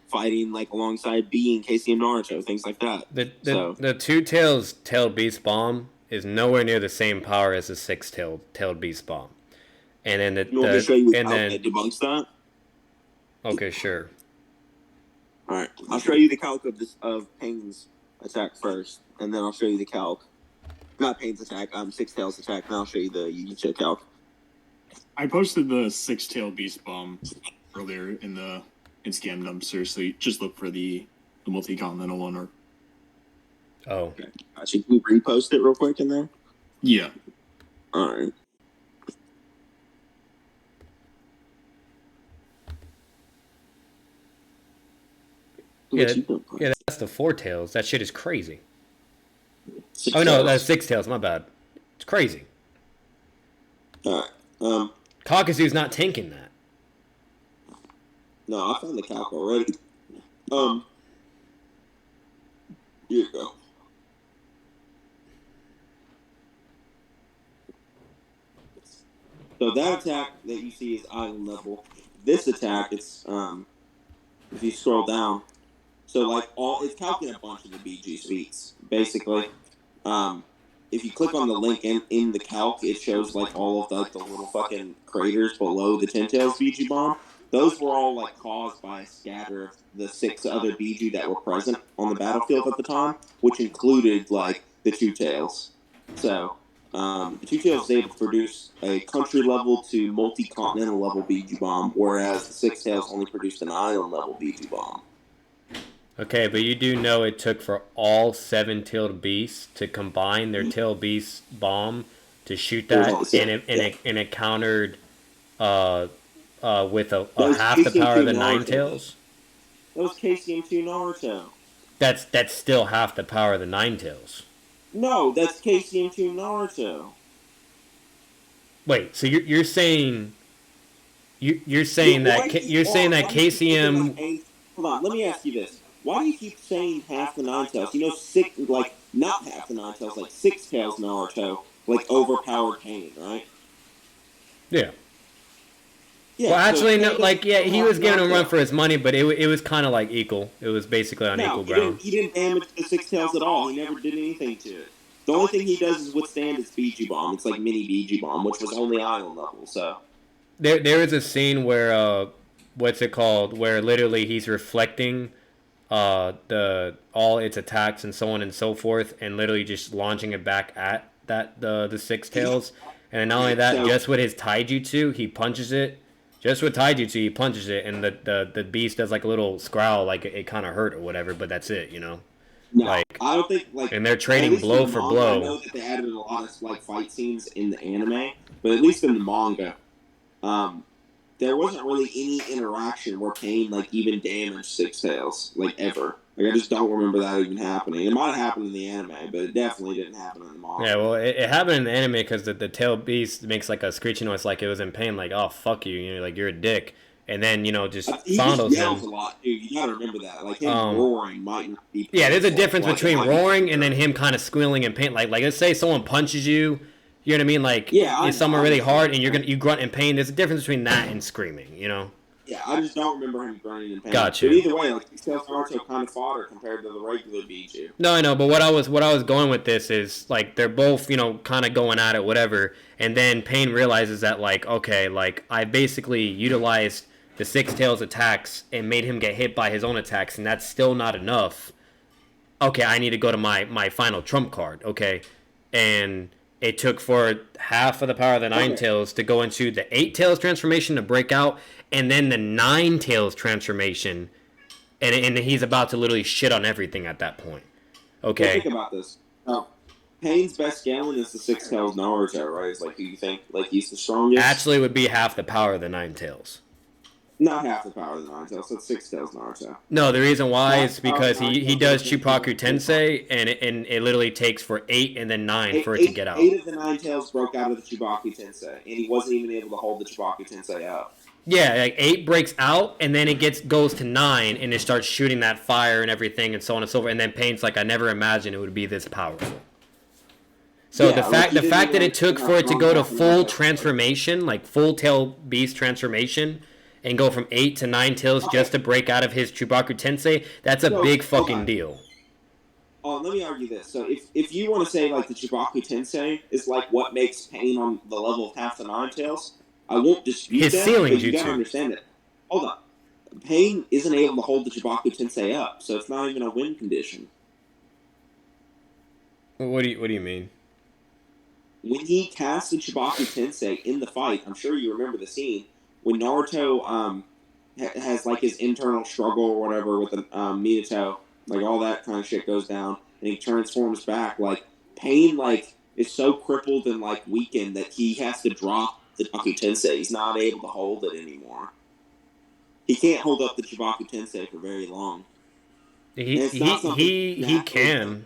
fighting like alongside B and KC and Naruto, things like that. The Two Tails tailed beast bomb is nowhere near the same power as the Six tailed beast bomb. And then you want me to show you how it debunks that? Okay, sure. All right, I'll show you the calc of Pain's attack first, and then I'll show you the calc. Not Pain's attack, Six Tails attack, and I'll show you the Yu-Gi-Oh calc. I posted the Six Tail Beast Bomb earlier in Scam Dumpster, so you just look for the multi-continental one. Or oh, okay. So can you repost it real quick in there? Yeah. All right. Yeah, that's the Four Tails. That shit is crazy. No, that's Six Tails. My bad. It's crazy. All right. Kakuzu's not tanking that. No, I found the calc already. Here you go. So that attack that you see is island level. This attack, it's if you scroll down, so like it's calculating a bunch of the BG suites basically. If you click on the link in the calc, it shows like all of the little fucking craters below the Ten Tails BG bomb. Those were all like caused by a scatter of the 6 other BG that were present on the battlefield at the time, which included like the Two Tails. So, the Two Tails is able to produce a country level to multi-continental level Biju bomb, whereas the Six Tails only produced an island level Biju bomb. Okay, but you do know it took for all 7-tailed beasts to combine their tail beast bomb to shoot that, and it countered with a half the power of the Nine Tails. That was KCM2 Naruto. That's still half the power of the Nine Tails. No, that's KCM2 Naruto. Wait, so you're saying you're saying that KCM. Hold on, let me ask you this: why do you keep saying half the Nine Tails? You know, six, like not half the Nine Tails, like Six Tails Naruto, like overpowered Pain, right? Yeah. Yeah. Well, actually, so no. Like, yeah, he was giving him a run for his money, but it was kind of like equal. It was basically on equal ground. He didn't damage the Six Tails at all. He never did anything to it. The only thing he does is withstand his Biju Bomb. It's like mini Biju Bomb, which was only island level. So there is a scene where what's it called? Where literally he's reflecting the all its attacks and so on and so forth, and literally just launching it back at the Six Tails. And not only that, just with his taijutsu, he punches it. Just with taijutsu, he punches it, and the beast does like a little growl, like it kind of hurt or whatever. But that's it, you know. No, like, I don't think and they're trading blow for blow. I know that they added a lot of like fight scenes in the anime, but at least in the manga, there wasn't really any interaction where Pain like even damaged Six Tails like ever. Like I just don't remember that even happening. It might have happened in the anime, but it definitely didn't happen in the manga. Yeah, well, it happened in the anime because the tail beast makes like a screeching noise, like it was in pain, like oh fuck you, you know, like you're a dick, and then you know just fondles him. A lot, dude. You gotta remember that. Like him roaring might not be. Yeah, there's a difference between roaring and then him kind of squealing in pain. Like let's say someone punches you. You know what I mean? Like, it's someone really hard, and you grunt in pain. There's a difference between that and screaming. You know? Yeah, I just don't remember him grunting in pain. Gotcha. But either way, like Naruto kind of fodder compared to the regular Biju. No, I know, but what I was going with this is like they're both kind of going at it, whatever, and then Pain realizes that like okay, like I basically utilized the Six Tails attacks and made him get hit by his own attacks, and that's still not enough. Okay, I need to go to my final trump card. Okay, and it took for half of the power of the Nine Tails to go into the 8 Tails transformation to break out, and then the 9 Tails transformation, and he's about to literally shit on everything at that point. Okay. Think about this. Pain's best scaling is the Six Tails Naruto, right? It's like, do you think like he's the strongest? Actually, would be half the power of the 9 Tails. Not half the power of the Nine Tails. That's Six Tails Naruto. No, the reason why is because he does Chupaku Tensei, and it literally takes for 8 and then 9 for it to get out. 8 of the 9 Tails broke out of the Chupaku Tensei, and he wasn't even able to hold the Chupaku Tensei out. Yeah, like 8 breaks out, and then it goes to 9, and it starts shooting that fire and everything, and so on and so forth. And then Pain's like, I never imagined it would be this powerful. So yeah, the fact that it took for it to go to full transformation, like full tail beast transformation, and go from 8 to 9 tails just to break out of his Chubaku Tensei, that's a big fucking deal. Let me argue this. So if you want to say like the Chubaku Tensei is like what makes Pain on the level of half the Nine Tails, I won't dispute his that. Ceiling but you gotta understand it. Hold on. Pain isn't able to hold the Chubaku Tensei up, so it's not even a win condition. What do you mean? When he casts the Chubaku Tensei in the fight, I'm sure you remember the scene, when Naruto has like his internal struggle or whatever with Minato, like all that kind of shit goes down, and he transforms back. Like Pain, like is so crippled and like weakened that he has to drop the Chubaku Tensei. He's not able to hold it anymore. He can't hold up the Chubaku Tensei for very long. He can.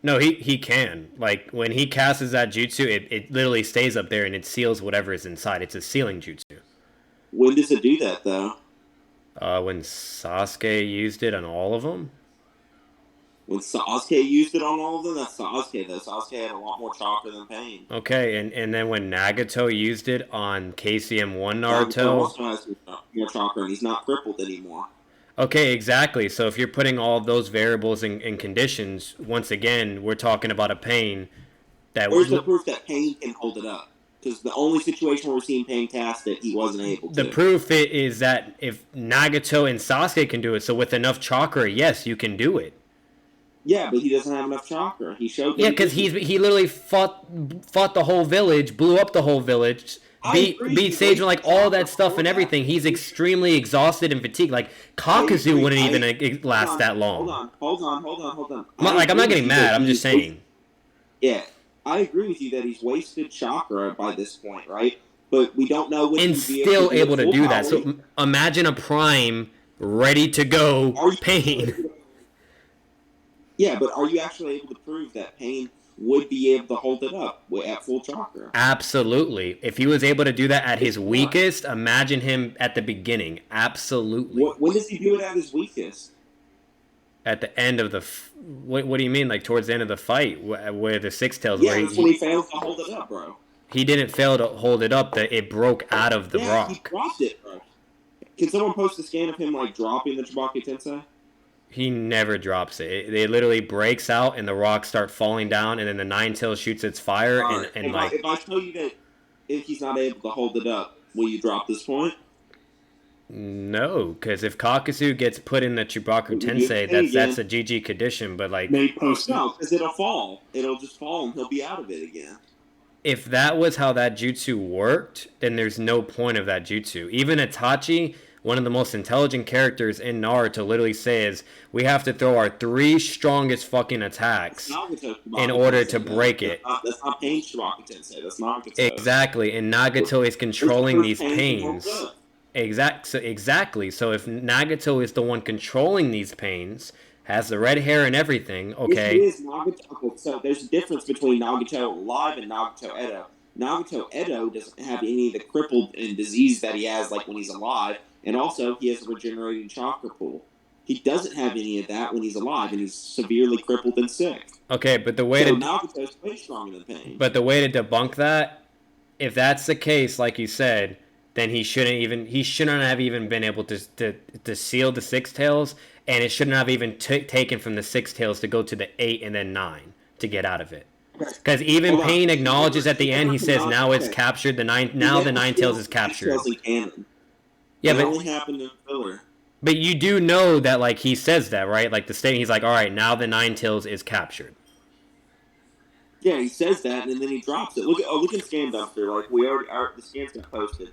No, he can. Like, when he casts that jutsu, it literally stays up there and it seals whatever is inside. It's a sealing jutsu. When does it do that, though? When Sasuke used it on all of them. When Sasuke used it on all of them? That's Sasuke, though. Sasuke had a lot more chakra than Pain. Okay, and then when Nagato used it on KCM1 Naruto... Nagato also has more chakra, and he's not crippled anymore. Okay, exactly. So if you're putting all those variables in conditions, once again, we're talking about a Pain that... Where's the proof that Pain can hold it up? Because the only situation where we're seeing Pain cast it, he wasn't able to. The proof is that if Nagato and Sasuke can do it, so with enough chakra, yes, you can do it. Yeah, but he doesn't have enough chakra. He showed. Yeah, because he literally fought the whole village, blew up the whole village, beat Sage and like all that stuff and everything. He's extremely exhausted and fatigued. Like Kakuzu wouldn't even last that long. Hold on. I'm not getting mad. I'm just saying. Yeah, I agree with you that he's wasted chakra by this point, right? But we don't know when and still able to do that. So imagine a prime ready to go Pain. Yeah, but are you actually able to prove that Pain would be able to hold it up at full chakra? Absolutely. If he was able to do that at his weakest, imagine him at the beginning. Absolutely. When does he do it at his weakest? At the end of the... What do you mean? Like towards the end of the fight where the Six Tails... Yeah, that's when he fails to hold it up, bro. He didn't fail to hold it up. That it broke out of the rock. He dropped it, bro. Can someone post a scan of him, like, dropping the Chibaki Tensei? He never drops it. It literally breaks out and the rocks start falling down and then the Nine Tails shoots its fire and like... If I tell you that if he's not able to hold it up, will you drop this point? No, because if Kakuzu gets put in the Chibaku Tensei, that's a GG condition, but like... They post No, because it'll fall. It'll just fall and he'll be out of it again. If that was how that jutsu worked, then there's no point of that jutsu. Even Itachi, one of the most intelligent characters in Naruto, literally says, we have to throw our 3 strongest fucking attacks in order to break it. That's not Pain Chibaki Tensei. That's Nagato. Exactly, and Nagato is controlling these pains. Exactly. So if Nagato is the one controlling these pains, has the red hair and everything, okay. It is Nagato. So there's a difference between Nagato alive and Nagato Edo. Nagato Edo doesn't have any of the crippled and disease that he has like when he's alive, and also he has a regenerating chakra pool. He doesn't have any of that when he's alive, and he's severely crippled and sick. Okay, but the way Nagato's way stronger than Pain. But the way to debunk that, if that's the case, like you said, then he shouldn't have even been able to seal the Six Tails, and it shouldn't have even taken from the Six Tails to go to the 8 and then 9 to get out of it. Because even Pain acknowledges at the end, he says now it's captured. The Nine Tails is captured. Yeah, but only happened in filler. But you do know that like he says that, right? Like the statement, he's like, all right, now the Nine Tails is captured. Yeah, he says that, and then he drops it. Look at Scan Dumpster. Like the scans got posted.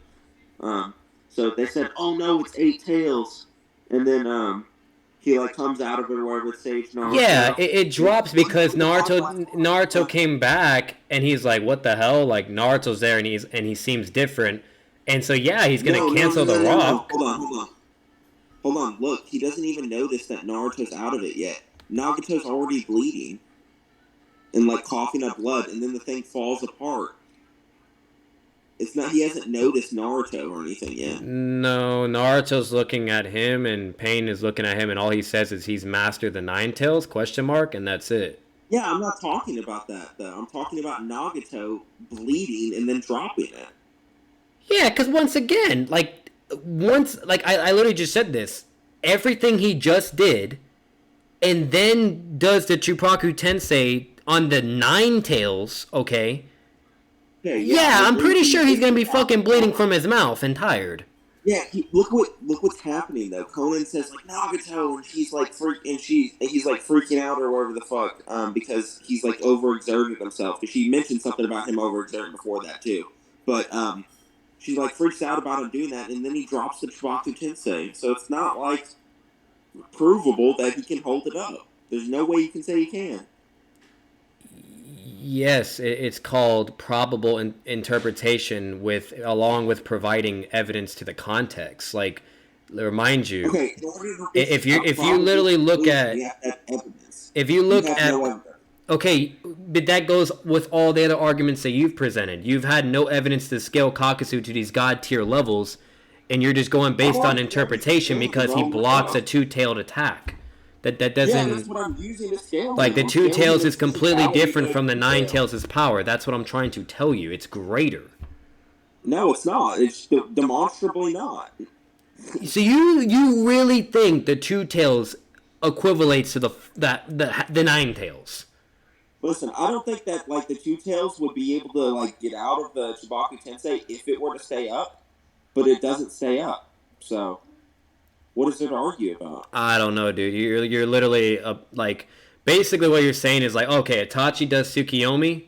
So they said, "Oh no, it's 8 tails," and then he like comes out of it or whatever. Sage Naruto. Yeah, it drops because Naruto came back and he's like, "What the hell?" Like Naruto's there and he seems different, and so yeah, he's gonna cancel the rock. Hold on. Look, he doesn't even notice that Naruto's out of it yet. Nagato's already bleeding and like coughing up blood, and then the thing falls apart. It's not. He hasn't noticed Naruto or anything yet. No, Naruto's looking at him, and Pain is looking at him, and all he says is he's mastered the Nine Tails ? And that's it. Yeah, I'm not talking about that though. I'm talking about Nagato bleeding and then dropping it. Yeah, because once again, I literally just said this. Everything he just did, and then does the Chupaku Tensei on the Nine Tails. Okay. Yeah, I'm pretty sure he's gonna be fucking bleeding from his mouth and tired. Yeah, look what's happening though. Conan says like Nagato, and he's like he's like freaking out or whatever the fuck, because he's like overexerted himself. Because she mentioned something about him overexerting before that too, but she like freaks out about him doing that, and then he drops the Chibaki Tensei. So it's not like provable that he can hold it up. There's no way you can say he can. Yes, it's called probable interpretation along with providing evidence to the context. Like, remind you, okay, if you literally look at okay, but that goes with all the other arguments that you've presented. You've had no evidence to scale Kakuzu to these god tier levels, and you're just going based on interpretation because he blocks a 2-tailed attack. That doesn't. Yeah, that's what I'm using to scale. Like the 2 tails is completely different from the 9 tails' power. That's what I'm trying to tell you. It's greater. No, it's not. It's demonstrably not. So you really think the 2 tails equivalates to the 9 tails? Listen, I don't think that like the 2 tails would be able to like get out of the Chibaki Tensei if it were to stay up, but it doesn't stay up. So what is there to argue about? I don't know, dude. You're literally like basically what you're saying is like, okay, Itachi does Tsukiyomi,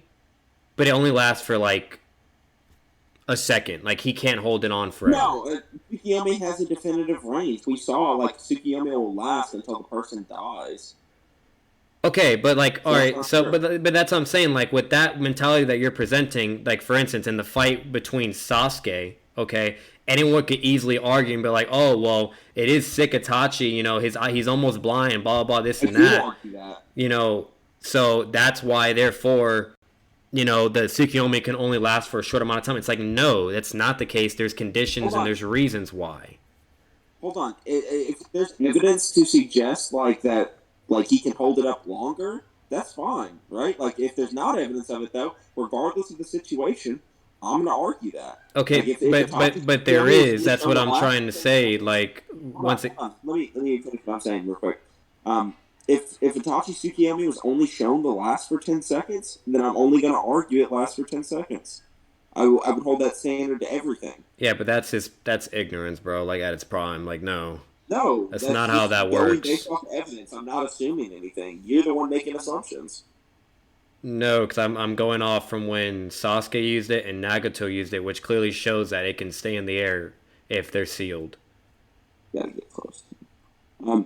but it only lasts for like a second. Like he can't hold it on forever. No, Tsukiyomi has a definitive range. We saw like Tsukiyomi will last until the person dies. Okay, but like, all So that's right, not so sure. but that's what I'm saying. Like with that mentality that you're presenting, like for instance, in the fight between Sasuke, okay, anyone could easily argue and be like, oh well, it is sick Itachi, you know, he's almost blind, blah blah blah, this I and could that, argue that. you know, so that's why therefore, you know, the Tsukiyomi can only last for a short amount of time. It's like no, that's not the case. There's conditions Hold and on. there's reasons why. Hold on. If there's evidence to suggest like that, like he can hold it up longer, that's fine, right? Like if there's not evidence of it though, regardless of the situation, I'm gonna argue that. Okay, Like if but there Tsukiyomi is. was That's shown what the I'm last trying to say. Like once it. hold on. Let me finish what I'm saying real quick. If Itachi Tsukiyomi was only shown to last for 10 seconds, then I'm only gonna argue it lasts for 10 seconds. I would hold that standard to everything. Yeah, but that's ignorance, bro. Like at its prime. Like no, No, that's that's not how just that going works. based off evidence. I'm not assuming anything. You're the one making assumptions. No, because I'm going off from when Sasuke used it and Nagato used it, which clearly shows that it can stay in the air if they're sealed. Gotta get close.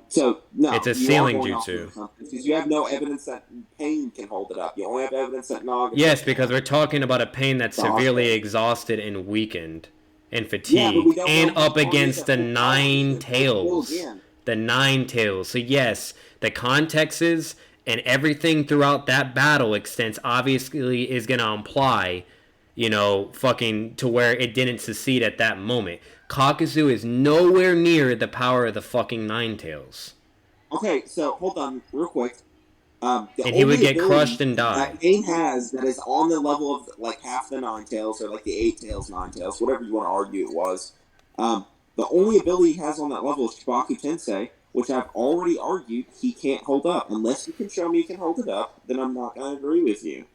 So no, It's a you are sealing going off of jutsu. assumptions because you have no evidence that pain can hold it up. You only have evidence that Nagato. Yes, can. because we're talking about a pain that's Sasuke. severely exhausted and weakened and Yeah, but we fatigued don't and know up how long against the that nine is still tails. again. The nine tails. So yes, the context is and everything throughout that battle extents obviously is gonna imply, you know, fucking to where it didn't succeed at that moment. Kakuzu is nowhere near the power of the fucking nine tails. Okay, so hold on real quick. The And he would only get crushed ability and die. that Pain has that is on the level of like half the Nine Tails or like the Eight Tails, Nine Tails, whatever you want to argue it was. The only ability he has on that level is Chibaku Tensei, which I've already argued he can't hold up. Unless you can show me you can hold it up, then I'm not going to agree with you.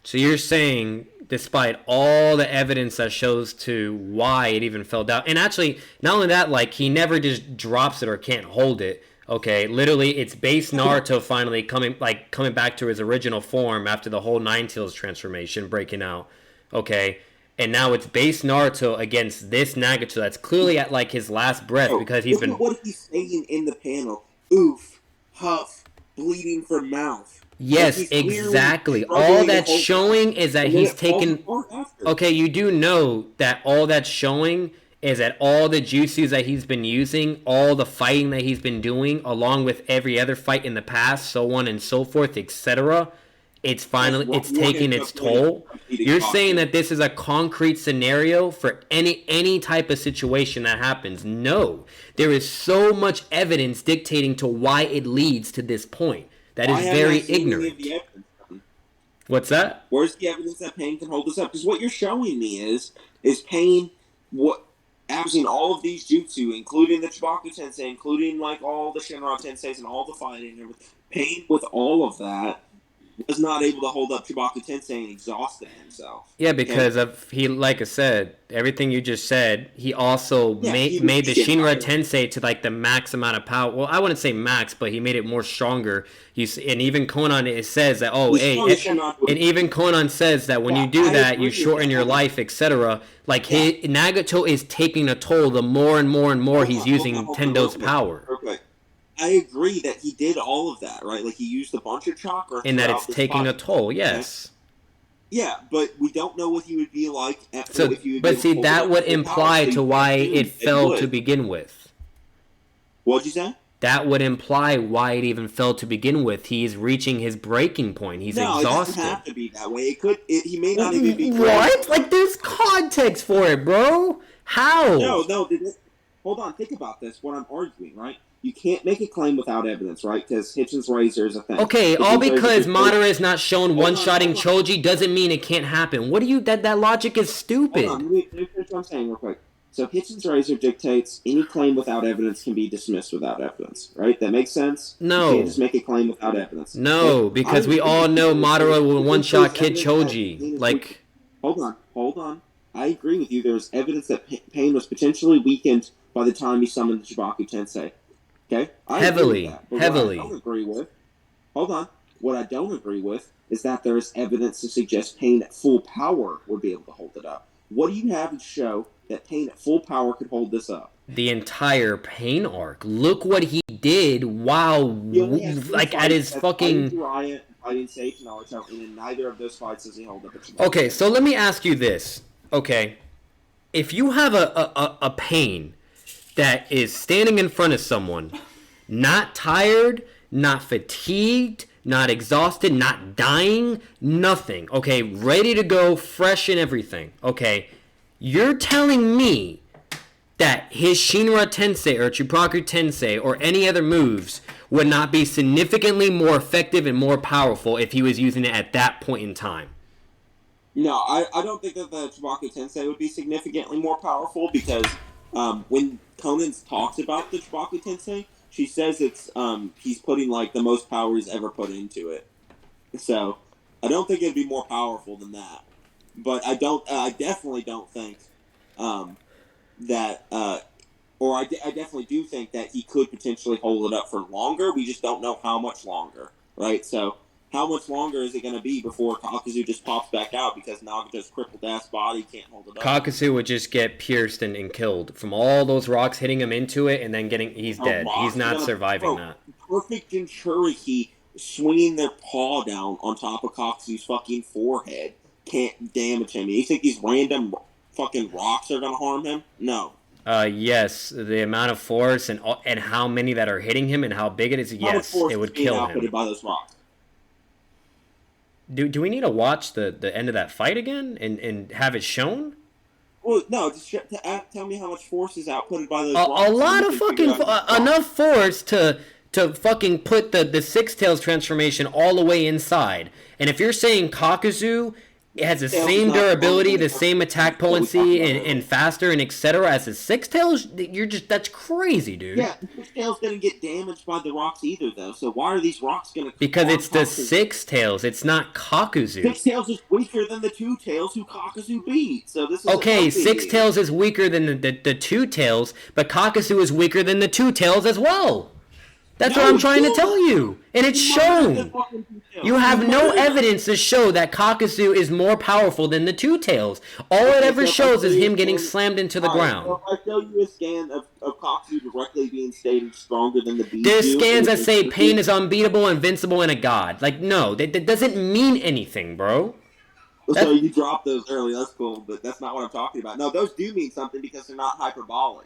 So you're saying, despite all the evidence that shows to why it even fell down, and actually, not only that, like he never just drops it or can't hold it. Okay, literally, it's base Naruto finally coming back to his original form after the whole Nine Tails transformation breaking out. Okay, and now it's base Naruto against this Nagato that's clearly at like his last breath because he's Look been. at what he's saying in the panel. Oof, huff, bleeding from mouth. Yes, like exactly. All that's showing is that he's taken. Okay, you do know that all that's showing is that all the jutsus that he's been using, all the fighting that he's been doing, along with every other fight in the past, so on and so forth, etc. It's taking its toll. You're saying that this is a concrete scenario for any type of situation that happens. No, there is so much evidence dictating to why it leads to this point. That is very ignorant. What's that? Where's the evidence that Pain can hold this up? Because what you're showing me is Pain using all of these jutsu, including the Chibaku Tensei, including like all the Shinra Tenseis and all the fighting and everything. Pain with all of that was not able to hold up Chibaku Tensei and exhausted himself. Yeah, because of he, like I said, everything you just said. He also made the Shinra Tensei to like the max amount of power. Well, I wouldn't say max, but he made it more stronger. And even Conan it says that and even Conan says that when you do that, you shorten your life, etc. Like Nagato is taking a toll the more and more and more he's using Tendo's power. Okay. I agree that he did all of that, right? Like he used a bunch of chakra, and that it's taking a toll. Yes. Okay? Yeah, but we don't know what he would be like. That would imply to why it fell to begin with. What'd you say? That would imply why it even fell to begin with. He's reaching his breaking point. He's exhausted. No, it doesn't have to be that way. He may not even be. What? Like there's context for it, bro. How? No. Hold on. Think about this. What I'm arguing, right? You can't make a claim without evidence, right? Because Hitchin's razor is a thing. Okay, all because Madara is not shown one-shotting Choji doesn't mean it can't happen. What do you... That logic is stupid. Hold on, let me finish what I'm saying real quick. So Hitchin's razor dictates any claim without evidence can be dismissed without evidence, right? That makes sense? No. You can't just make a claim without evidence. No, because we all know Madara will one-shot Kid Choji. Like... Hold on. I agree with you. There's evidence that Pain was potentially weakened by the time he summoned the Chibaku Tensei. Okay? Heavily. What I don't agree with hold on. What I don't agree with is that there is evidence to suggest Pain at full power would be able to hold it up. What do you have to show that Pain at full power could hold this up? The entire Pain arc. Look what he did while, like, at his fucking... Riot, fighting Sage and Naruto, and in neither of those fights does he hold up a Okay, so let me ask you this. Okay, if you have a Pain that is standing in front of someone, not tired, not fatigued, not exhausted, not dying, nothing, okay, ready to go, fresh and everything, okay, you're telling me that his Shinra Tensei or Chupaku Tensei or any other moves would not be significantly more effective and more powerful if he was using it at that point in time? No, I don't think that the Chupaku Tensei would be significantly more powerful because when Conan talks about the Chupaku Tensei, she says it's he's putting like the most power he's ever put into it. So I don't think it'd be more powerful than that. But I definitely don't think that, or I definitely do think that he could potentially hold it up for longer. We just don't know how much longer, right? So how much longer is it going to be before Kakuzu just pops back out because Nagato's crippled-ass body can't hold it up? Kakuzu would just get pierced and killed from all those rocks hitting him into it, and then he's dead. He's not surviving that. Perfect Jinchuriki swinging their paw down on top of Kakuzu's fucking forehead can't damage him. You think these random fucking rocks are going to harm him? No. Yes, the amount of force and how many that are hitting him and how big it is, yes, it would kill him. By those rocks. Do we need to watch the end of that fight again and have it shown? Well, no, just tell me how much force is outputted by those rocks. A lot of fucking... enough force to fucking put the Six Tails transformation all the way inside. And if you're saying Kakuzu... it has the same durability, the same attack potency, and faster, and etc. as the Six Tails. That's crazy, dude. Yeah, the Six Tails didn't get damaged by the rocks either, though. So why are these rocks gonna? Because it's the Six Tails. It's not Kakuzu. Six Tails is weaker than the Two Tails who Kakuzu beat. So this is okay. Six Tails is weaker than the Two Tails, but Kakuzu is weaker than the Two Tails as well. That's what I'm trying to tell you. And it's shown. You have no evidence to show that Kakuzu is more powerful than the Two Tails. All it ever shows is him getting slammed into the ground. So I show you a scan of Kakuzu directly being stated stronger than the Beast. There's scans that say Pain is unbeatable, invincible, and a god. Like, no, that doesn't mean anything, bro. So you dropped those early. That's cool, but that's not what I'm talking about. No, those do mean something because they're not hyperbolic.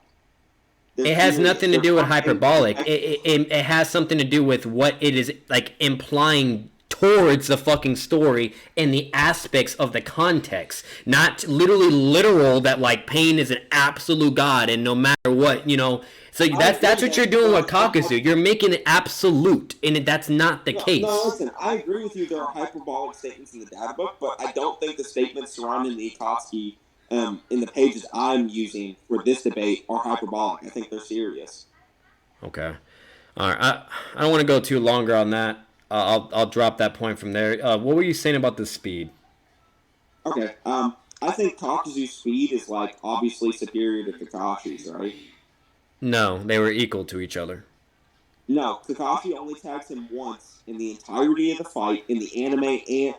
It has nothing to do with hyperbolic. It has something to do with what it is like implying towards the fucking story and the aspects of the context. Not literally literal that like Pain is an absolute god and no matter what, you know. So that's what you're doing with Kakuzu. You're making it absolute, and that's not the case. No, listen, I agree with you. There are hyperbolic statements in the data book, but I don't think the statements surrounding the Akatsuki in the pages I'm using for this debate are hyperbolic. I think they're serious. Okay. All right. I don't want to go too longer on that. I'll drop that point from there. What were you saying about the speed? Okay. I think Kakuzu's speed is like obviously superior to Kakashi's, right? No, they were equal to each other. No, Kakashi only tags him once in the entirety of the fight in the anime and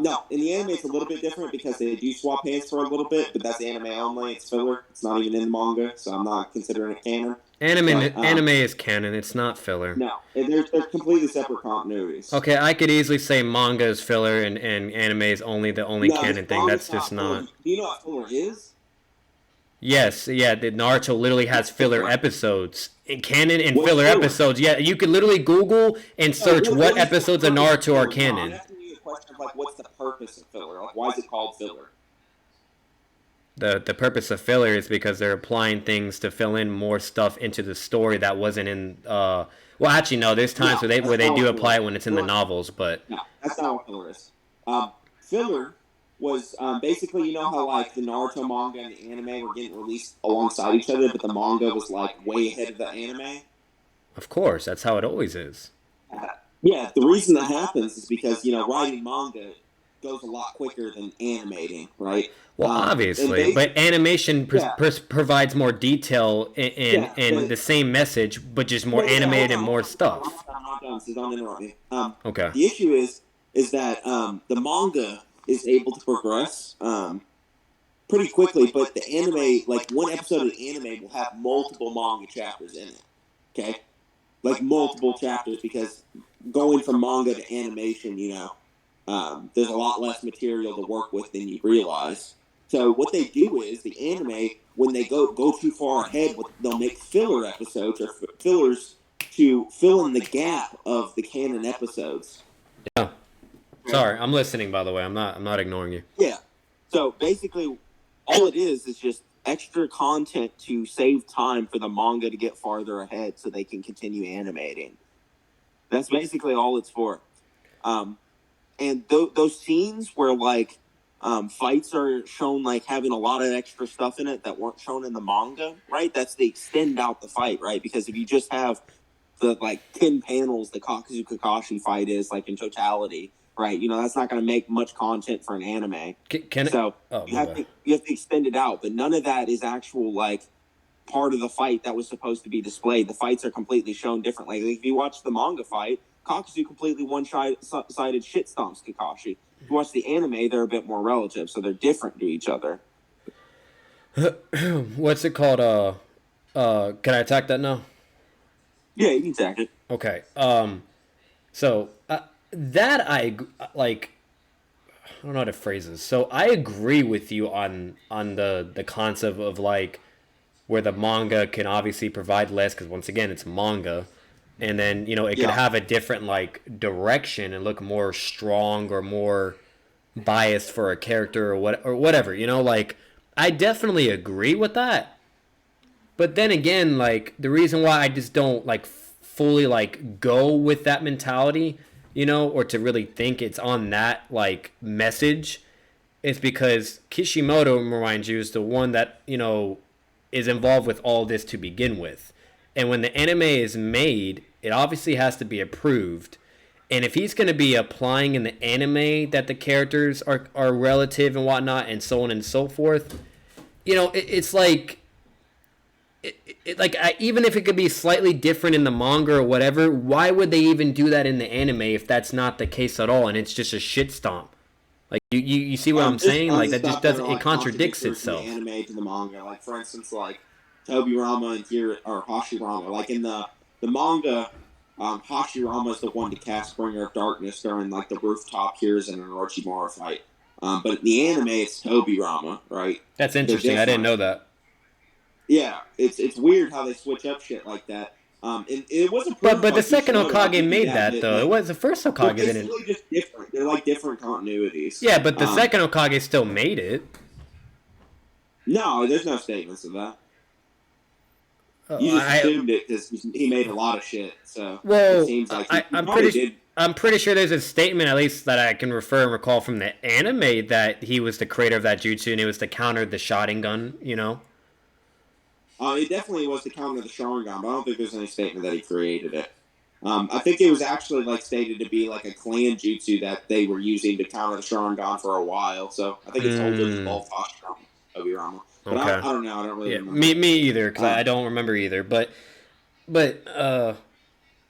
no, in the anime it's a little bit different because they do swap hands for a little bit, but that's anime only. It's filler. It's not even in the manga, so I'm not considering it canon. Anime is canon. It's not filler. No, they're completely separate continuities. Okay, I could easily say manga is filler and anime is only the only canon thing. That's just not. Do you know what filler is? Yes, yeah. The Naruto literally has filler episodes. In canon and filler episodes. Yeah, you could literally Google and search what episodes of Naruto are canon. Question of, like, what's the purpose of filler? Like, why is it called filler? The purpose of filler is because they're applying things to fill in more stuff into the story that wasn't in. Well, actually, no. There's times where they do apply it when it's in the novels, but no, that's not what filler is. Filler was basically, you know how like the Naruto manga and the anime were getting released alongside each other, but the manga was like way ahead of the anime. Of course, that's how it always is. Yeah, the reason that happens is because, you know, writing manga goes a lot quicker than animating, right? Well, obviously, but animation provides more detail and the same message, but just more animated and more stuff. I'm not done, so don't interrupt me. Okay. The issue is that the manga is able to progress pretty quickly, but the anime, like one episode of the anime will have multiple manga chapters in it. Okay, like multiple chapters, because going from manga to animation, there's a lot less material to work with than you realize. So what they do is the anime, when they go too far ahead, they'll make filler episodes or fillers to fill in the gap of the canon episodes. Yeah. Sorry, I'm listening. By the way, I'm not ignoring you. Yeah. So basically, all it is just extra content to save time for the manga to get farther ahead, so they can continue animating. That's basically all it's for. And those scenes where like fights are shown like having a lot of extra stuff in it that weren't shown in the manga, right? That's they extend out the fight, right? Because if you just have the like 10 panels the Kakuzu Kakashi fight is like in totality, right? That's not going to make much content for an anime. You have to extend it out, but none of that is actual like part of the fight that was supposed to be displayed. The fights are completely shown differently. Like, if you watch the manga fight, Kakuzu completely one-sided shit stomps Kakashi. If you watch the anime, they're a bit more relative, so they're different to each other. What's it called? Can I attack that now? Yeah, you can attack it. Okay. So that I like. I don't know how to phrase this. So I agree with you on the concept of like where the manga can obviously provide less, because once again it's manga, and then it could have a different like direction and look more strong or more biased for a character or whatever. Like I definitely agree with that. But then again, like the reason why I just don't like fully like go with that mentality, or to really think it's on that like message, is because Kishimoto, reminds you, is the one that is involved with all this to begin with. And when the anime is made, it obviously has to be approved. And if he's going to be applying in the anime that the characters are relative and whatnot and so on and so forth, it's like, even if it could be slightly different in the manga or whatever, why would they even do that in the anime if that's not the case at all and it's just a shit stomp? Like you see what I'm saying? Like that just doesn't. It contradicts itself. From the anime to the manga, like for instance, like Tobirama and Hashirama. Like in the manga, Hashirama is the one to cast Bringer of Darkness during like the rooftop Hiruzen and Orochimaru fight. But in the anime, it's Tobirama, right? That's interesting. I didn't know that. Yeah, it's weird how they switch up shit like that. And it wasn't. But the second Hokage made that though. It was the first Hokage didn't. It's really just different. They're like different continuities. Yeah, but the second Hokage still made it. No, there's no statements of that. You just assumed it because he made a lot of shit. So it seems like I'm pretty sure there's a statement, at least that I can refer and recall from the anime, that he was the creator of that jutsu and it was to counter the Sharingan. It definitely was to counter the Sharingan, but I don't think there's any statement that he created it. I think it was actually like stated to be like a clan jutsu that they were using to counter the Sharingan for a while. So I think it's older than both Hashirama. But okay. I don't know. I don't really remember. Me either, because I don't remember either. But what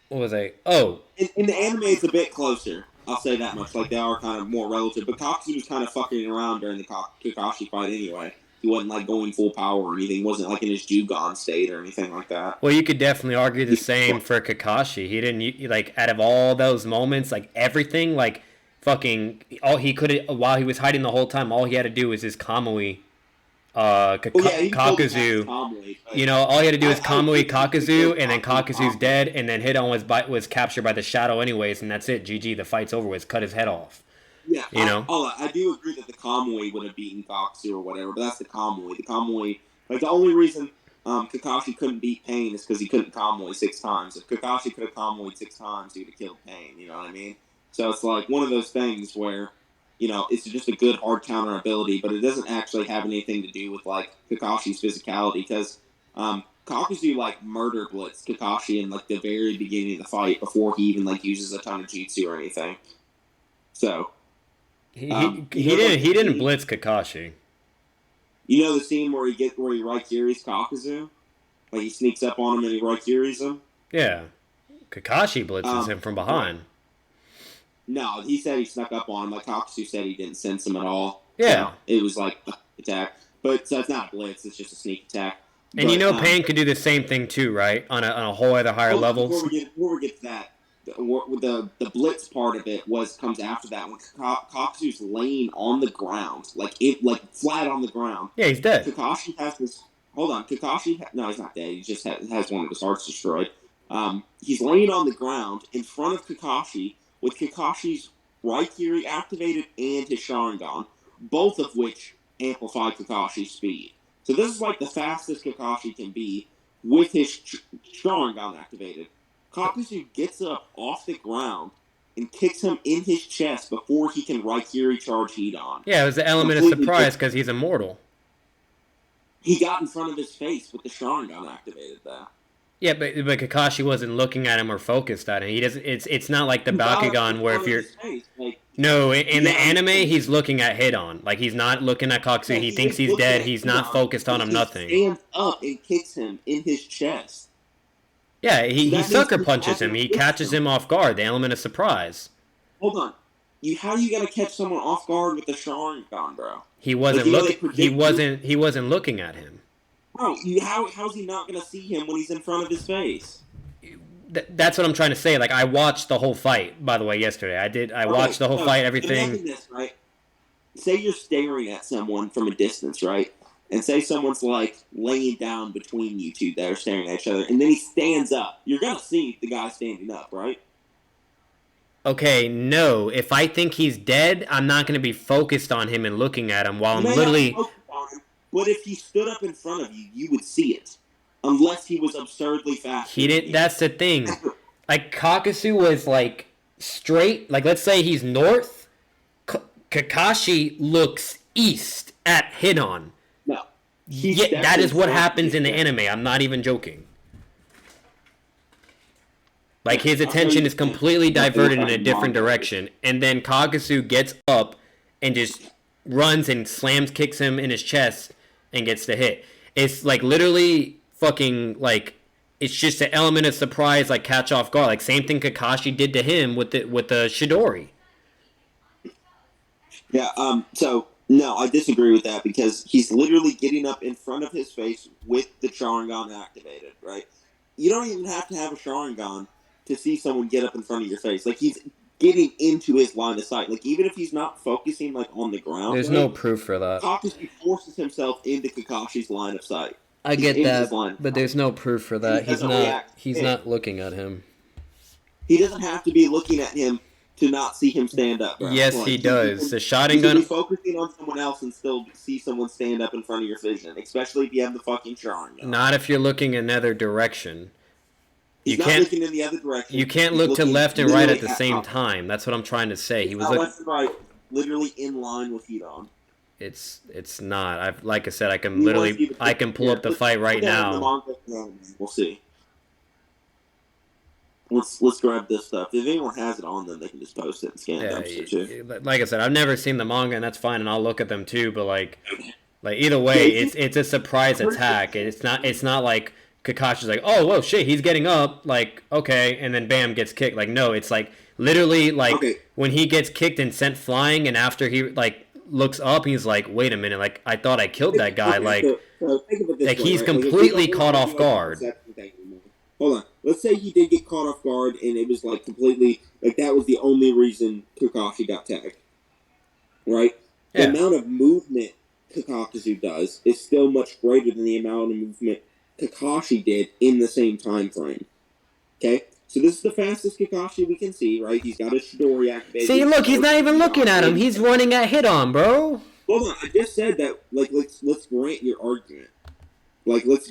was I? Oh, in the anime, it's a bit closer. I'll say that much. Like they are kind of more relative. But Kakuzu was kind of fucking around during the Kakashi fight anyway. He wasn't like going full power or anything. He wasn't like in his Jugon state or anything like that. Well, you could definitely argue the same for Kakashi. He didn't like out of all those moments, like everything, like fucking all he could while he was hiding the whole time. All he had to do was his Kamui, Kakuzu. All he had to do was Kamui Kakuzu, and then Kakuzu's dead, and then Hidon was captured by the shadow anyways, and that's it. GG. The fight's over with. Cut his head off. Yeah, I do agree that the Kamui would have beaten Kakuzu or whatever, but that's the Kamui. The Kamui, like the only reason Kakashi couldn't beat Pain is because he couldn't Kamui 6 times. If Kakashi could have Kamui 6 times, he would have killed Pain. You know what I mean? So it's like one of those things where, it's just a good hard counter ability, but it doesn't actually have anything to do with like Kakashi's physicality, because Kakuzu like murder blitzed Kakashi in like the very beginning of the fight before he even like uses a ton of jutsu or anything. So. He didn't blitz Kakashi. You know the scene where he Raikyuris Kakuzu? Like he sneaks up on him and he Raikyuris him? Yeah. Kakashi blitzes him from behind. No, he said he snuck up on him. Like Kakuzu said he didn't sense him at all. Yeah. So it was like attack. But so it's not a blitz, it's just a sneak attack. And Pain could do the same thing too, right? On a whole other higher level. Before we get to that, the blitz part of it comes after that when Kakuzu's laying on the ground, like flat on the ground. Yeah, he's dead. Kakashi has this. Hold on, no, he's not dead. He just has one of his hearts destroyed. He's laying on the ground in front of Kakashi with Kakashi's Raikiri activated and his Sharingan, both of which amplify Kakashi's speed. So this is like the fastest Kakashi can be with his Sharingan activated. Kakuzu gets up off the ground and kicks him in his chest before he can Raikiri charge Hidan. Yeah, it was the element of surprise because he's immortal. He got in front of his face with the Sharingan activated there. Yeah, but Kakashi wasn't looking at him or focused on him. He doesn't. It's not like the Bakugan where if you're no in the anime he's looking at Hidan. Like he's not looking at Kakuzu. Yeah, he thinks he's dead. He's not focused on him. Nothing. He stands up and kicks him in his chest. Yeah, he sucker punches him. He catches him off guard. The element of surprise. Hold on. How are you gonna catch someone off guard with the Sharingan, bro? He wasn't looking. He wasn't looking at him. Bro, how's he not gonna see him when he's in front of his face? That's what I'm trying to say. Like I watched the whole fight. By the way, yesterday I watched the whole fight. Everything. Imagine this, right? Say you're staring at someone from a distance, right? And say someone's like laying down between you two that are staring at each other, and then he stands up. You're gonna see the guy standing up, right? Okay, no. If I think he's dead, I'm not gonna be focused on him and looking at him while I'm literally. But if he stood up in front of you, you would see it, unless he was absurdly fast. He didn't. That's the thing. Like Kakuzu was like straight. Like let's say he's north. Kakashi looks east at Hidan. No. Yeah, that is what happens in the anime. I'm not even joking. Like his attention is completely diverted in a different direction, and then Kakuzu gets up and just runs and kicks him in his chest and gets the hit. It's like literally fucking like it's just an element of surprise, like catch off guard. Like same thing Kakashi did to him with the Chidori. Yeah. So. No, I disagree with that because he's literally getting up in front of his face with the Sharingan activated, right? You don't even have to have a Sharingan to see someone get up in front of your face. Like, he's getting into his line of sight. Like, even if he's not focusing, like, on the ground. There's no proof for that. Kakuzu forces himself into Kakashi's line of sight. I get that, but there's no proof for that. He's not looking at him. He doesn't have to be looking at him to not see him stand up. Bro. Yes, he does. The Sharingan. You can be focusing on someone else and still see someone stand up in front of your vision, especially if you have the fucking Sharingan. Not if you're looking in another direction. He's not looking in the other direction. You can't look to left and right at the same time. That's what I'm trying to say. He was left and right, literally in line with Hidan. It's not. Like I said, I can pull up the fight right now. We'll see. Let's grab this stuff. If anyone has it on them, they can just post it and scan it too. Like I said, I've never seen the manga, and that's fine, and I'll look at them too. But like either way, it's a surprise attack. It's not like Kakashi's like, oh whoa shit, he's getting up, like okay, and then bam gets kicked. Like no, it's like literally like when he gets kicked and sent flying, and after he like looks up, he's like, wait a minute, like I thought I killed that guy. Like he's completely caught off guard. Hold on. Let's say he did get caught off guard, and it was like completely like that was the only reason Kakashi got tagged, right? Yeah. The amount of movement Kakuzu does is still much greater than the amount of movement Kakashi did in the same time frame. Okay, so this is the fastest Kakashi we can see, right? He's got his Chidori activated. See, look, he's not even looking at him. He's running at Hidan, bro. Hold on, I just said that. Like, let's grant your argument. Like, let's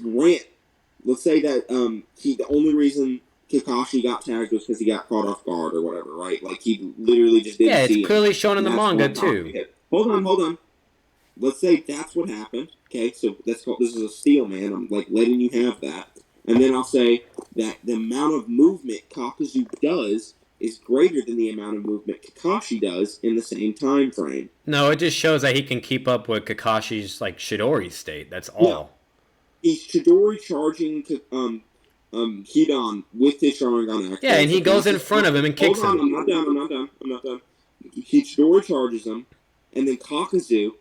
say that the only reason Kakashi got tagged was because he got caught off guard or whatever, right? Like he literally just didn't see him. Yeah, it's clearly shown in the manga too. Hold on. Let's say that's what happened. Okay, so this is a steal, man. I'm like letting you have that, and then I'll say that the amount of movement Kakuzu does is greater than the amount of movement Kakashi does in the same time frame. No, it just shows that he can keep up with Kakashi's like Chidori state. That's all. No. He's Chidori charging to Hidan with his Sharingan action. Yeah, and he goes in front of him and kicks him. I'm not done. He Chidori charges him, and then Kakuzu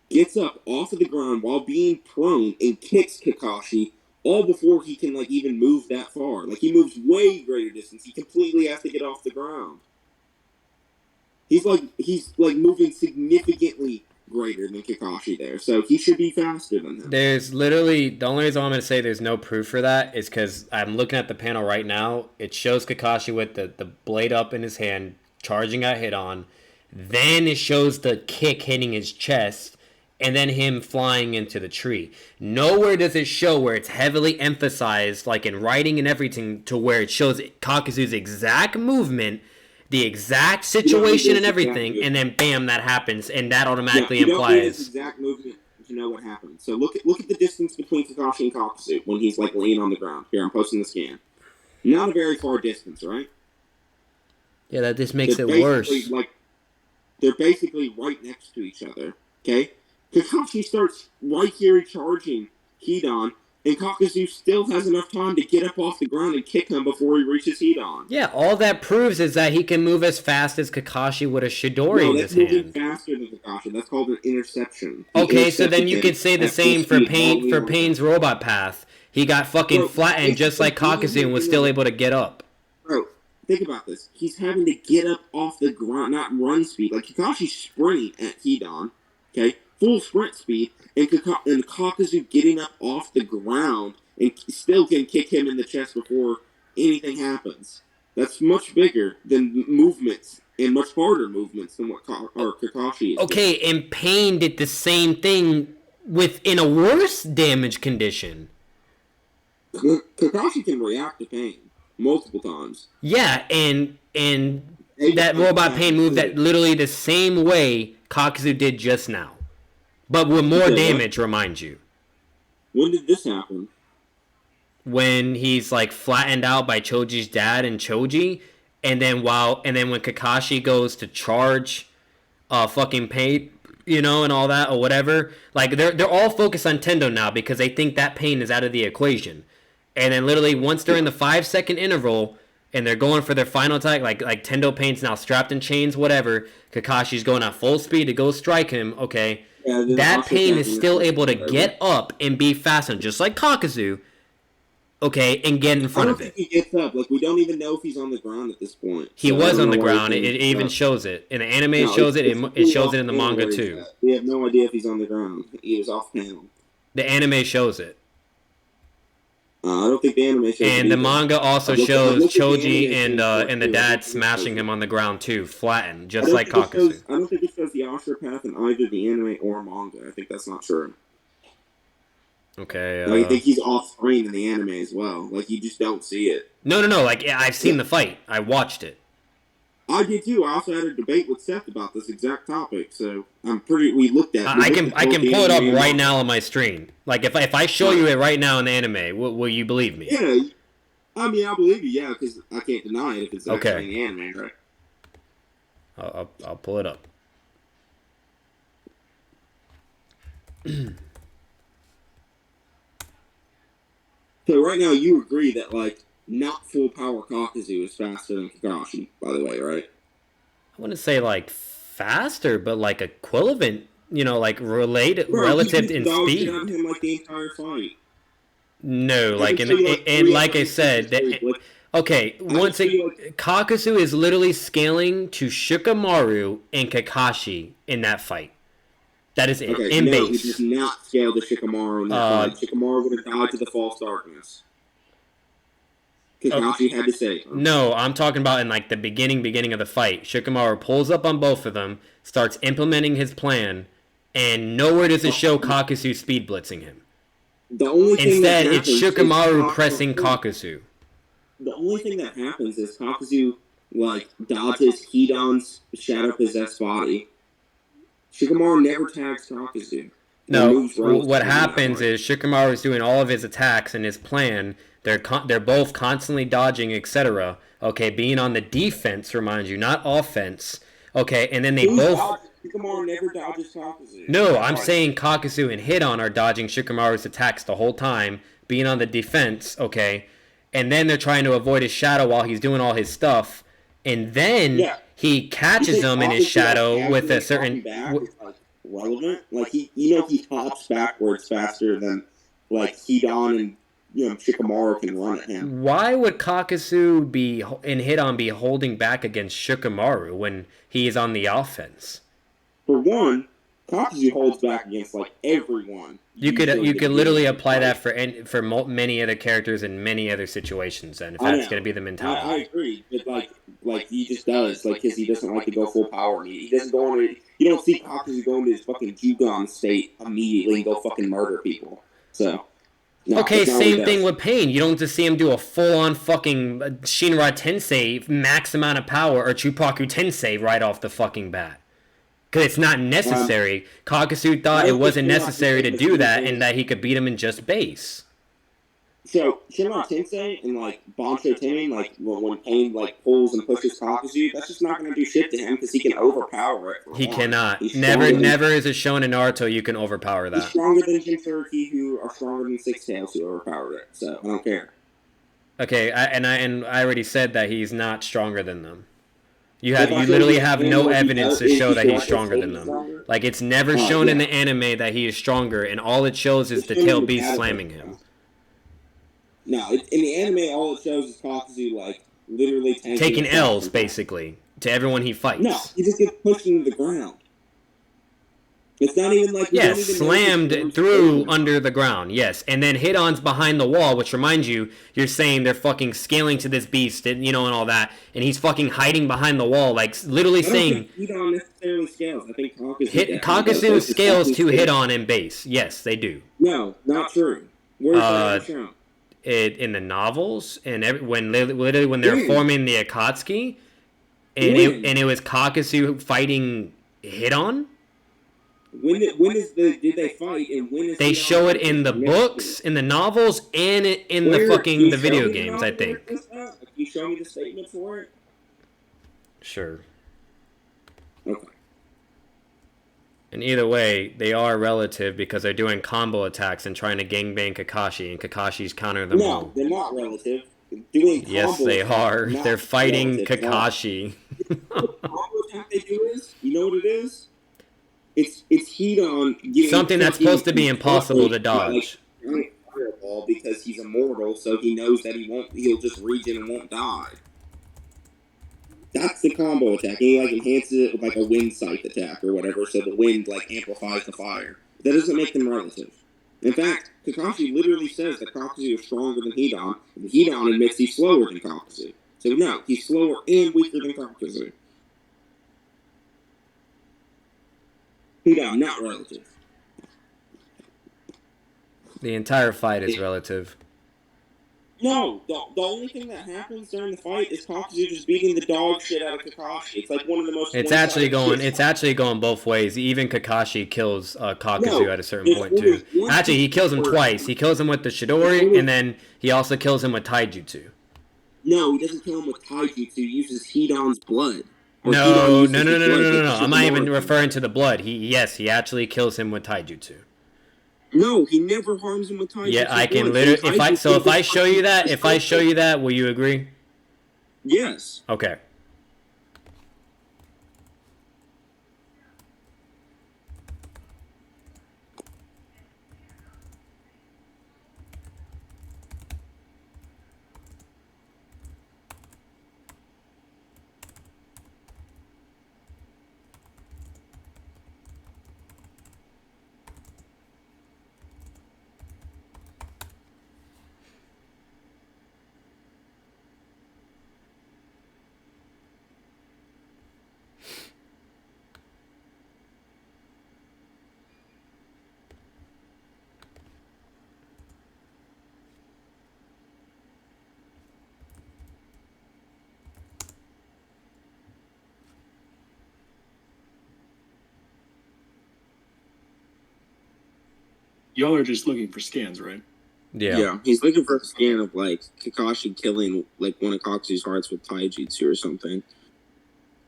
gets up off of the ground while being prone and kicks Kakashi, all before he can like even move that far. Like he moves way greater distance. He completely has to get off the ground. He's like moving significantly greater than Kakashi there, so he should be faster than him. There's literally the only reason I'm going to say there's no proof for that is because I'm looking at the panel right now. It shows Kakashi with the blade up in his hand, charging at Hidan. Then it shows the kick hitting his chest, and then him flying into the tree. Nowhere does it show where it's heavily emphasized, like in writing and everything, to where it shows Kakuzu's exact movement, the exact situation and everything, and then bam, that happens, and that automatically implies his exact movement to know what happened. So look at the distance between Kakashi and Kakuzu when he's like laying on the ground. Here, I'm posting the scan. Not a very far distance, right? Yeah, that just makes it worse. They're basically right next to each other. Okay, Kakashi starts right here charging Hidan, and Kakuzu still has enough time to get up off the ground and kick him before he reaches Hidan. Yeah, all that proves is that he can move as fast as Kakashi with a Chidori in his hand. Moving faster than Kakashi. That's called an interception. Okay, so then you could say the same for Pain's robot path. He got fucking flattened just like Kakuzu and was still able to get up. Bro, think about this. He's having to get up off the ground, not run speed. Like Kakashi's sprinting at Hidan, okay? Full sprint speed, and Kakuzu getting up off the ground and still can kick him in the chest before anything happens. That's much bigger than movements and much harder movements than what Kakashi is. Okay, and Pain did the same thing in a worse damage condition. Kakashi can react to Pain multiple times. Yeah, and that robot Pain moved that literally the same way Kakuzu did just now. But with more damage, remind you. When did this happen? When he's like flattened out by Choji's dad and Choji, and then when Kakashi goes to charge fucking Pain, and all that or whatever, like they're all focused on Tendo now because they think that Pain is out of the equation. And then literally once they're in the 5-second interval and they're going for their final attack, like Tendo Pain's now strapped in chains, whatever, Kakashi's going at full speed to go strike him, okay. Yeah, that Pain is still able to get up and be faster, just like Kakuzu, okay, and get in front of it. I don't think he gets up. Like, we don't even know if he's on the ground at this point. He was on the ground. It even shows it. In the anime, it shows it. It shows it in the manga, too. We have no idea if he's on the ground. He was off panel. The anime shows it. I don't think the anime shows it. And the manga also shows Choji and the dad smashing him on the ground, too, flattened, just like Kakuzu. I don't think it shows the Ashura path in either the anime or manga. I think that's not true. Okay. I think he's off screen in the anime as well. Like, you just don't see it. No. Like, I've seen the fight. I watched it. I did too. I also had a debate with Seth about this exact topic, so we looked at it. I can pull it up right now on my stream. Like, if I show you it right now in the anime, will you believe me? Yeah. I mean, I believe you, yeah, because I can't deny it if it's actually in the anime, right? I'll pull it up. So right now you agree that, like, not full power Kakuzu is faster than Kakashi, by the way, right? I wouldn't say, like, faster, but, like, equivalent, like, relative in speed. Out of him, like, the entire fight. No, like, and like I said, Kakuzu is literally scaling to Shikamaru and Kakashi in that fight. That is it, in base. He does not scale to Shikamaru in that fight. Shikamaru would have died to the false darkness. Kakashi had to say. No, I'm talking about in like the beginning of the fight. Shikamaru pulls up on both of them, starts implementing his plan, and nowhere does it show Kakuzu speed blitzing him. Instead, it's Shikamaru pressing Kakuzu. The only thing that happens is Kakuzu like dodges Hidan's shadow possessed body. Shikamaru never tags Kakuzu. No, what happens is Shikamaru is doing all of his attacks and his plan. They're both constantly dodging, etc. Okay, being on the defense reminds you, not offense. Okay, and then they both. Shikamaru never dodges Kakuzu. No, I'm saying Kakuzu and Hidan are dodging Shikamaru's attacks the whole time, being on the defense. Okay, and then they're trying to avoid his shadow while he's doing all his stuff, and then he catches them in his shadow with a certain. Relevant, like he hops backwards faster than like Hidan and Shikamaru can run at him. Why would Kakuzu be and Hidan be holding back against Shikamaru when he is on the offense? For one, Kakuzu holds back against like everyone. You could literally apply that for many other characters in many other situations. Then, if that's going to be the mentality, I agree. But like he just does, like, because he doesn't like to go full power. He doesn't go on. You don't see Kakuzu go into his fucking Jugon state immediately and go fucking murder people. So. No, okay, same thing with Pain. You don't just see him do a full-on fucking Shinra Tensei max amount of power or Chupaku Tensei right off the fucking bat. Because it's not necessary. Kakuzu thought it wasn't necessary to do that and that he could beat him in just base. So, Shinra Tensei and, like, Bancho Tenin, like, when Pain, like, pulls and pushes Kakuzu, that's just not going to do shit to him because he can overpower it. He cannot. Never is it shown in Naruto you can overpower that. He's stronger than Jinchuriki, who are stronger than Six Tails, who overpowered it, so I don't care. Okay, I already said that he's not stronger than them. You literally have no evidence to show that he's stronger than them. Like, it's never shown in the anime that he is stronger, and all it shows is the tail beast slamming him. No, in the anime, all it shows is Kakuzu, like, literally taking L's, basically, to everyone he fights. No, he just gets pushed into the ground. It's not even like... Yes, slammed through under the ground, yes. And then Hidan's behind the wall, which reminds you, you're saying they're fucking scaling to this beast, and, and all that, and he's fucking hiding behind the wall, like, literally saying... I don't think Hidan necessarily scales. I think Kakuzu scales to Hidan in base. Yes, they do. No, not true. Where's that shown? In the novels, and when they're forming the Akatsuki, and it was Kakuzu fighting Hidan. Did they fight? And when is they show it in the books, in the novels, and in the video games? I think. Can you show me the statement for it? Sure. Okay. And either way, they are relative because they're doing combo attacks and trying to gangbang Kakashi, and Kakashi's countering them all. No, they're not relative. Yes, they are. They're fighting Kakashi. The combo attack they do is, you know what it is? It's Hidan getting something that's supposed to be impossible to dodge. Like, fireball because he's immortal, so he knows that he'll just regen and won't die. That's the combo attack. And he enhances it with a wind scythe attack or whatever, so the wind amplifies the fire. That doesn't make them relative. In fact, Kakashi literally says that Kakuzu is stronger than Hidan, and Hidan admits he's slower than Kakuzu. So no, he's slower and weaker than Kakuzu. Hidan, not relative. The entire fight is relative. No, the only thing that happens during the fight is Kakuzu just beating the dog shit out of Kakashi. It's like one of the most. It's actually going both ways. Even Kakashi kills Kakuzu at a certain point too. Actually, he kills him twice. He kills him with the Chidori, and then he also kills him with Taijutsu. No, he doesn't kill him with Taijutsu. He uses Hidan's blood. No. I'm not even referring to the blood. He actually kills him with Taijutsu. No, he never harms him with Taijutsu. Yeah, I can literally. If I show you that, will you agree? Yes. Okay. Y'all are just looking for scans, right? Yeah. He's looking for a scan of like Kakashi killing like one of Kakuzu's hearts with taijutsu or something.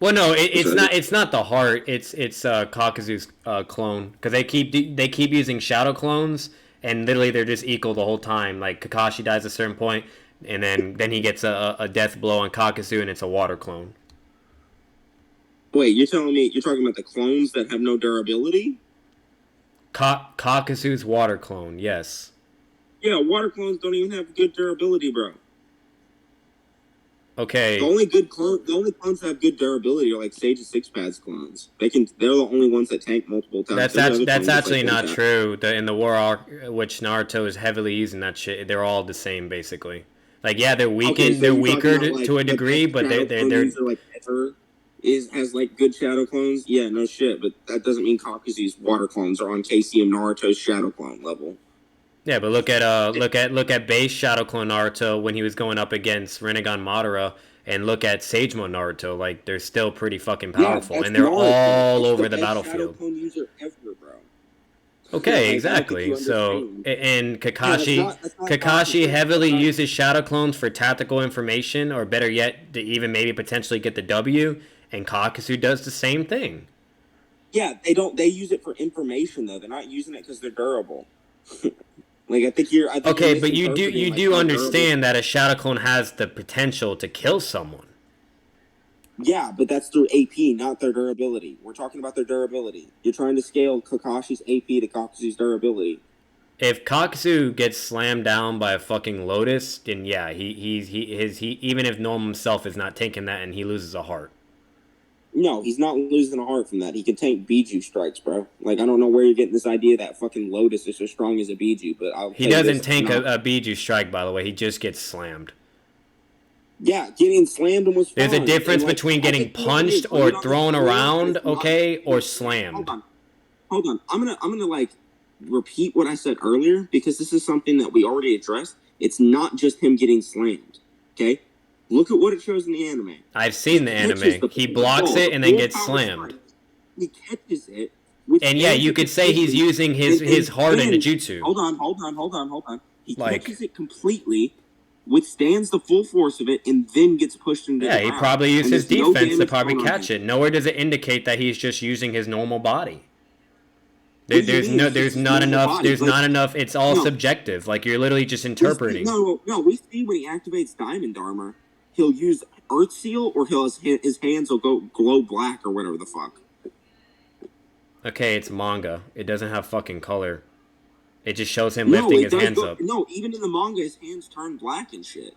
Well, no, it's not. It's not the heart. It's Kakuzu's clone because they keep using shadow clones, and literally they're just equal the whole time. Like Kakashi dies at a certain point, and then he gets a death blow on Kakuzu, and it's a water clone. Wait, you're telling me you're talking about the clones that have no durability? Kakuzu's water clone, yes. Yeah, water clones don't even have good durability, bro. Okay. The only clones that have good durability are like Sage and Six Pads clones. They're the only ones that tank multiple times. That's actually not true. In the war arc, which Naruto is heavily using that shit, they're all the same basically. Like yeah, they're weakened. Okay, so they're weaker about, like, to a degree, but they're like ever has like good shadow clones. Yeah, no shit. But that doesn't mean Kakuzu's water clones are on KC and Naruto's shadow clone level. Yeah, but look at base Shadow Clone Naruto when he was going up against Rinnegan Madara, and look at Sage Mode Naruto. Like they're still pretty fucking powerful, and they're all over the battlefield. Shadow Clone user ever, bro. Okay, like, exactly. So and Kakashi heavily uses Shadow Clones for tactical information, or better yet, to even maybe potentially get the W. And Kakuzu does the same thing. Yeah, they use it for information though. They're not using it because they're durable. Like I think you're okay, but you do understand that a shadow clone has the potential to kill someone. Yeah, but that's through AP, not their durability. We're talking about their durability. You're trying to scale Kakashi's AP to Kakuzu's durability. If Kakuzu gets slammed down by a fucking Lotus, then yeah, he even if Norm himself is not tanking that and he loses a heart. No, he's not losing a heart from that. He can tank Biju strikes, bro. Like, I don't know where you're getting this idea that fucking Lotus is as strong as a Biju, but he doesn't tank a Biju strike, by the way. He just gets slammed. Yeah, getting slammed was fine. There's a difference between getting punched or thrown around, okay, or slammed. Hold on. I'm gonna like repeat what I said earlier because this is something that we already addressed. It's not just him getting slammed, okay? Look at what it shows in the anime. I've seen the anime. He blocks it and then gets slammed. He catches it. And yeah, you could say he's using his heart in the jutsu. Hold on. He catches it completely, withstands the full force of it, and then gets pushed into the ground. Yeah, he probably used his defense to probably catch it. Nowhere does it indicate that he's just using his normal body. There's not enough. It's all subjective. Like you're literally just interpreting. No. We see when he activates Diamond Armor, he'll use Earth Seal, or his hands will go glow black or whatever the fuck. Okay, it's manga. It doesn't have fucking color. It just shows him lifting his hands up. No, even in the manga, his hands turn black and shit.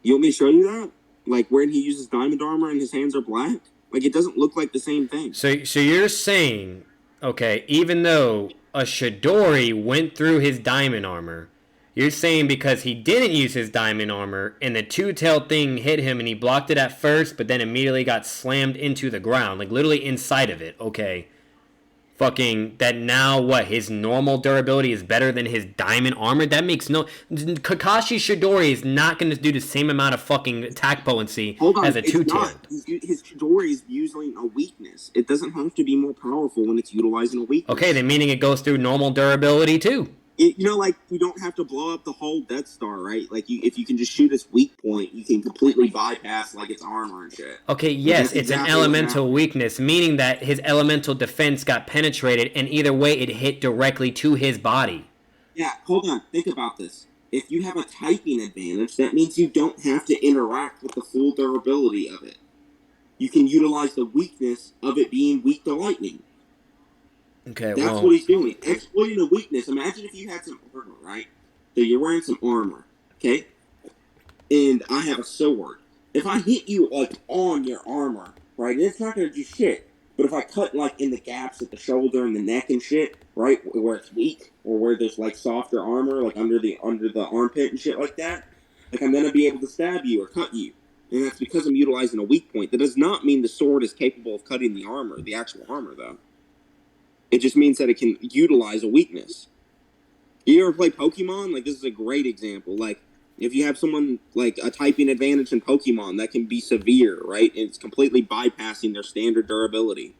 You want me to show you that? Like when he uses Diamond Armor and his hands are black? Like it doesn't look like the same thing. So you're saying, okay, even though a Chidori went through his Diamond Armor, you're saying because he didn't use his Diamond Armor and the two-tailed thing hit him and he blocked it at first, but then immediately got slammed into the ground, like literally inside of it, okay. Fucking, that now what, his normal durability is better than his Diamond Armor? That makes no... Kakashi Chidori is not going to do the same amount of fucking attack potency as a two-tailed. His Chidori is using a weakness. It doesn't have to be more powerful when it's utilizing a weakness. Okay, then meaning it goes through normal durability too. Like, you don't have to blow up the whole Death Star, right? Like, if you can just shoot its weak point, you can completely bypass, like, its armor and shit. Okay, yes, it's an elemental weakness, meaning that his elemental defense got penetrated, and either way, it hit directly to his body. Yeah, hold on. Think about this. If you have a typing advantage, that means you don't have to interact with the full durability of it. You can utilize the weakness of it being weak to lightning. Okay, That's what he's doing. Exploiting a weakness. Imagine if you had some armor, right? So you're wearing some armor, okay? And I have a sword. If I hit you, like, on your armor, right, it's not going to do shit. But if I cut, like, in the gaps at the shoulder and the neck and shit, right, where it's weak, or where there's, like, softer armor, like, under the armpit and shit like that, like, I'm going to be able to stab you or cut you. And that's because I'm utilizing a weak point. That does not mean the sword is capable of cutting the armor, the actual armor, though. It just means that it can utilize a weakness. You ever play Pokemon? Like, this is a great example. Like, if you have someone, like, a typing advantage in Pokemon, that can be severe, right? And it's completely bypassing their standard durability.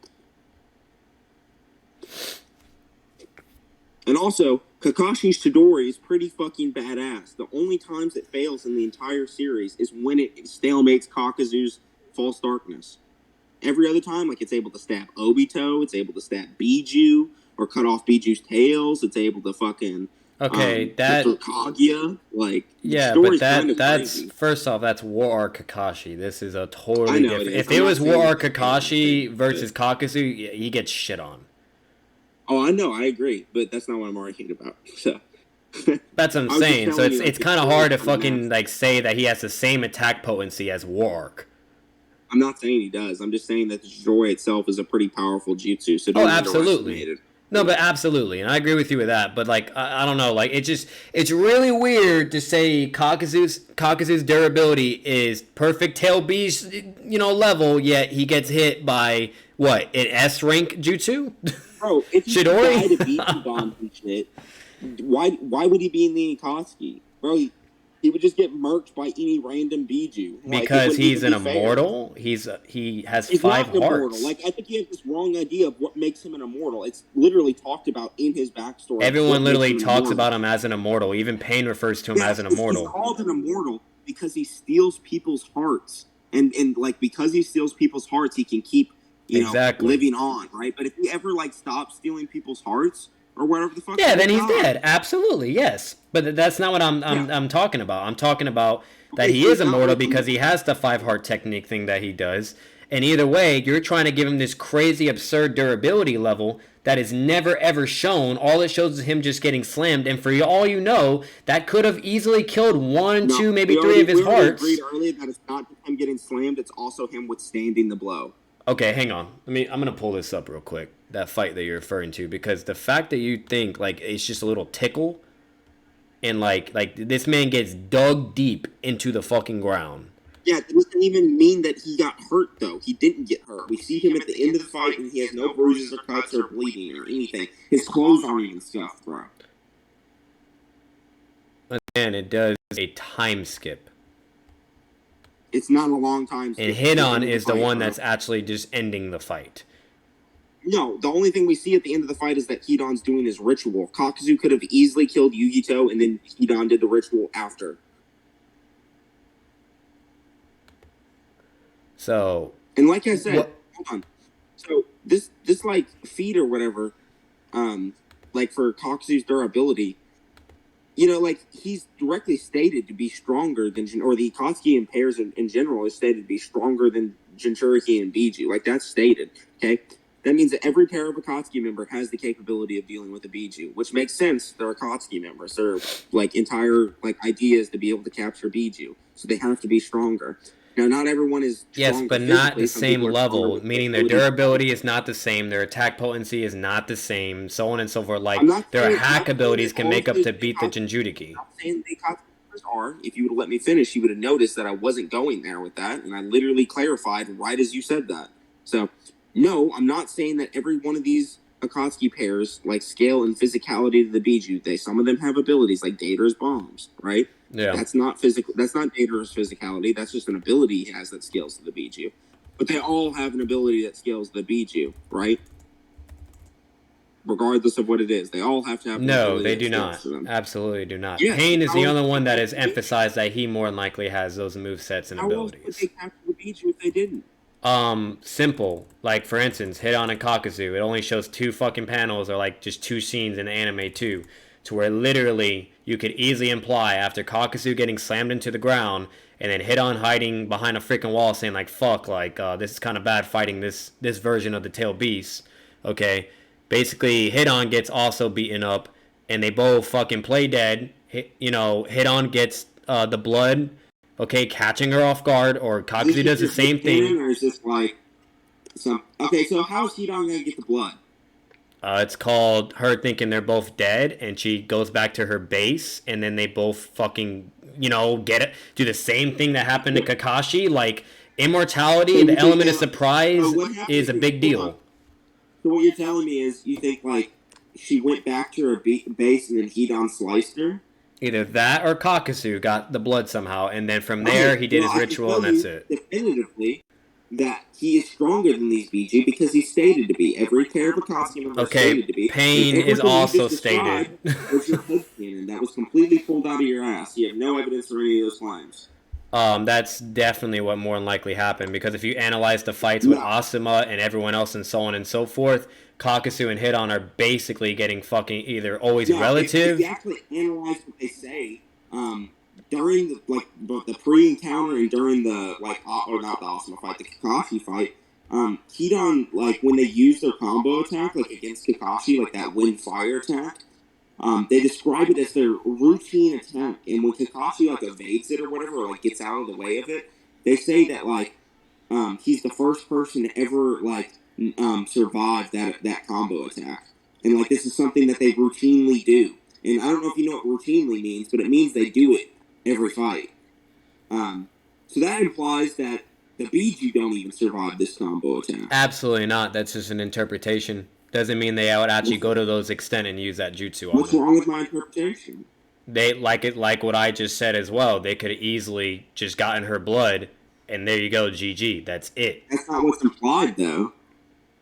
And also, Kakashi's Chidori is pretty fucking badass. The only times it fails in the entire series is when it stalemates Kakuzu's False Darkness. Every other time, like, it's able to stab Obito, it's able to stab Biju, or cut off Biju's tails, it's able to fucking... Kaguya, like, yeah, but that's crazy. First off, that's War Arc Kakashi. This is a totally different. If it was War Arc Kakashi versus Kakuzu, he gets shit on. Oh, I know, I agree, but that's not what I'm arguing about. So that's what I'm saying. So it's kind of hard to fucking like say that he has the same attack potency as War Arc. I'm not saying he does. I'm just saying that the Chidori itself is a pretty powerful jutsu. So don't absolutely. It. No, but absolutely, and I agree with you with that. But like, I don't know, like it's really weird to say Kakuzu's durability is perfect tail beast, level. Yet he gets hit by what, an S rank jutsu? Bro, if you try to beat Hidan and shit, why would he be in the Akatsuki? Bro, he would just get murked by any random Biju. Because he's an immortal. He has 5 hearts. Immortal. Like, I think you have this wrong idea of what makes him an immortal. It's literally talked about in his backstory. Everyone literally talks about him as an immortal. Even Pain refers to him as an immortal. He's called an immortal because he steals people's hearts. And like, because he steals people's hearts, he can keep, living on, right? But if he ever, like, stops stealing people's hearts, or whatever the fuck. Yeah, then he's dead. Absolutely, yes. But that's not what I'm talking about. I'm talking about that he is immortal because he has the 5 heart technique thing that he does. And either way, you're trying to give him this crazy, absurd durability level that is never, ever shown. All it shows is him just getting slammed. And for all you know, that could have easily killed 1, 2, maybe 3 of his hearts. We agreed earlier that it's not just him getting slammed, it's also him withstanding the blow. Okay, hang on. I'm going to pull this up real quick. That fight that you're referring to, because the fact that you think like it's just a little tickle, and like this man gets dug deep into the fucking ground. Yeah, it doesn't even mean that he got hurt though. He didn't get hurt. We see him at the end of the fight, and he has no bruises or cuts or bleeding or anything. His clothes aren't even scuffed, bro. And it does a time skip. It's not a long time skip. And Hidan is the one that's actually just ending the fight. No, the only thing we see at the end of the fight is that Hidan's doing his ritual. Kakuzu could have easily killed Yugito, and then Hidan did the ritual after. So... And like I said, hold on. So this like feat or whatever, like for Kakuzu's durability, like he's directly stated to be stronger than, or the Akatsuki in pairs in general is stated to be stronger than Jinchuriki and Biju. Like that's stated, okay? That means that every pair of Akatsuki member has the capability of dealing with a Biju, which makes sense. They're Akatsuki members. They're like entire like ideas to be able to capture Biju, so they have to be stronger. Now, not everyone is yes, but not the same level. Meaning their durability is not the same, their attack potency is not the same, so on and so forth. Like their hack abilities can make up to beat the Jinchuriki. I'm not saying the Akatsuki members are. If you would have let me finish, you would have noticed that I wasn't going there with that, and I literally clarified right as you said that. So. No, I'm not saying that every one of these Akatsuki pairs like scale in physicality to the Biju. Some of them have abilities like Dater's bombs, right? Yeah. That's not physical. That's not Dater's physicality. That's just an ability he has that scales to the Biju. But they all have an ability that scales to the Biju, right? Regardless of what it is, they all have to have. No, they do not. Absolutely do not. Yes, Pain is the only one that has emphasized that he more than likely has those movesets and abilities. How else would they capture the Biju if they didn't? Simple. Like, for instance, Hidan and Kakuzu. It only shows 2 fucking panels or, like, just 2 scenes in the anime, too. To where literally you could easily imply after Kakuzu getting slammed into the ground and then Hidan hiding behind a freaking wall saying, like, fuck, like, this is kind of bad fighting this version of the Tail Beast. Okay? Basically, Hidan gets also beaten up and they both fucking play dead. Hidan gets the blood... Okay, catching her off guard, or Kakuzu does the same thing. Or is this like some? Okay, so how's Hidan gonna get the blood? It's called her thinking they're both dead, and she goes back to her base, and then they both fucking, get it, do the same thing that happened to Kakashi. Like immortality, the element of surprise is a big deal. So what you're telling me is you think like she went back to her base and then Hidan sliced her? Either that or Kakuzu got the blood somehow, and then from there he did his ritual, and that's it. Definitively that he is stronger than these BG because he's stated to be. Every pair of Akatsuki member is Okay, stated to be. pain And is everything you also just described stated. was your headcanon that was completely pulled out of your ass. You have no evidence for any of those claims. That's definitely what more than likely happened, because if you analyze the fights with No. Asuma and everyone else and so on and so forth, Kakuzu and Hidan are basically getting fucking either always No, relative. if you actually analyze what they say, during the pre-encounter and during the or not the Asuma fight, the Kakashi fight, Hidan, like when they use their combo attack like against Kakashi, like that wind fire attack, they describe it as their routine attack, and when Kakashi like evades it or whatever, or like gets out of the way of it, they say that like he's the first person to ever survive that combo attack, and like this is something that they routinely do. And I don't know if you know what routinely means, but it means they do it every fight. So that implies that the Biju don't even survive this combo attack. Absolutely not. That's just an interpretation. Doesn't mean they would actually go to those extent and use that jutsu on What's them. wrong with my interpretation? They like what I just said as well. They could have easily just gotten her blood, and there you go, GG. That's it. That's not what's implied, though.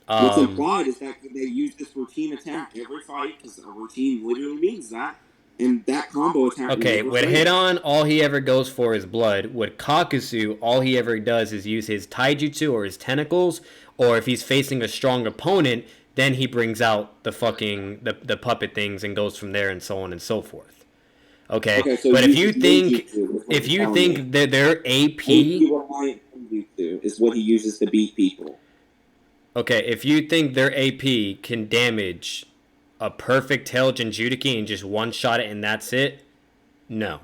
What's implied is that they use this routine attack every fight, because a routine literally means that. And that combo attack. Okay, with Hidan, all he ever goes for is blood. With Kakuzu, all he ever does is use his taijutsu or his tentacles, or if he's facing a strong opponent, then he brings out the puppet things and goes from there and so on and so forth. Okay, so but if you think that their AP is what he uses to beat people. Okay, if you think their AP can damage a perfect tail Jinjutiki and just one shot it and that's it, no.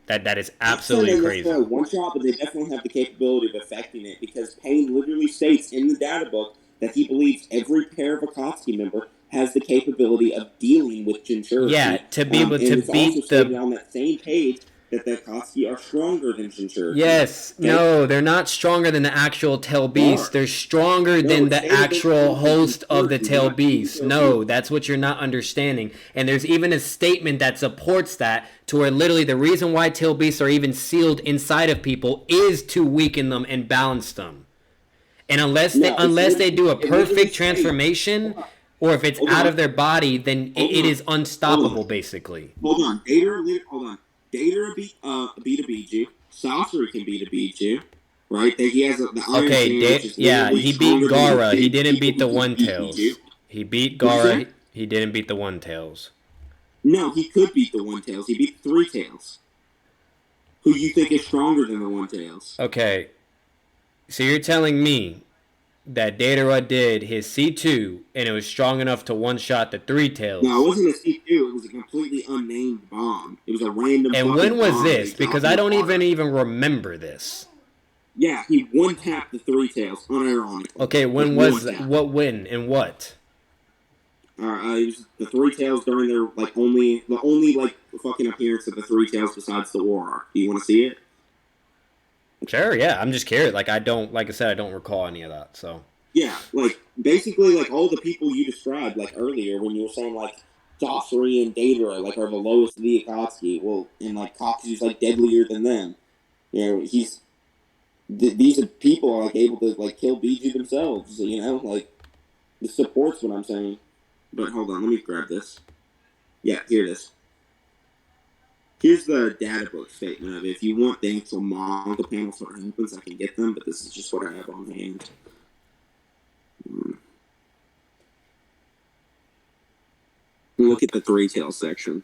That is absolutely crazy. One shot, but they definitely have the capability of affecting it, because Pain literally states in the data book that he believes every pair of Akatsuki member has the capability of dealing with Jinchuriki. Yeah, to be able to beat the... on that same page that the Akatsuki are stronger than Jinchuriki. Yes, okay? No, they're not stronger than the actual tail beast. They're stronger than the actual host of the tail beast. No, that's what you're not understanding. And there's even a statement that supports that, to where literally the reason why tail beasts are even sealed inside of people is to weaken them and balance them. And unless they do a perfect transformation, or if it's out of their body, then it is unstoppable, basically. Hold on. Dater beat a Biju. Sasori can beat a Biju. Right? He has the Iron Hand, he beat Gaara. He didn't beat the One Tails. He beat Gaara. He didn't beat the One Tails. No, he could beat the One Tails. He beat the Three Tails. Who you think is stronger than the One Tails? Okay. So you're telling me that Datara did his C2 and it was strong enough to one-shot the Three Tails. No, it wasn't a C2. It was a completely unnamed bomb. It was a random. And when was this? Because I don't even remember this. Yeah, he one-tapped the Three Tails, unironically. Okay, when was that? What when and what? It was the Three Tails during their the only fucking appearance of the Three Tails besides the War Arc. Do you want to see it? Sure, yeah. I'm just curious. Like I said, I don't recall any of that. So yeah, basically all the people you described earlier when you were saying Sasori and Datara are the lowest of the Akatsuki. Well, and Kakuzu's deadlier than them. You know, these people are able to kill Biju themselves. You know, this supports what I'm saying. But hold on, let me grab this. Yeah, here it is. Here's the data book statement of it. If you want the actual manga panels for what happens, I can get them, but this is just what I have on hand. Look at the Three Tails section.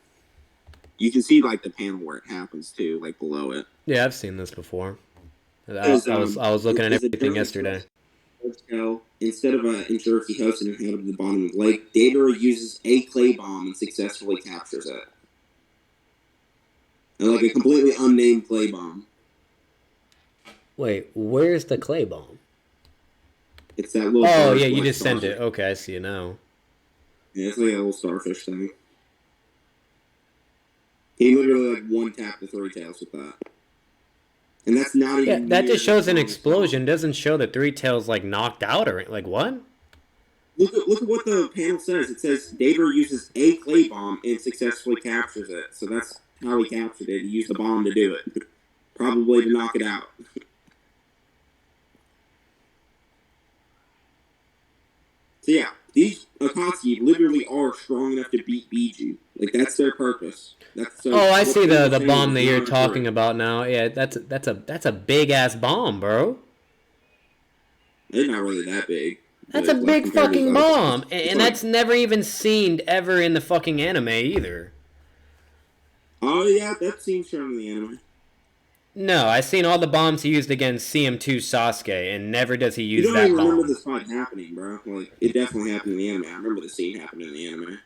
You can see the panel where it happens too, below it. Yeah, I've seen this before. I was looking at everything yesterday. Instead of an Jinchuriki host and head of the bottom of the lake, Datara uses a clay bomb and successfully captures it. And a completely unnamed clay bomb. Wait, where's the clay bomb? It's that little. Oh yeah, you just sent it. Okay, I see it now. Yeah, it's a little starfish thing. He literally one-tapped the Three Tails with that. And that's not even... Yeah, that just shows an explosion. Doesn't show the Three Tails knocked out or what? Look at what the panel says. It says Datara uses a clay bomb and successfully captures it. So that's how he captured it. He used the bomb to do it. Probably to knock it out. So yeah, these Akatsuki literally are strong enough to beat Biju. Like that's their purpose. That's Oh, I see the saying bomb is that you're not talking true. about now. Yeah, that's a big ass bomb, bro. It's not really that big. That's a But, like, big compared to his fucking other bomb, bombs, and like, that's never even seen ever in the fucking anime either. oh yeah, that seems shown in the anime. No, I've seen all the bombs he used against CM2 Sasuke, and never does he You use don't that even remember bomb. this fight happening, bro. Like it definitely happened in the anime. I remember the scene happening in the anime.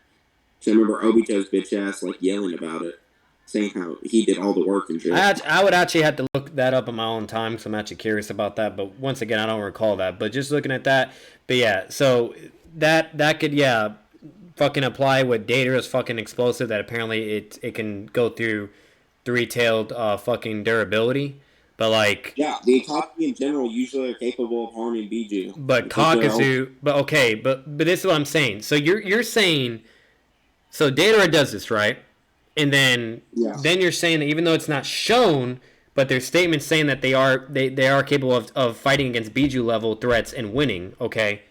So I remember Obito's bitch ass like yelling about it, saying how he did all the work and shit. I would actually have to look that up in my own time, so I'm actually curious about that. But once again, I don't recall that. But just looking at that, but yeah, so that could fucking apply with Data's fucking explosive that apparently it can go through three-tailed fucking durability. But like Yeah, the Akatsuki in general usually are capable of harming Biju. but Kakuzu, but okay, but this is what I'm saying. So you're saying so Data does this, right? And then you're saying that even though it's not shown, but there's statements saying that they are capable of fighting against Biju level threats and winning, okay?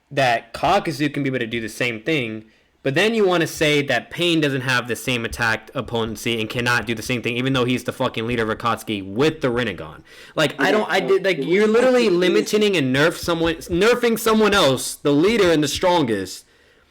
That Kakuzu can be able to do the same thing, but then you want to say that Pain doesn't have the same attack potency and cannot do the same thing, even though he's the fucking leader of Akatsuki with the Rinnegan. Like you're literally limiting and nerfing someone else, the leader and the strongest,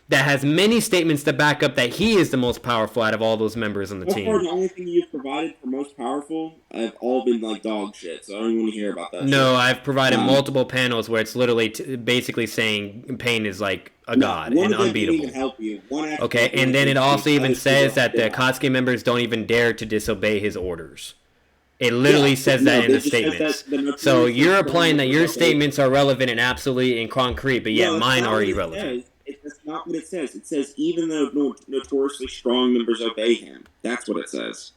that has many statements to back up that he is the most powerful out of all those members on the team. The only thing you've provided for most powerful have all been like dog shit, so I don't even want to hear about that. No, shit. I've provided multiple panels where it's literally basically saying Pain is like a god and unbeatable. Help you. Okay, and then it also even says that the Akatsuki members don't even dare to disobey his orders. It literally says that in the statements. So you're implying that your statements are relevant and absolute and concrete, but yet mine are irrelevant. That's not what it says. It says even though notoriously strong members obey him. That's what it says.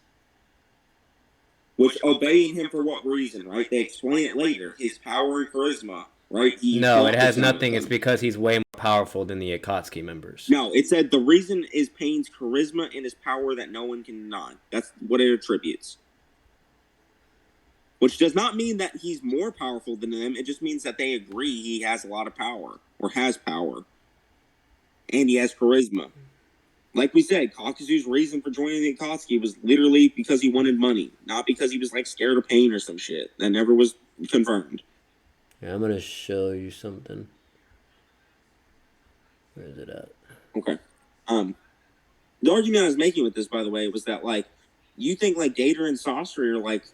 Which obeying him for what reason, right? They explain it later. His power and charisma, right? No, it has nothing. It's because he's way more powerful than the Akatsuki members. No, it said the reason is Pain's charisma and his power that no one can deny. That's what it attributes. Which does not mean that he's more powerful than them. It just means that they agree he has a lot of power or has power. And he has charisma. Like we said, Kakuzu's reason for joining the Akatsuki was literally because he wanted money, not because he was like scared of pain or some shit. That never was confirmed. Yeah, I'm gonna show you something. Where is it at? Okay. The argument I was making with this, by the way, was that like you think like Gator and Sasori are like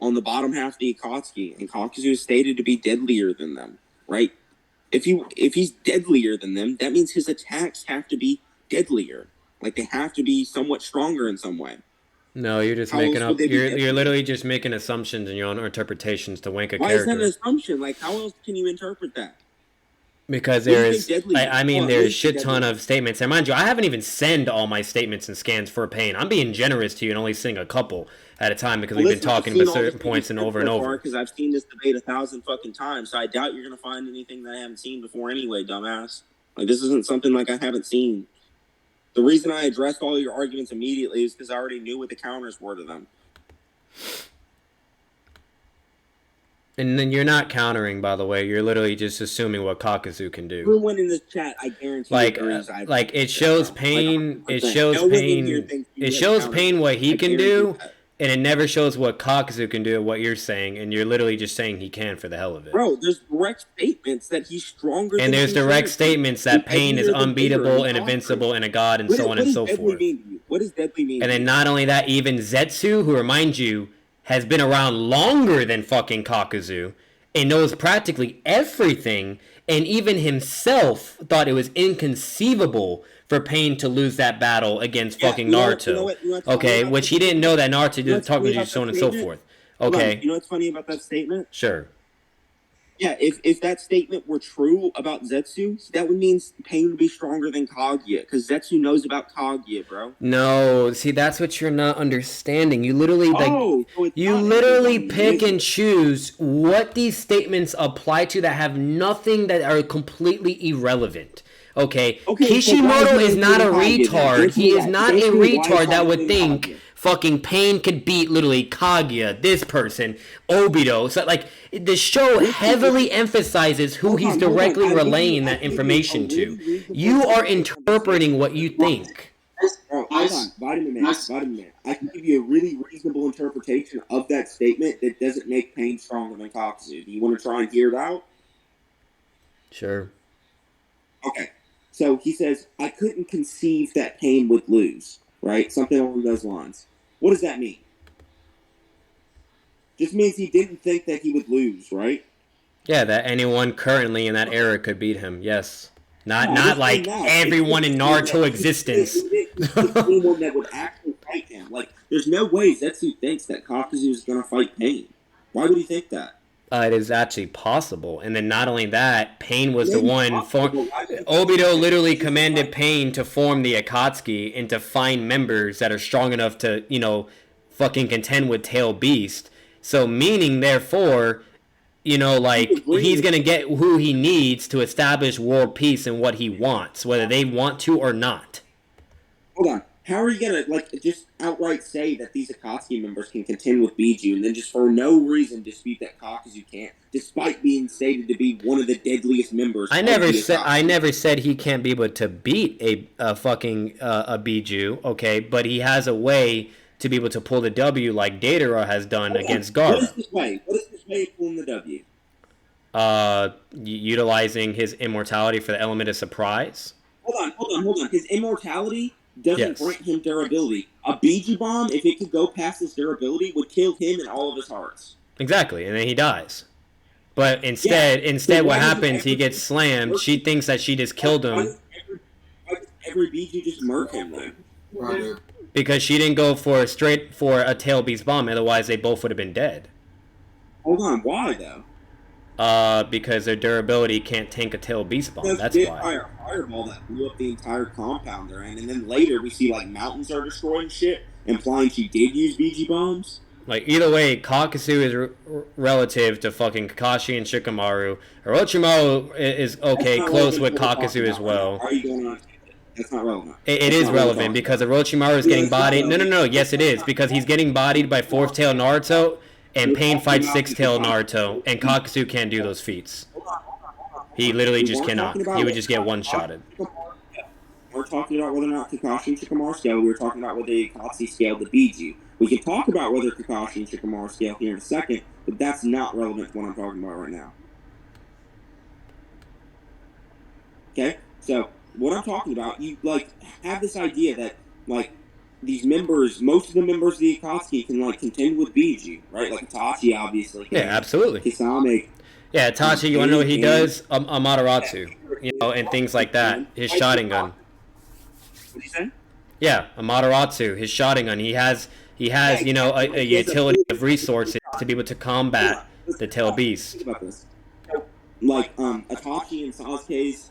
on the bottom half of the Akatsuki, and Kakuzu is stated to be deadlier than them, right? If he's deadlier than them, that means his attacks have to be deadlier. Like they have to be somewhat stronger in some way. No, you're just making up. You're literally just making assumptions and your own interpretations to wank a character. Why is that an assumption? Like, how else can you interpret that? Because there's a shit ton of statements. And mind you, I haven't even sent all my statements and scans for Pain. I'm being generous to you and only seeing a couple at a time because we've been talking about certain points and over and over. Because I've seen this debate 1,000 fucking times, so I doubt you're gonna find anything that I haven't seen before anyway, dumbass. Like this isn't something like I haven't seen. The reason I addressed all your arguments immediately is because I already knew what the counters were to them. And then you're not countering, by the way. You're literally just assuming what Kakuzu can do. Everyone in this chat, I guarantee, like it shows Pain. It shows Pain. It shows Pain what he can do, and it never shows what Kakuzu can do. What you're saying, and you're literally just saying he can for the hell of it. Bro, there's direct statements that he's stronger. And there's direct statements that Pain is unbeatable and invincible and a god and so on and so forth. What does deadly mean? And then not only that, even Zetsu, who remind you, has been around longer than fucking Kakuzu and knows practically everything, and even himself thought it was inconceivable for Pain to lose that battle against fucking Naruto. Okay, which he didn't know that Naruto did talk to you, so on and so forth. Okay. You know what's funny about that statement? Sure. Yeah, if that statement were true about Zetsu, that would mean Pain would be stronger than Kaguya, because Zetsu knows about Kaguya, bro. No, see, that's what you're not understanding. You literally pick and choose what these statements apply to that have nothing, that are completely irrelevant. Okay, Kishimoto is not a retard. He is not a retard that would think fucking Pain could beat literally Kaguya, this person, Obito. So like the show heavily emphasizes who he's directly relaying that information to. You are interpreting what you think. Hold on, Vitamin Man. I can give you a really reasonable interpretation of that statement that doesn't make Pain stronger than Kakuzu. Do you want to try and hear it out? Sure. Okay. So he says, I couldn't conceive that Pain would lose, right? Something along those lines. What does that mean? Just means he didn't think that he would lose, right? Yeah, that anyone currently in that era could beat him. Yes. Not like everyone in Naruto existence. Anyone that would actually fight him. Like, there's no way Zetsu thinks that Kakuzu is going to fight Pain. Why would he think that? It is actually possible. And then not only that, Pain was the one... Obito literally commanded Pain to form the Akatsuki and to find members that are strong enough to, you know, fucking contend with Tail Beast. So meaning, therefore... You know, like, he's going to get who he needs to establish world peace and what he wants, whether they want to or not. Hold on. How are you going to, like, just outright say that these Akatsuki members can contend with Biju and then just for no reason dispute that Kakuzu can't, despite being stated to be one of the deadliest members I never said he can't be able to beat a fucking a Biju, okay? But he has a way to be able to pull the W like Datara has done against Gaara. What is this way? What is this way of pulling the W? Utilizing his immortality for the element of surprise. Hold on. His immortality doesn't grant him durability. A Biju bomb, if it could go past his durability, would kill him and all of his hearts. Exactly, and then he dies. But instead, what happens? He gets slammed. She thinks that she just killed him. Why does every Biju just murk him then? Right. Because she didn't go for a Tail Beast bomb. Otherwise, they both would have been dead. Hold on, why though? Because their durability can't tank a Tail Beast bomb. That's why. Fireball that blew up the entire compound they're in, and then later we see like mountains are destroying shit, implying she did use BG bombs. Like either way, Kakuzu is relative to fucking Kakashi and Shikamaru. Orochimaru is okay, close with Kakuzu as well. Are you going on? That's not relevant. It is relevant because Orochimaru is getting bodied. No. Yes, it is because he's getting bodied by Fourth Tail Naruto, and Pain fights Sixth Tail Naruto, and Kakuzu can't do those feats. He literally just cannot. He would just get one-shotted. We're talking about whether or not Kakashi and Shikamaru scale. We were talking about whether Akatsuki scaled the Biju. We can talk about whether Kakashi and Shikamaru scale here in a second, but that's not relevant to what I'm talking about right now. Okay? So, what I'm talking about, you, like, have this idea that, like, these members, most of the members of the Akatsuki can, like, contend with Biju, right? Like, Itachi, obviously. Yeah, absolutely. Kisame. Yeah, Itachi, you want to know what he does? Amaterasu, you know, and things like that. His shotting gun. What did you say? Yeah, Amaterasu, his shotting gun. He has, you know, a utility of resources to be able to combat the Tail Beast. Think about this. Like, Itachi and Sasuke's,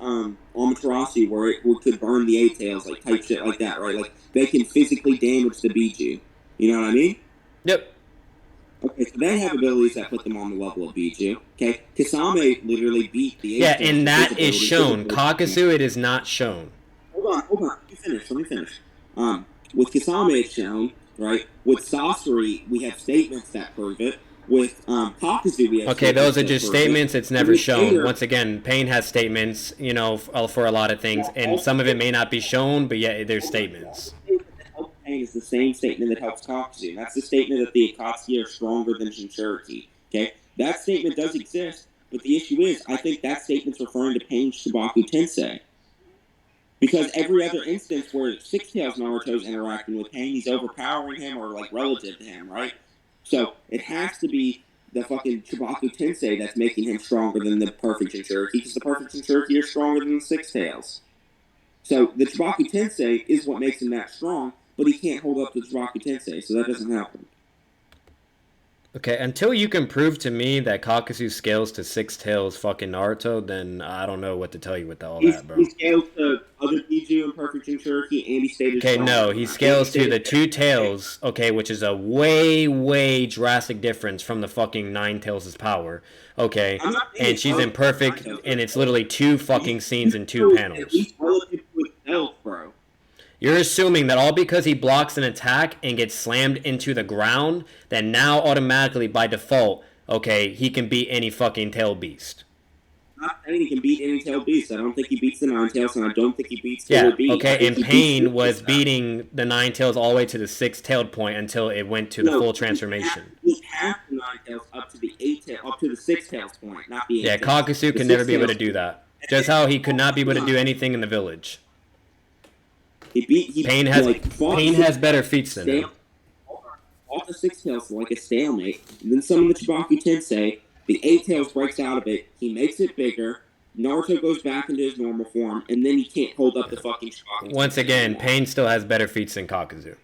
Amaterasu, where it could burn the Eight Tails, like, type shit like that, right? Like, they can physically damage the Biju. You know what I mean? Yep. Okay, so they have abilities that put them on the level of Biju. Okay, Kisame literally beat the Eight Tails. Yeah, and that is shown. Kakuzu, it is not shown. Hold on. Let me finish. With Kisame, it's shown, right? With Sasori, we have statements that prove it. With Kakuzu, we have okay, those are just statements. It. It's never shown. Once again, Pain has statements, you know, for a lot of things, and some of it may not be shown, but yeah, there's statements. Pain is the same statement that helps Kakuzu. That's the statement that the Akatsuki are stronger than Jinchuriki. Okay, that statement does exist, but the issue is, I think that statement's referring to Pain's Shibaku Tensei. Because every other instance where Six Tails Naruto's interacting with Pain, he's overpowering him or, like, relative to him, right? So, it has to be the fucking Shibaku Tensei that's making him stronger than the perfect Jinchuriki, because the perfect Jinchuriki are stronger than the Six Tails. So, the Shibaku Tensei is what makes him that strong, but he can't hold up to the Shibaku Tensei, so that doesn't happen. Okay, until you can prove to me that Kakuzu scales to Six Tails fucking Naruto, then I don't know what to tell you with all that, bro. He scales to other Biju and Perfect Jinchuriki, and he stated... Okay, no, he scales to the Two Tails, okay, which is a way drastic difference from the fucking Nine Tails' power, okay? And she's in perfect, and it's literally two fucking scenes and two panels. At least relative to itself, bro. You're assuming that all because he blocks an attack and gets slammed into the ground, that now automatically by default, okay, he can beat any fucking tail beast. Not saying he can beat any tail beast. I don't think he beats the Nine Tails, and I don't think he beats Yeah, Killer Bee. okay, and Pain was beating the Nine Tails all the way to the 6-tailed point until it went to the full transformation. He has the Nine Tails up to the 8 tail, up to the 6 tails point, not the 8 Yeah, tails. Kakuzu could never be able to do that. Just how he could not be able to do anything in the village. Pain has better feats than him. All the 6 tails like a stalemate. And then some of the Chibaku Tensei, the 8 tails breaks out of it. He makes it bigger. Naruto goes back into his normal form, and then he can't hold up the fucking Chibaku. Once again, Pain still has better feats than Kakuzu.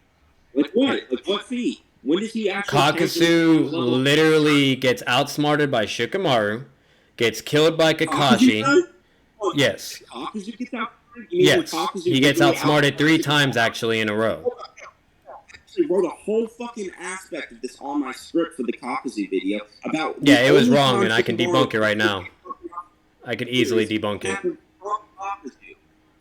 Like what? Like what feat? When does he actually? Kakuzu literally gets outsmarted by Shikamaru, gets killed by Kakashi. Yes. Kakuzu gets outsmarted? Yes. He gets outsmarted 3 times actually in a row. I actually wrote a whole fucking aspect of this on my script for the Kakuzu video about. Yeah, it was wrong, and I can debunk it right now. I can easily debunk it.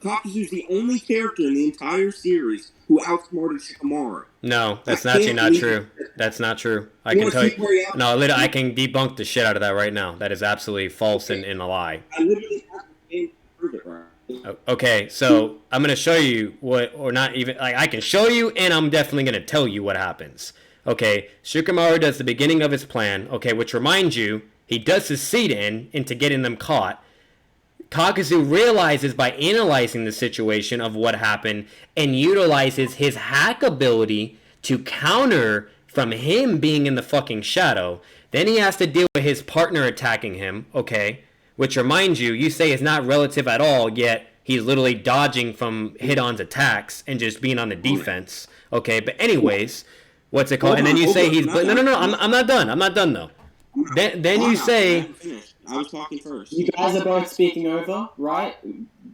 Kakuzu's the only character in the entire series who outsmarted Shikamaru. No, that's actually not true. That's not true. I can tell you. No, I can debunk the shit out of that right now. That is absolutely false and a lie. I literally have the game to prove it right. Okay, so I'm gonna show you what, or not even, like, I can show you, and I'm definitely gonna tell you what happens. Okay, Shikamaru does the beginning of his plan. Okay, which reminds you, he does succeed into getting them caught. Kakuzu realizes by analyzing the situation of what happened and utilizes his hack ability to counter from him being in the fucking shadow. Then he has to deal with his partner attacking him, okay? Which reminds you, you say is not relative at all, yet he's literally dodging from Hidon's attacks and just being on the defense, okay? But anyways, what's it called? And then you say he's... No, I'm not done. I'm not done, though. Then you say... I was talking first. You guys are both speaking over, right?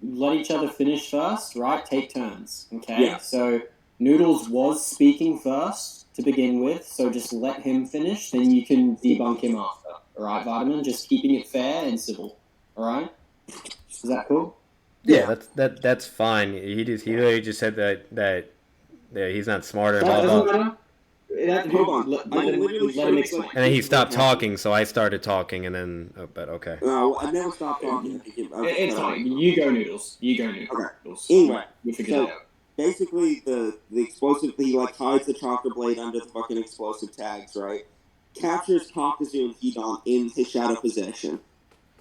Let each other finish first, right? Take turns, okay? Yeah. So Noodles was speaking first to begin with, so just let him finish, then you can debunk him after. Alright, Vitamin? Just keeping it fair and civil. Alright? Is that cool? Yeah, that's fine. He literally just said that he's not smarter. That blah, doesn't blah. matter. Hold on. Let him explain. And then he stopped talking, so I started talking, and then... Oh, but okay. No, I never stopped talking. It's fine. You go, Noodles. Okay. Noodles. Anyway, we figured it out. Basically, the explosive, he like hides the chakra blade under the fucking explosive tags, right? Captures Kakuzu and Hidon in his shadow possession.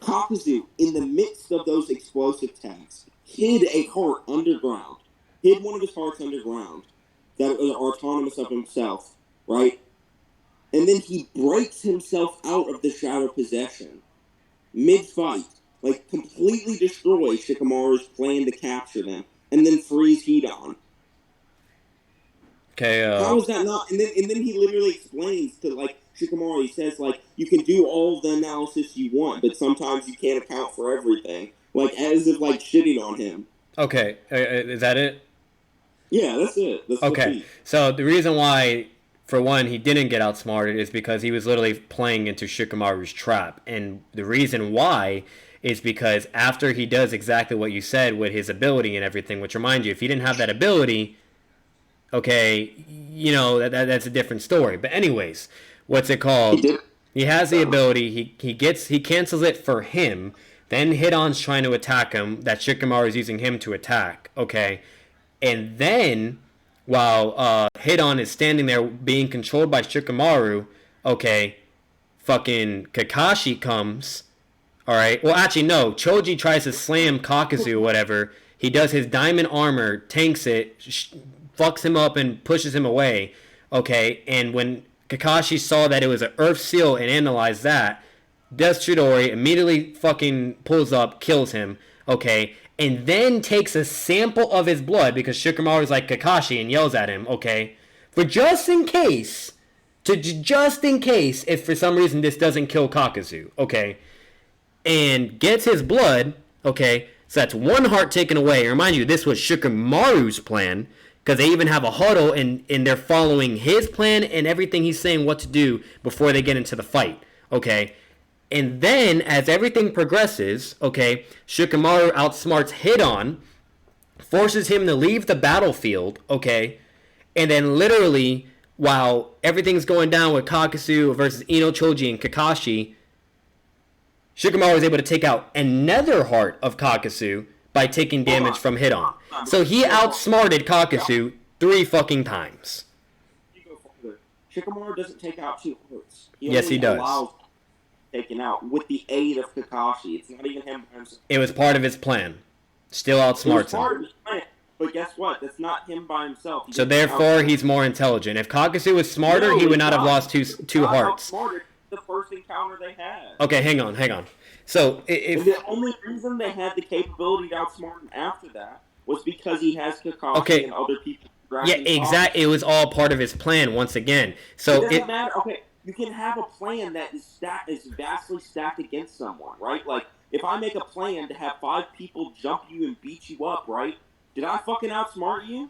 Kakuzu, in the midst of those explosive tags, hid a heart underground. Hid one of his hearts underground that are autonomous of himself, right? And then he breaks himself out of the shadow possession mid-fight, like completely destroys Shikamaru's plan to capture them, and then frees Hidon. Okay, How is that not? And then he literally explains to, like, Shikamaru, he says, like, you can do all the analysis you want, but sometimes you can't account for everything. Like, as if, like, shitting on him. Okay, is that it? Yeah, that's it. That's okay, so the reason why, for one, he didn't get outsmarted is because he was literally playing into Shikamaru's trap. And the reason why is because after he does exactly what you said with his ability and everything, which reminds you, if he didn't have that ability, okay, you know, that's a different story. But anyways, what's it called? He has the ability, he cancels it for him, then Hidon's trying to attack him, that Shikamaru is using him to attack, okay? And then, while Hidon is standing there being controlled by Shikamaru, okay, fucking Kakashi comes, alright? Well, actually, no. Choji tries to slam Kakuzu or whatever. He does his diamond armor, tanks it, fucks him up and pushes him away, okay? And when Kakashi saw that it was an Earth Seal and analyzed that, does Chidori, immediately fucking pulls up, kills him, okay? And then takes a sample of his blood because Shikamaru's like Kakashi and yells at him, okay? For just in case, if for some reason this doesn't kill Kakuzu, okay? And gets his blood, okay? So that's one heart taken away. And remind you, this was Shikamaru's plan because they even have a huddle and they're following his plan and everything he's saying what to do before they get into the fight, okay? And then, as everything progresses, okay, Shikamaru outsmarts Hidon forces him to leave the battlefield, okay? And then literally, while everything's going down with Kakuzu versus Ino, Choji, and Kakashi, Shikamaru was able to take out another heart of Kakuzu by taking damage from hit-on. So he outsmarted Kakuzu 3 fucking times. Shikamaru doesn't take out 2 hearts. Yes, he does. Allows taken out with the aid of Kakashi. It's not even him by himself. It was part of his plan. Still outsmarts him. But guess what? That's not him by himself. So therefore, he's more intelligent. If Kakuzu was smarter, he would not have lost two hearts. The first encounter they had. Okay, hang on. So if the only reason they had the capability to outsmart him after that was because he has Kakashi and other people. Yeah, exactly. It was all part of his plan once again. So it doesn't matter. Okay, you can have a plan that is vastly stacked against someone, right? Like if I make a plan to have 5 people jump you and beat you up, right? Did I fucking outsmart you?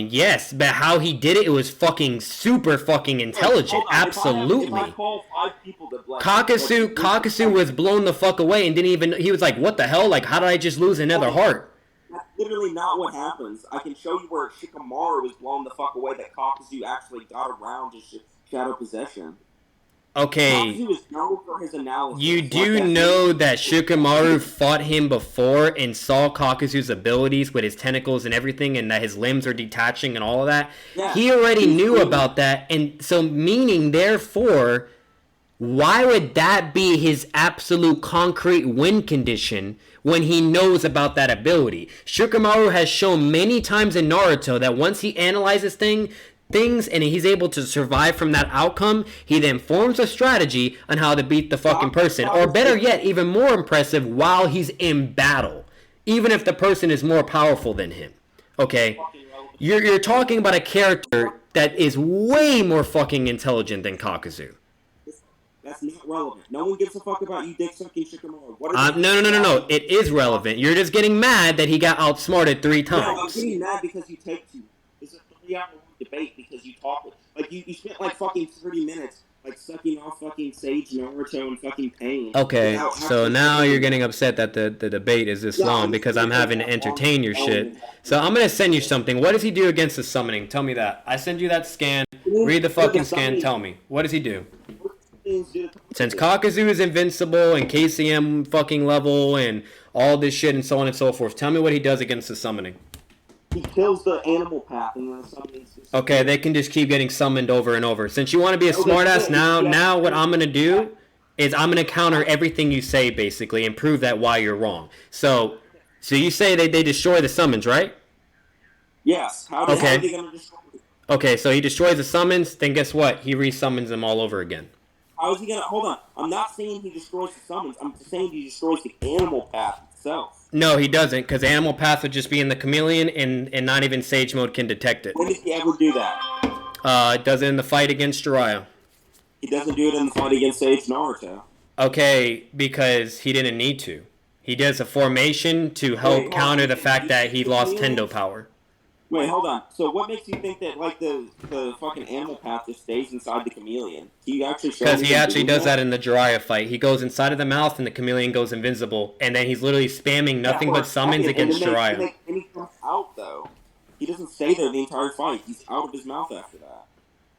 Yes, but how he did it was fucking super fucking intelligent. Absolutely. If I call 5 people to Kakuzu was blown the fuck away and didn't even. He was like, "What the hell? Like, how did I just lose another heart?" That's literally not what happens. I can show you where Shikamaru was blown the fuck away that Kakuzu actually got around to shadow possession. Okay. Kakuzu is known for his analysis. You do know that Shikamaru fought him before and saw Kakuzu's abilities with his tentacles and everything, and that his limbs are detaching and all of that. Yeah. He already knew about that, and so meaning, therefore, why would that be his absolute concrete win condition when he knows about that ability? Shikamaru has shown many times in Naruto that once he analyzes things and he's able to survive from that outcome, he then forms a strategy on how to beat the fucking person. Or better yet, even more impressive, while he's in battle. Even if the person is more powerful than him. Okay? You're talking about a character that is way more fucking intelligent than Kakuzu. That's not relevant. No one gives a fuck about you dick-sucking Shikamaru. No. It is relevant. You're just getting mad that he got outsmarted 3 times. No, I'm getting mad because you take too. It's a 3-hour debate because you talk. Like, you spent like fucking 30 minutes like sucking off fucking Sage, Naruto, and fucking Pain. Okay, so now you're getting upset that the debate is this long because I'm having to entertain your shit. So I'm going to send you something. What does he do against the summoning? Tell me that. I send you that scan. Read the fucking scan. Tell me. What does he do? Since Kakuzu is invincible and KCM fucking level and all this shit and so on and so forth, tell me what he does against the summoning. He kills the animal path and then summons. Okay, they can just keep getting summoned over and over. Since you want to be a smartass, now what I'm gonna do is I'm gonna counter everything you say basically and prove that why you're wrong. So you say they destroy the summons, right? Yes. How are they gonna destroy them? Okay, so he destroys the summons. Then guess what? He resummons them all over again. How is he gonna? Hold on. I'm not saying he destroys the summons. I'm saying he destroys the animal path itself. No, he doesn't, because animal path would just be in the chameleon, and not even Sage Mode can detect it. When does he ever do that? It does it in the fight against Jiraiya. He doesn't do it in the fight against Sage Naruto. Okay, because he didn't need to. He does a formation to help counter the fact that he lost Tendo power. Wait, hold on. So what makes you think that like the fucking animal path just stays inside the chameleon? He actually because he actually does that in the Jiraiya fight. He goes inside of the mouth and the chameleon goes invincible, and then he's literally spamming nothing but summons against Jiraiya. And he comes out though. He doesn't stay there the entire fight. He's out of his mouth after that.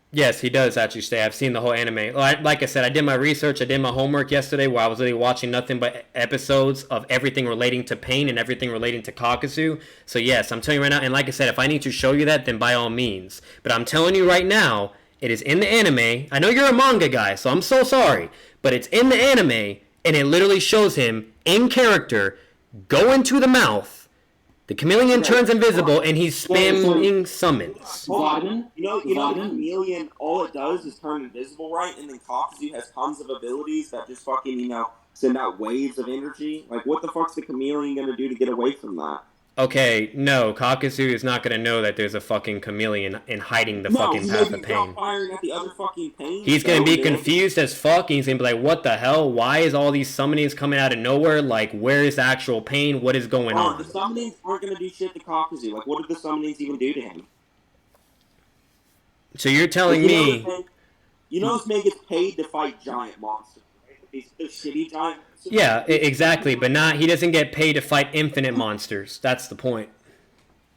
Yes, he does actually stay. I've seen the whole anime. Like I said, I did my research. I did my homework yesterday where I was really watching nothing but episodes of everything relating to Pain and everything relating to Kakuzu. So yes, I'm telling you right now. And like I said, if I need to show you that, then by all means. But I'm telling you right now, it is in the anime. I know you're a manga guy, so I'm so sorry. But it's in the anime, and it literally shows him, in character, go into the mouth. The chameleon turns invisible, and he's spamming summons. You know the chameleon, all it does is turn invisible, right? And then Kakuzu has tons of abilities that just fucking, send out waves of energy. Like, what the fuck's the chameleon gonna do to get away from that? Okay, no, Kakuzu is not gonna know that there's a fucking chameleon in hiding the fucking path of Pain. Firing at the other fucking Pain. He's gonna be confused as fuck, and he's gonna be like, what the hell? Why is all these summonings coming out of nowhere? Like, where is the actual Pain? What is going on? The summonings aren't gonna do shit to Kakuzu. Like, what did the summonings even do to him? So you're telling me... this man gets paid to fight giant monsters, right? These shitty giant monsters. Yeah, exactly, but he doesn't get paid to fight infinite monsters. That's the point.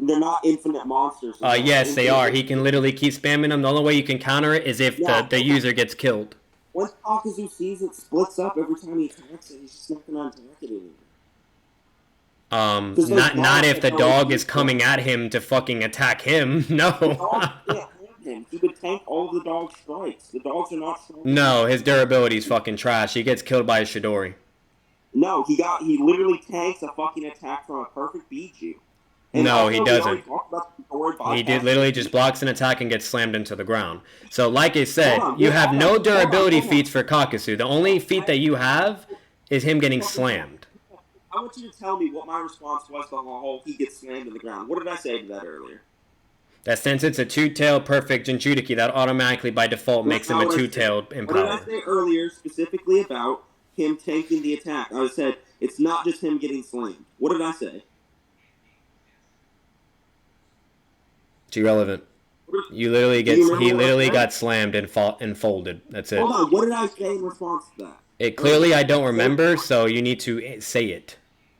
They're not infinite monsters. Yes, they are. He can literally keep spamming them. The only way you can counter it is if the user gets killed. Once Kakuzu sees it splits up every time he attacks it, he's just not gonna attack it anymore. Not if the dog is coming at him to fucking attack him. No. The dog can't hit him. He would tank all of the dog's strikes. The dogs are not strong. No, his durability is fucking trash. He gets killed by a Chidori. No, he literally tanks a fucking attack from a perfect Biju. And no, he doesn't. He literally just blocks an attack and gets slammed into the ground. So, like I said, you have no durability feats for Kakuzu. The only feat that you have is him getting slammed. I want you to tell me what my response was to the whole he gets slammed in the ground. What did I say to that earlier? That since it's a two-tailed perfect Jinchuriki, that automatically by default makes him a two-tailed in power. What did I say earlier specifically about him tanking the attack? I said it's not just him getting slammed. What did I say? It's irrelevant. He literally got slammed and folded. That's it. Hold on, what did I say in response to that? I don't remember, so you need to say it.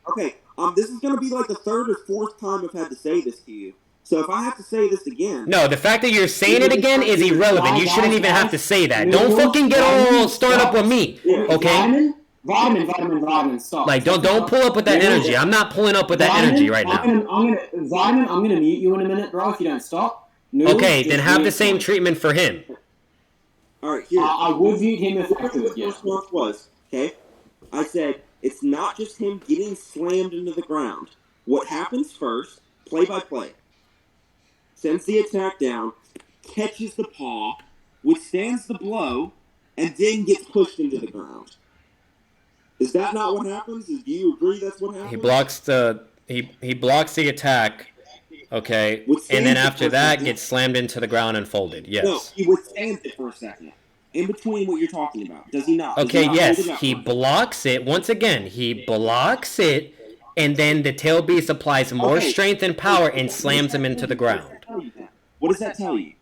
Okay, this is gonna be like the third or fourth time I've had to say this to you. So if I have to say this again... No, the fact that you're saying it again is irrelevant. You shouldn't even have to say that. Don't fucking get all started up with me, okay? Vitamin, stop. Like, don't pull up with that energy. I'm not pulling up with that energy right now. I'm gonna mute you in a minute, bro, if you don't stop. Noodles, okay, then have the same treatment for him. Alright, here. I would mute him if I could, yeah. Response was, okay? I said, it's not just him getting slammed into the ground. What happens first, play by play. Sends the attack down, catches the paw, withstands the blow, and then gets pushed into the ground. Is that not what happens? Do you agree that's what happens? He blocks the attack, okay, and then after that gets slammed into the ground and folded. Yes. No, he withstands it for a second. In between what you're talking about. Does he not? Okay, yes. He blocks it. Once again, he blocks it, and then the tail beast applies more strength and power and slams him into the ground. What does that tell you?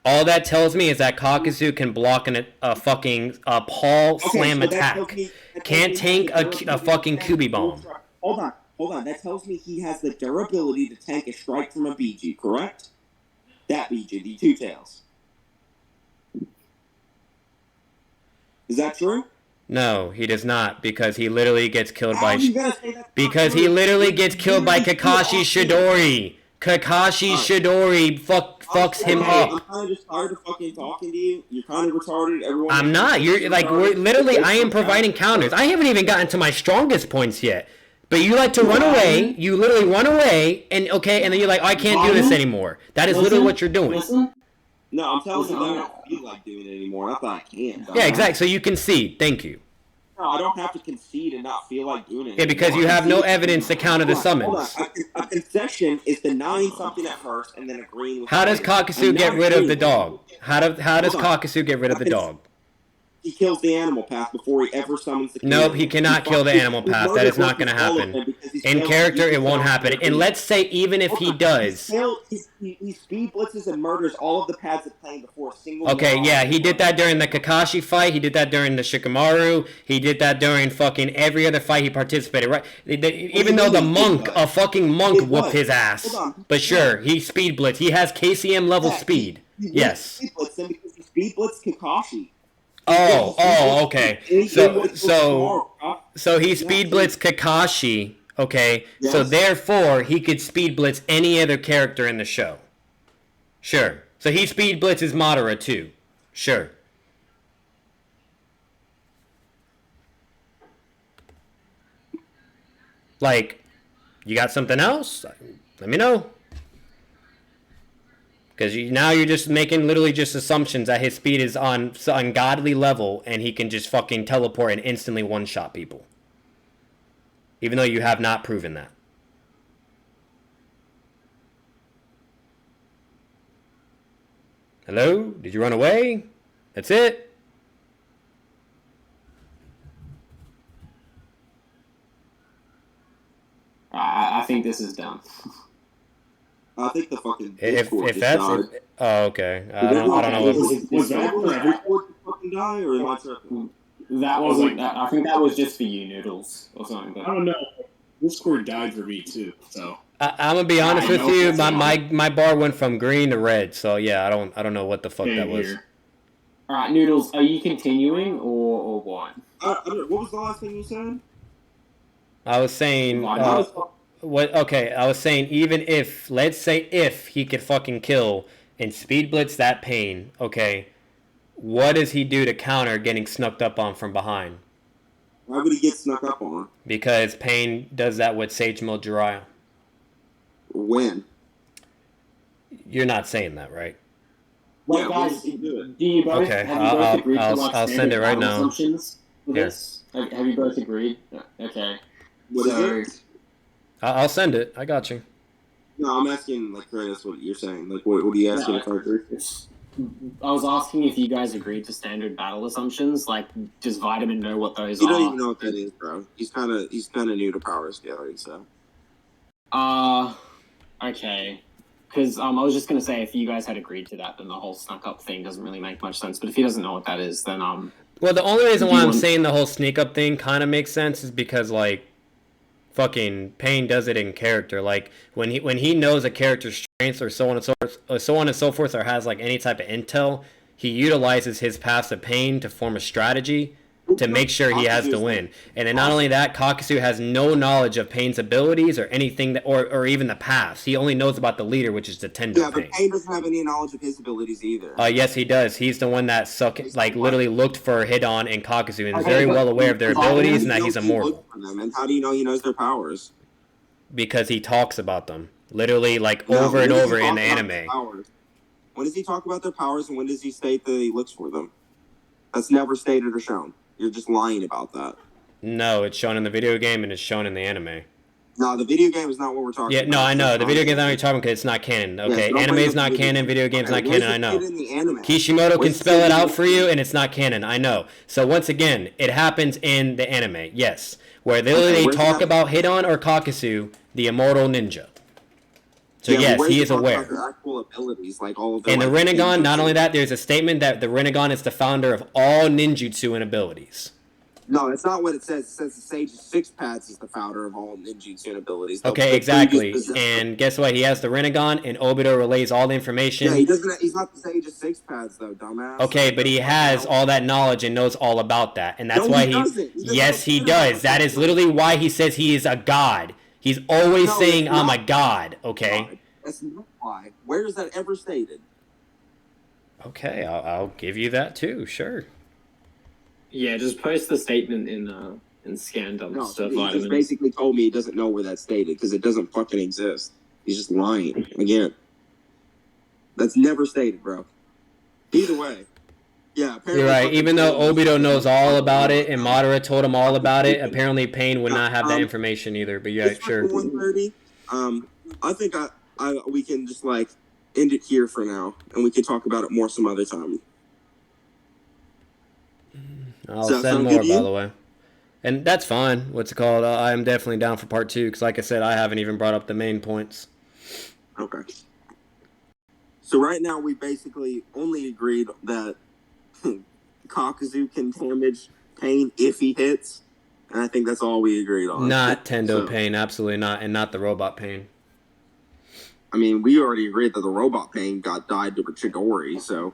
All that tells me is that Kakuzu can block a fucking paw slam attack. Can't tank a fucking Kubi bomb. Hold on. That tells me he has the durability to tank a strike from a Biju, correct? That Biju, the two tails. Is that true? No, he does not, because he literally gets killed by... Because he literally gets killed by Kakashi Chidori. Kakashi Chidori fucks him up. I'm kind of just tired of fucking talking to you. You're kind of retarded. I'm not. You're like, literally, I am providing counters. I haven't even gotten to my strongest points yet. But you like to run away. You literally run away, and then you're like, oh, I can't do this anymore. That is literally what you're doing. No, I'm telling you, I don't feel like doing it anymore. I thought I can. Yeah, exactly. So you concede. Thank you. No, I don't have to concede and not feel like doing it. Yeah, because you have no evidence to counter the summons. A concession is denying something at first and then agreeing with How does Kakuzu get rid of the dog? How does Kakuzu get rid of the dog? He kills the animal path before he ever summons the Nope, he cannot kill the animal path. That is not going to happen. In character, it won't happen. And let's say even if he does... He speed blitzes and murders all of the paths that playing before a single... Okay, yeah, he did that during the Kakashi fight. He did that during the Shikamaru. He did that during fucking every other fight he participated, right? Even though a fucking monk whooped his ass. But sure, he speed blitz. He has KCM level speed. Yes. Speed blitz him because he speed blitzed Kakashi. Okay. So he speed blitzed Kakashi, okay? Yes. So therefore, he could speed blitz any other character in the show. Sure. So he speed blitzes Madara too. Sure. Like, you got something else? Let me know. Because now you're just making literally just assumptions that his speed is on ungodly level and he can just fucking teleport and instantly one-shot people. Even though you have not proven that. Hello? Did you run away? That's it? I think this is done. I think the fucking if that's it, oh, okay. I don't know. Was that for every fucking die, or am I tripping? That wasn't. I think that was just for you, Noodles, or something. I don't know. Discord died for me too, so I'm gonna be honest with know you. that's My bar went from green to red. So yeah, I don't know what the fuck that was. All right, Noodles, are you continuing or what? What was the last thing you said? I was saying, what? Okay, I was saying even if, let's say, if he could fucking kill and speed blitz that Pain, okay, what does he do to counter getting snuck up on from behind? Why would he get snuck up on? Because Pain does that with Sage Mode Jiraiya. When? You're not saying that, right? Wait, Yeah, guys, do do you both Okay, have you both agreed to like I'll send it right now. assumptions for Here. this? Have you both agreed? Okay. What is it? I'll send it. I got you. No, I'm asking like Curtis what you're saying. Like, what are you asking if I agree? I was asking if you guys agreed to standard battle assumptions. Like, does Vitamin know what those You are? don't even know what that is, bro. He's kind of new to power scaling, so. Okay. Because I was just gonna say if you guys had agreed to that, then the whole snuck up thing doesn't really make much sense. But if he doesn't know what that is, then Well, the only reason why I'm saying the whole sneak up thing kind of makes sense is because like, fucking Pain does it in character. Like when he knows a character's strengths or so on and so forth, or has like any type of intel, he utilizes his passive Pain to form a strategy to make sure he has to win. And then not only that, Kakuzu has no knowledge of Pain's abilities or anything that, or even the paths. He only knows about the leader, which is the Tendo Yeah, Pain. but Pain doesn't have any knowledge of his abilities either. Yes, he does. He's the one that literally looked for Hidon and Kakuzu and is very well aware of their abilities and that he's immortal. And how do you know he knows their powers? Because he talks about them. Literally, like, over and over in the anime. When does he talk about their powers and when does he state that he looks for them? That's never stated or shown. You're just lying about that. No, it's shown in the video game and it's shown in the anime. No, the video game is not what we're talking about. Yeah, no, I know. The video game is not what you're talking about because it's not canon. Okay, anime is not canon, video game's not canon, I know. Kishimoto can spell it out for you and it's not canon, I know. So once again, it happens in the anime, yes. Where they talk about Hidon or Kakuzu, the immortal ninja. So yes, he is aware. Actual abilities, like all of in the Rinnegan, not only that, there's a statement that the Rinnegan is the founder of all ninjutsu and abilities. No, that's not what it says. It says the Sage of Six Paths is the founder of all ninjutsu and abilities. Okay, exactly. And guess what? He has the Rinnegan, and Obito relays all the information. Yeah, he doesn't. He's not the Sage of Six Paths, though, dumbass. Okay, but he has all that knowledge and knows all about that, and that's why Yes, he does. That is literally why he says he is a god. He's always saying, "I'm a god." Okay. That's not why. Where is that ever stated? Okay, I'll give you that too. Sure. Yeah, just post the statement in Scandom stuff. He just basically told me he doesn't know where that's stated because it doesn't fucking exist. He's just lying again. That's never stated, bro. Either way, yeah. You're right. Even though Obito knows all about it and Madara told him all about it, apparently Pain would not have that information either. But yeah, sure. 1:30. I think we can just like end it here for now, and we can talk about it more some other time. I'll send more, by the way. And that's fine. What's it called? I'm definitely down for part 2, because like I said, I haven't even brought up the main points. Okay. So right now, we basically only agreed that Kakuzu can damage Pain if he hits, and I think that's all we agreed on. Not Tendo Pain, absolutely not, and not the robot Pain. I mean, we already agreed that the robot Pain died to Chidori, so...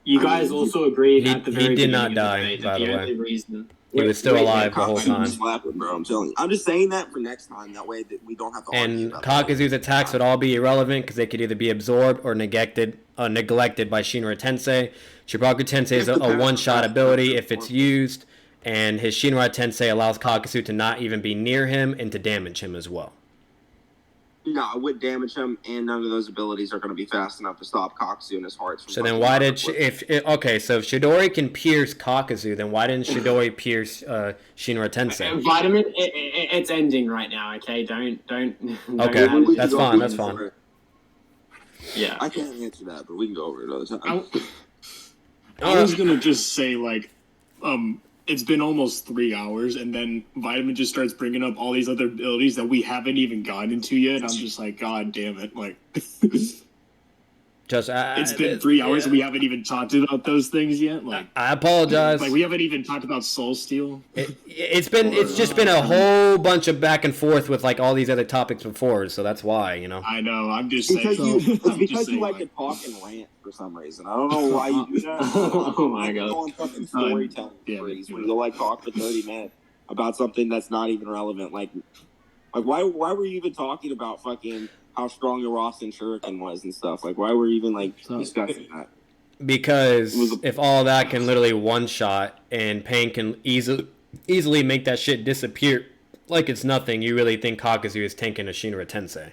You guys also agreed at the very he did beginning not die, by the way. only reason... He was still alive the whole time. Bro, I'm telling you. I'm just saying that for next time. That way that we don't have to argue about Kakuzu's attacks would all be irrelevant because they could either be absorbed or neglected by Shinra Tensei. Shibaku Tensei is a one-shot ability if it's used, and his Shinra Tensei allows Kakuzu to not even be near him and to damage him as well. No, it would damage him, and none of those abilities are going to be fast enough to stop Kakuzu and his hearts. So then why did... so if Chidori can pierce Kakuzu, then why didn't Chidori pierce Shinra Tensei? Vitamin, it's ending right now, okay? Don't okay, that's fine, that's fine. Yeah. I can't answer that, but we can go over it another time. I was going to just say, like, it's been almost 3 hours, and then Vitamin just starts bringing up all these other abilities that we haven't even gotten into yet. I'm just like, God damn it! Like, Just It's been 3 hours and we haven't even talked about those things yet. Like, I apologize. Like we haven't even talked about Soul Steel. It's just been a whole bunch of back and forth with like all these other topics before, so that's why, you know. I know. I'm just Because saying. it's because you like to talk and rant for some reason. I don't know why you do that. Oh my You god. go on fucking storytelling freeze where you like talk for 30 minutes about something that's not even relevant. Like why were you even talking about fucking how strong the Ross and Shuriken was and stuff? Like, why were you even like discussing that? Because if all that can literally one shot and Pain can easily make that shit disappear like it's nothing, you really think Kakuzu is tanking a Shinra Tensei?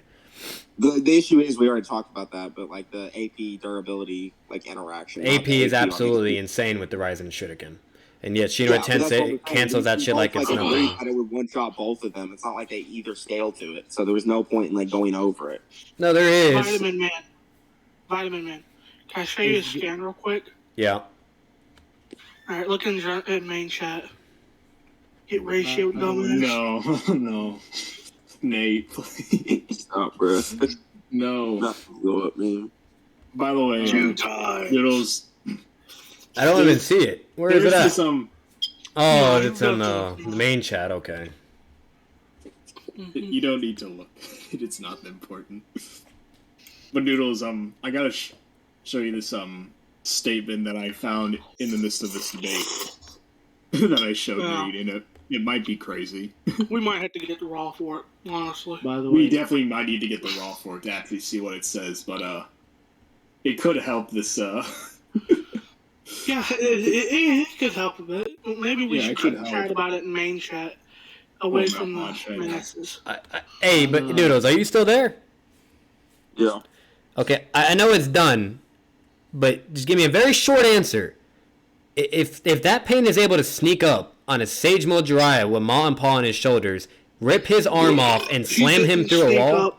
The issue is we already talked about that, but like the AP durability like interaction. AP is absolutely insane with the Ryzen Shuriken. And yet Shinra Tensei cancels that shit like it's nothing. It would one shot both of them. It's not like they either scale to it, so there was no point in like going over it. No, there is. Vitamin Man. Can I show you a scan real quick? Yeah. Alright, look in main chat. Get ratio dumbass. No. Nate, please. Stop, bro. No. Nothing go up, man. By the way, Noodles. I don't even see it. Where is it at? Oh, it's in the main chat. Okay. You don't need to look. It's not important. But Noodles, I gotta show you this statement that I found in the midst of this debate that I showed Nate, and it might be crazy. We might have to get the raw for it, honestly. By the way, We definitely might need to get the raw for it to actually see what it says, but it could help this. Yeah, it could help a bit. Maybe we should chat about it in main chat, away from the masses. Hey, but Noodles, are you still there? Yeah. Okay, I know it's done, but just give me a very short answer. If that Pain is able to sneak up on a Sage Mode Jiraiya with Ma and Pa on his shoulders, rip his arm off, and slam him through a wall,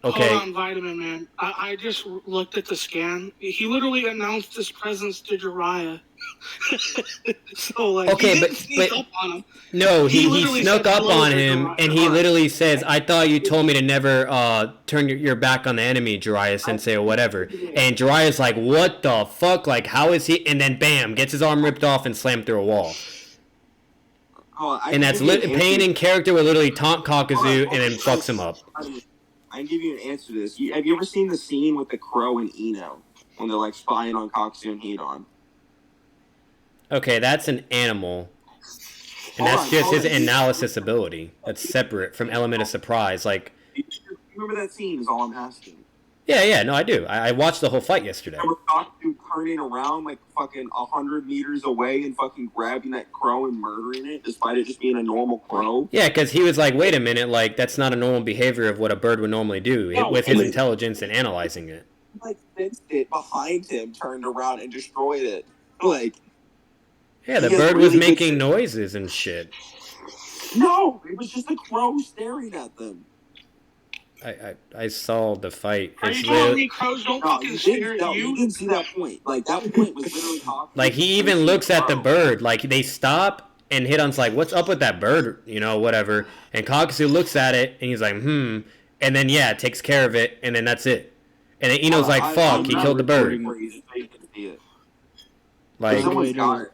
okay. Hold on, Vitamin Man. I just looked at the scan. He literally announced his presence to Jiraiya. So, like, Okay, he but didn't sneak up on him. No, he literally snuck said up hello on to him, Jiraiya. and he literally says, "I thought you told me to never turn your back on the enemy, Jiraiya Sensei, or whatever." And Jiraiya's like, "What the fuck? Like, how is he?" And then, bam, gets his arm ripped off and slammed through a wall. And that's Pain in character would literally taunt Kakuzu and then fucks him up. I can give you an answer to this. Have you ever seen the scene with the Crow and Ino when they're like spying on Kakuzu and Hedon? Okay, that's an animal. And that's just his analysis ability. That's separate from element of surprise. Like, You remember that scene is all I'm asking. yeah, no, I do. I watched the whole fight yesterday. Remember Kakuzu turning around like fucking 100 meters away and fucking grabbing that crow and murdering it despite it just being a normal crow? Yeah, because he was like, wait a minute, like, that's not a normal behavior of what a bird would normally do with his intelligence and analyzing it. Like, fenced it behind him, turned around and destroyed it. Like, yeah, the bird was making noises and shit. no, it was just a crow staring at them. I saw the fight. Are you telling me crows don't fucking stare at you? You didn't see that point. Like, that point was literally talking. Like, he even looks at the bird. Like, they stop, and Hidon's like, what's up with that bird? You know, whatever. And Kakuzu looks at it, and he's like, And then, yeah, takes care of it, and then that's it. And then Ino's like, fuck, he killed the bird. Like, someone's got it.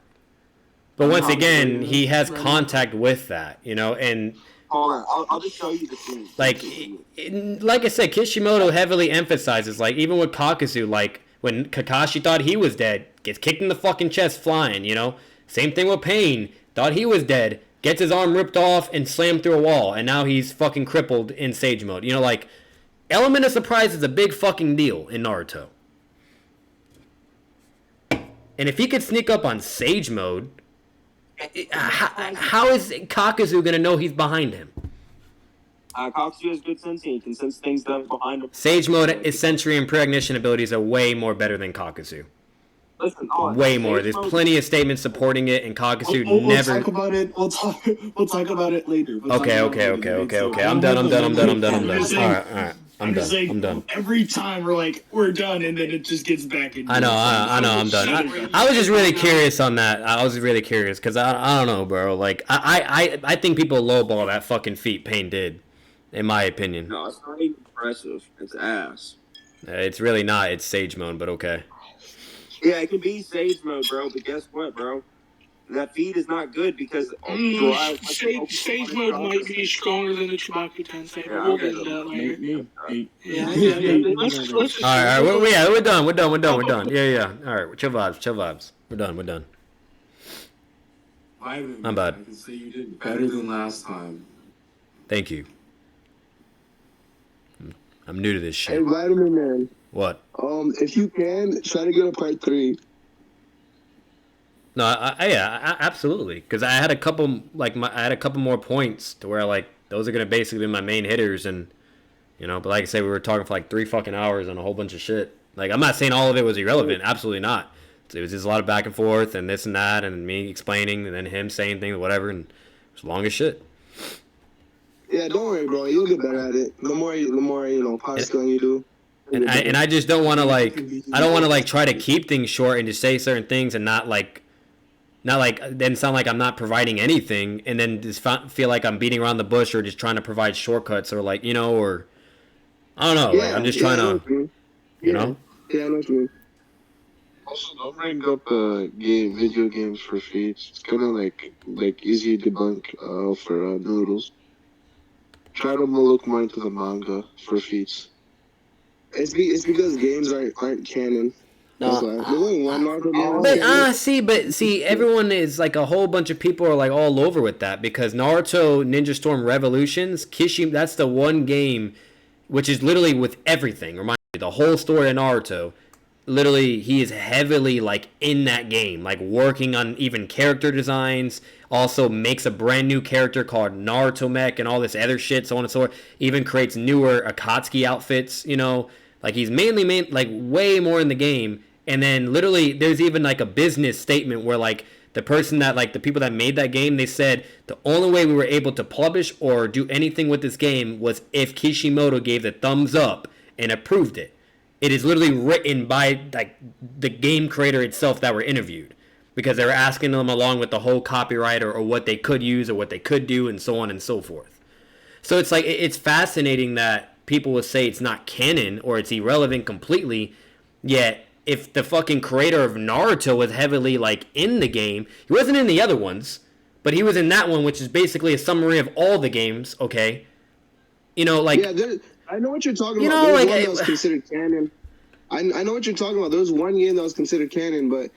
but once again, he has contact with that, you know, and... Hold on, I'll just show you the scene. Like I said, Kishimoto heavily emphasizes, like, even with Kakuzu, like, when Kakashi thought he was dead, gets kicked in the fucking chest flying, you know? Same thing with Pain. Thought he was dead, gets his arm ripped off and slammed through a wall, and now he's fucking crippled in Sage Mode. You know, like, element of surprise is a big fucking deal in Naruto. And if he could sneak up on Sage Mode... How is Kakuzu gonna know he's behind him? Kakuzu has good sense. He can sense things that are behind him. Sage Mode, his sensory and precognition abilities are way more better than Kakuzu. Listen, way more. There's plenty of statements supporting it, and Kakuzu never. We'll talk about it. We'll talk about it later. Okay. I'm done. All right. I'm done. Every time we're done, and then it just gets back into. I know. I'm done. I was just really curious on that. I was really curious because I don't know, bro. Like I think people lowball that fucking feat Pain did, in my opinion. No, it's not even impressive. It's ass. It's really not. It's Sage mode, but okay. Yeah, it can be Sage mode, bro. But guess what, bro? That feed is not good because Sage mode might be stronger than the Chewbacca Tensei, but Yeah, we'll get into that later. Yeah. Let's All right. We're done. Yeah. All right. Chill vibes. We're done. I'm bad. I can say you did better than last time. Thank you. I'm new to this shit. Hey, Vitamin Man. What? If you can, try to get a part 3. No, absolutely. Because I had a couple, I had a couple more points to where, like, those are gonna basically be my main hitters, and but like I say, we were talking for like 3 fucking hours on a whole bunch of shit. Like, I'm not saying all of it was irrelevant. Absolutely not. It was just a lot of back and forth and this and that, and me explaining, and then him saying things, whatever, and it was long as shit. Yeah, don't worry, bro. You'll get better at it. The more power scaling you do. And I just don't want to try to keep things short and just say certain things and not then sound like I'm not providing anything, and then just feel like I'm beating around the bush or just trying to provide shortcuts, or or I don't know. Yeah, like, I'm just trying to, Yeah, I know what you mean. Also, don't bring up video games for feeds. It's kind of like easy to debunk for noodles. Try to look more into the manga for feeds. It's because games aren't canon. That's why. There's only one Naruto game. But see, everyone is like, a whole bunch of people are like all over with that, because Naruto Ninja Storm Revolutions, that's the one game which is literally with everything. Remind me, the whole story of Naruto. Literally, he is heavily like in that game, like working on even character designs. Also makes a brand new character called Naruto Mech and all this other shit, so on and so forth. Even creates newer Akatsuki outfits. Like, he's mainly like way more in the game. And then literally, there's even like a business statement where like the person that, like, the people that made that game, they said the only way we were able to publish or do anything with this game was if Kishimoto gave the thumbs up and approved it. It is literally written by like the game creator itself that were interviewed, because they were asking them along with the whole copyright or what they could use or what they could do, and so on and so forth. So it's like, it's fascinating that people will say it's not canon or it's irrelevant completely, yet if the fucking creator of Naruto was heavily like in the game, he wasn't in the other ones, but he was in that one, which is basically a summary of all the games. Okay, like, yeah, I know what you're talking about. There was one that was considered canon. I know what you're talking about. There was one game that was considered canon, but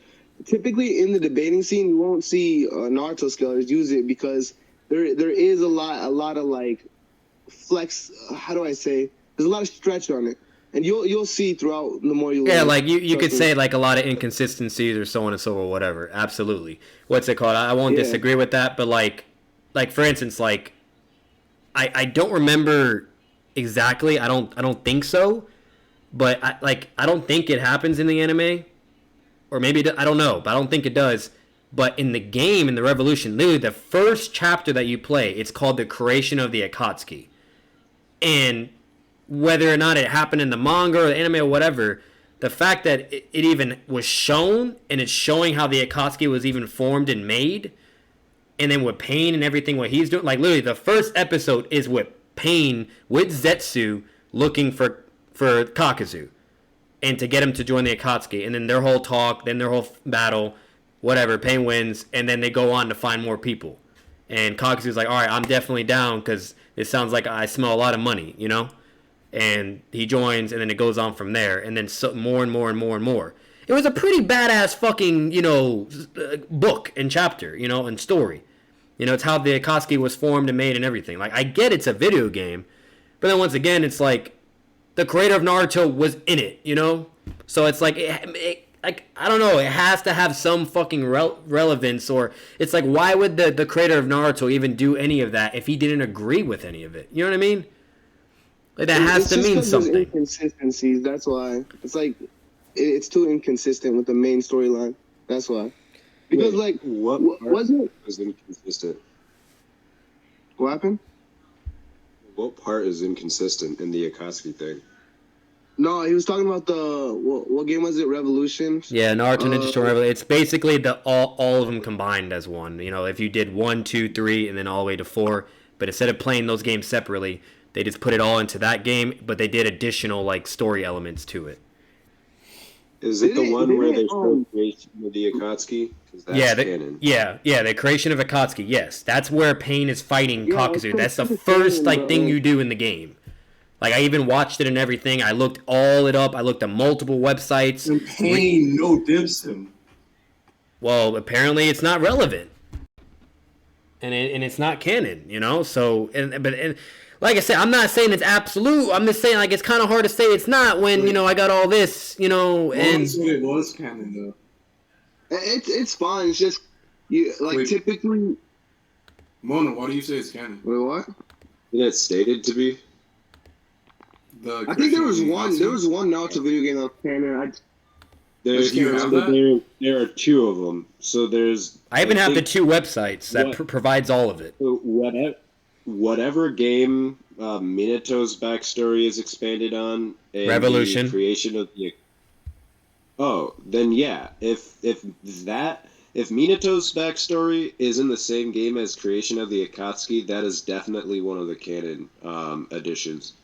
typically in the debating scene, you won't see Naruto scalers use it, because there is a lot of like flex. How do I say? There's a lot of stretch on it. And you'll see throughout the more you learn. Yeah, like you could say like a lot of inconsistencies or so on and so forth, whatever. Absolutely. What's it called? I won't disagree with that, but like for instance, like I don't remember exactly. I don't think so, but I don't think it happens in the anime, or maybe I don't know, but I don't think it does. But in the game, in the Revolution, literally the first chapter that you play, it's called the creation of the Akatsuki, and whether or not it happened in the manga or the anime or whatever, the fact that it even was shown, and it's showing how the Akatsuki was even formed and made, and then with Pain and everything what he's doing, like literally the first episode is with Pain with Zetsu looking for Kakuzu, and to get him to join the Akatsuki, and then their whole talk, then their whole battle, whatever, Pain wins, and then they go on to find more people. And Kakuzu's like, alright, I'm definitely down, because it sounds like I smell a lot of money, And he joins, and then it goes on from there, and then more and more and more and more. It was a pretty badass fucking, book and chapter, and story. It's how the Akatsuki was formed and made and everything. Like, I get it's a video game, but then once again, it's like, the creator of Naruto was in it, So it's like, like, I don't know, it has to have some fucking relevance, or it's like, why would the creator of Naruto even do any of that if he didn't agree with any of it? You know what I mean? Like, that has to mean something. Inconsistencies, that's why. It's like, it's too inconsistent with the main storyline. That's why. Because, like, what wasn't is inconsistent? What happened? What part is inconsistent in the Akatsuki thing? No, he was talking about what game was it? Revolution? Yeah, Naruto Ninja Storm Revolution. It's basically all of them combined as one. If you did 1, 2, 3, and then all the way to 4, but instead of playing those games separately, They just put it all into that game, but they did additional like story elements to it. Is it the one where they show creation of the Akatsuki? That's canon. Yeah, the creation of Akatsuki. Yes, that's where Pain is fighting Kakuzu. That's the first like thing you do in the game. Like, I even watched it and everything. I looked all it up. I looked at multiple websites. And Pain no dips him. Well, apparently it's not relevant, and it's not canon. You know, so but like I said, I'm not saying it's absolute. I'm just saying, like, it's kind of hard to say it's not when, you know, I got all this, you know, and it was canon though. It's fine. It's just you like typically. Mona, why do you say it's canon? Wait, what? Isn't it stated to be? I think there was one. There was one Naruto video game that was canon. There are two of them. So there's. I even have the two websites that provides all of it. Whatever game Minato's backstory is expanded on, and Revolution, the creation of the. Oh, then yeah. If Minato's backstory is in the same game as creation of the Akatsuki, that is definitely one of the canon additions.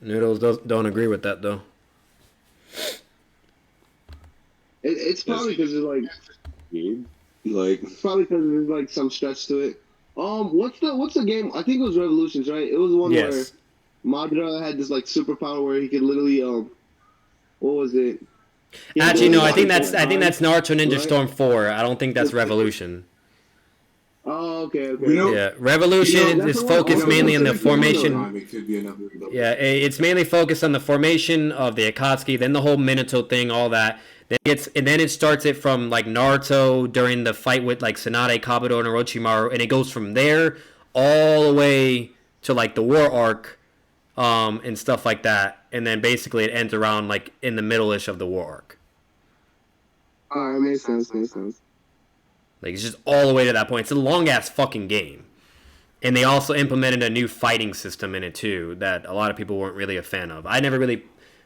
Noodles don't agree with that though. It's probably because it's probably because there's like some stretch to it. What's the game? I think it was Revolutions, right? It was the one where Madara had this like superpower where he could literally what was it? Actually, no. I think that's Naruto Ninja Storm 4. I don't think that's Revolution. Oh, okay. Yeah, Revolution is focused mainly on the formation. Yeah, it's mainly focused on the formation of the Akatsuki, then the whole Minato thing, all that. Then it starts it from like Naruto during the fight with like Tsunade, Kabuto, and Orochimaru, and it goes from there all the way to like the war arc, and stuff like that. And then basically it ends around like in the middle-ish of the war arc. Alright, makes sense. Like, it's just all the way to that point. It's a long-ass fucking game. And they also implemented a new fighting system in it, too, that a lot of people weren't really a fan of. I never really...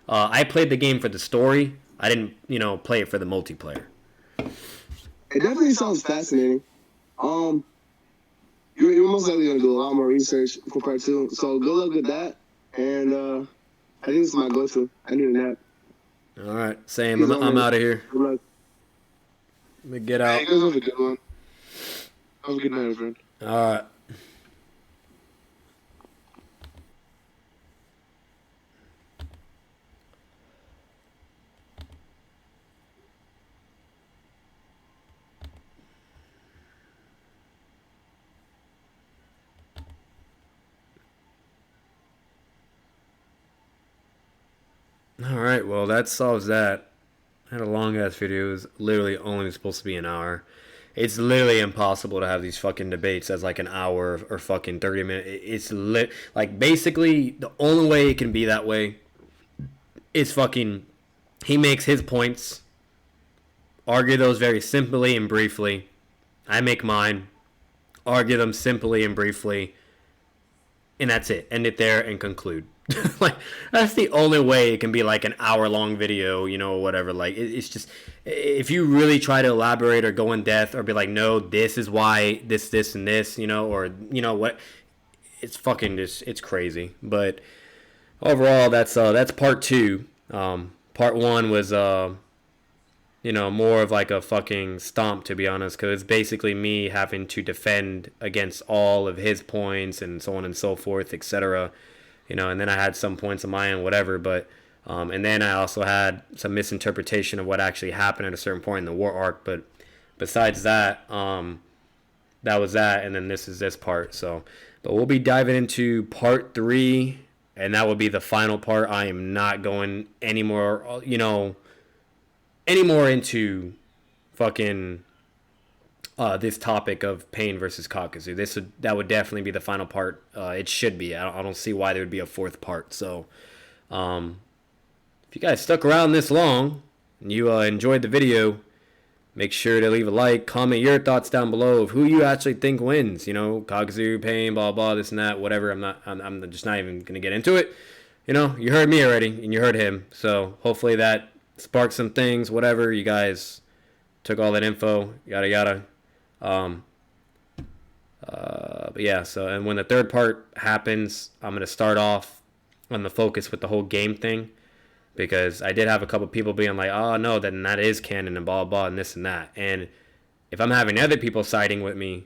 I played the game for the story. I didn't, play it for the multiplayer. It definitely sounds fascinating. You're most likely going to do a lot more research for part 2. So, good luck with that. And, I think this is my go-to. I need a nap. Alright, Sam, I'm out of here. Good luck. Let me get out. You guys have a good one. Have a good night, everyone. All right. All right, well, that solves that. I had a long-ass video. It was literally only supposed to be an hour. It's literally impossible to have these fucking debates as like an hour or fucking 30 minutes. It's like basically the only way it can be that way is fucking he makes his points, argue those very simply and briefly. I make mine, argue them simply and briefly, and that's it. End it there and conclude. Like, that's the only way it can be like an hour-long video, or whatever. Like, it's just, if you really try to elaborate or go in depth or be like, no, this is why this, and this, or, what, it's fucking just, it's crazy. But overall, that's part 2. Part 1 was, more of like a fucking stomp, to be honest, because it's basically me having to defend against all of his points and so on and so forth, etc., and then I had some points of my own, whatever, but, and then I also had some misinterpretation of what actually happened at a certain point in the war arc, but besides that, that was that, and then this is this part, so, but we'll be diving into part 3, and that will be the final part. I am not going anymore, into fucking, this topic of Pain versus Kakuzu. That would definitely be the final part. It should be. I don't see why there would be a 4th part. So, if you guys stuck around this long and you enjoyed the video, make sure to leave a like, comment your thoughts down below of who you actually think wins. Kakuzu, Pain, blah blah, this and that, whatever. I'm just not even gonna get into it. You heard me already, and you heard him. So hopefully that sparked some things. Whatever. You guys took all that info, yada yada. But yeah, so and when the third part happens, I'm gonna start off on the focus with the whole game thing, because I did have a couple people being like, "Oh no, then that is canon and blah blah and this and that." And if I'm having other people siding with me,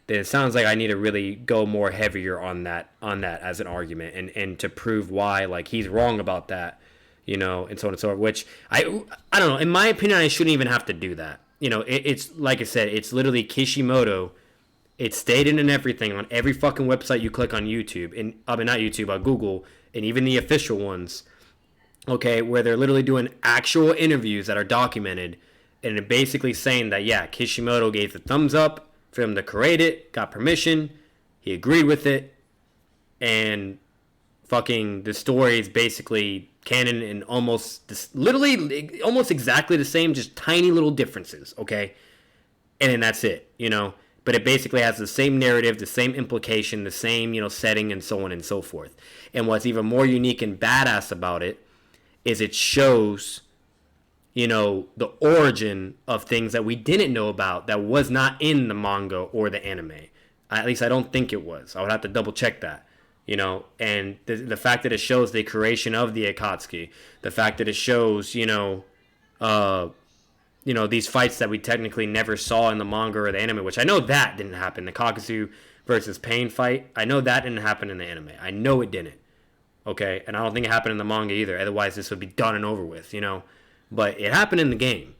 then it sounds like I need to really go more heavier on that as an argument and to prove why like he's wrong about that, and so on and so forth. Which I don't know. In my opinion, I shouldn't even have to do that. It's like I said, it's literally Kishimoto. It's stated in everything on every fucking website you click on YouTube, and I mean not YouTube, Google, and even the official ones. Okay, where they're literally doing actual interviews that are documented, and they're basically saying that yeah, Kishimoto gave the thumbs up for him to create it, got permission, he agreed with it, and fucking the story is basically canon and literally almost exactly the same, just tiny little differences. Okay, and then that's it. But it basically has the same narrative, the same implication, the same, setting, and so on and so forth. And what's even more unique and badass about it is it shows, the origin of things that we didn't know about that was not in the manga or the anime. At least I don't think it was. I would have to double check that. And the fact that it shows the creation of the Akatsuki, the fact that it shows, these fights that we technically never saw in the manga or the anime, which I know that didn't happen. The Kakuzu versus Pain fight, I know that didn't happen in the anime. I know it didn't. Okay? And I don't think it happened in the manga either. Otherwise, this would be done and over with, But it happened in the game.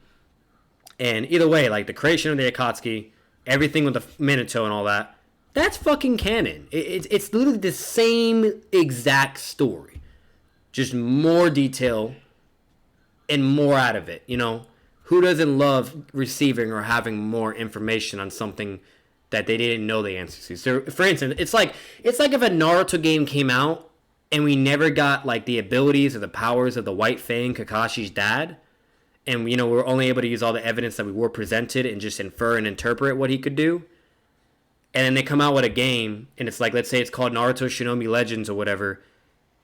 And either way, like the creation of the Akatsuki, everything with the Minato and all that, that's fucking canon. It's literally the same exact story. Just more detail and more out of it, Who doesn't love receiving or having more information on something that they didn't know the answers to? So, for instance, it's like if a Naruto game came out and we never got like the abilities or the powers of the White Fang, Kakashi's dad, and we're only able to use all the evidence that we were presented and just infer and interpret what he could do. And then they come out with a game, and it's like, let's say it's called Naruto Shinobi Legends or whatever,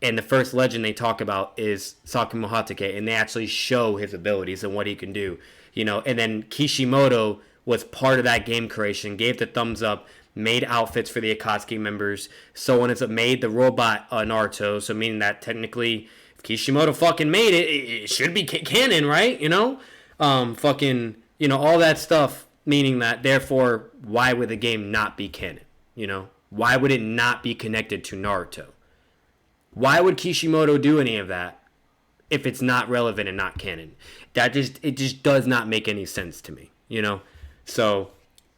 and the first legend they talk about is Sakuma Hatake, and they actually show his abilities and what he can do, And then Kishimoto was part of that game creation, gave the thumbs up, made outfits for the Akatsuki members, so on and so made the robot Naruto, so meaning that technically, if Kishimoto fucking made it, it should be canon, right? All that stuff, meaning that, therefore, why would the game not be canon? Why would it not be connected to Naruto? Why would Kishimoto do any of that if it's not relevant and not canon? It just does not make any sense to me, So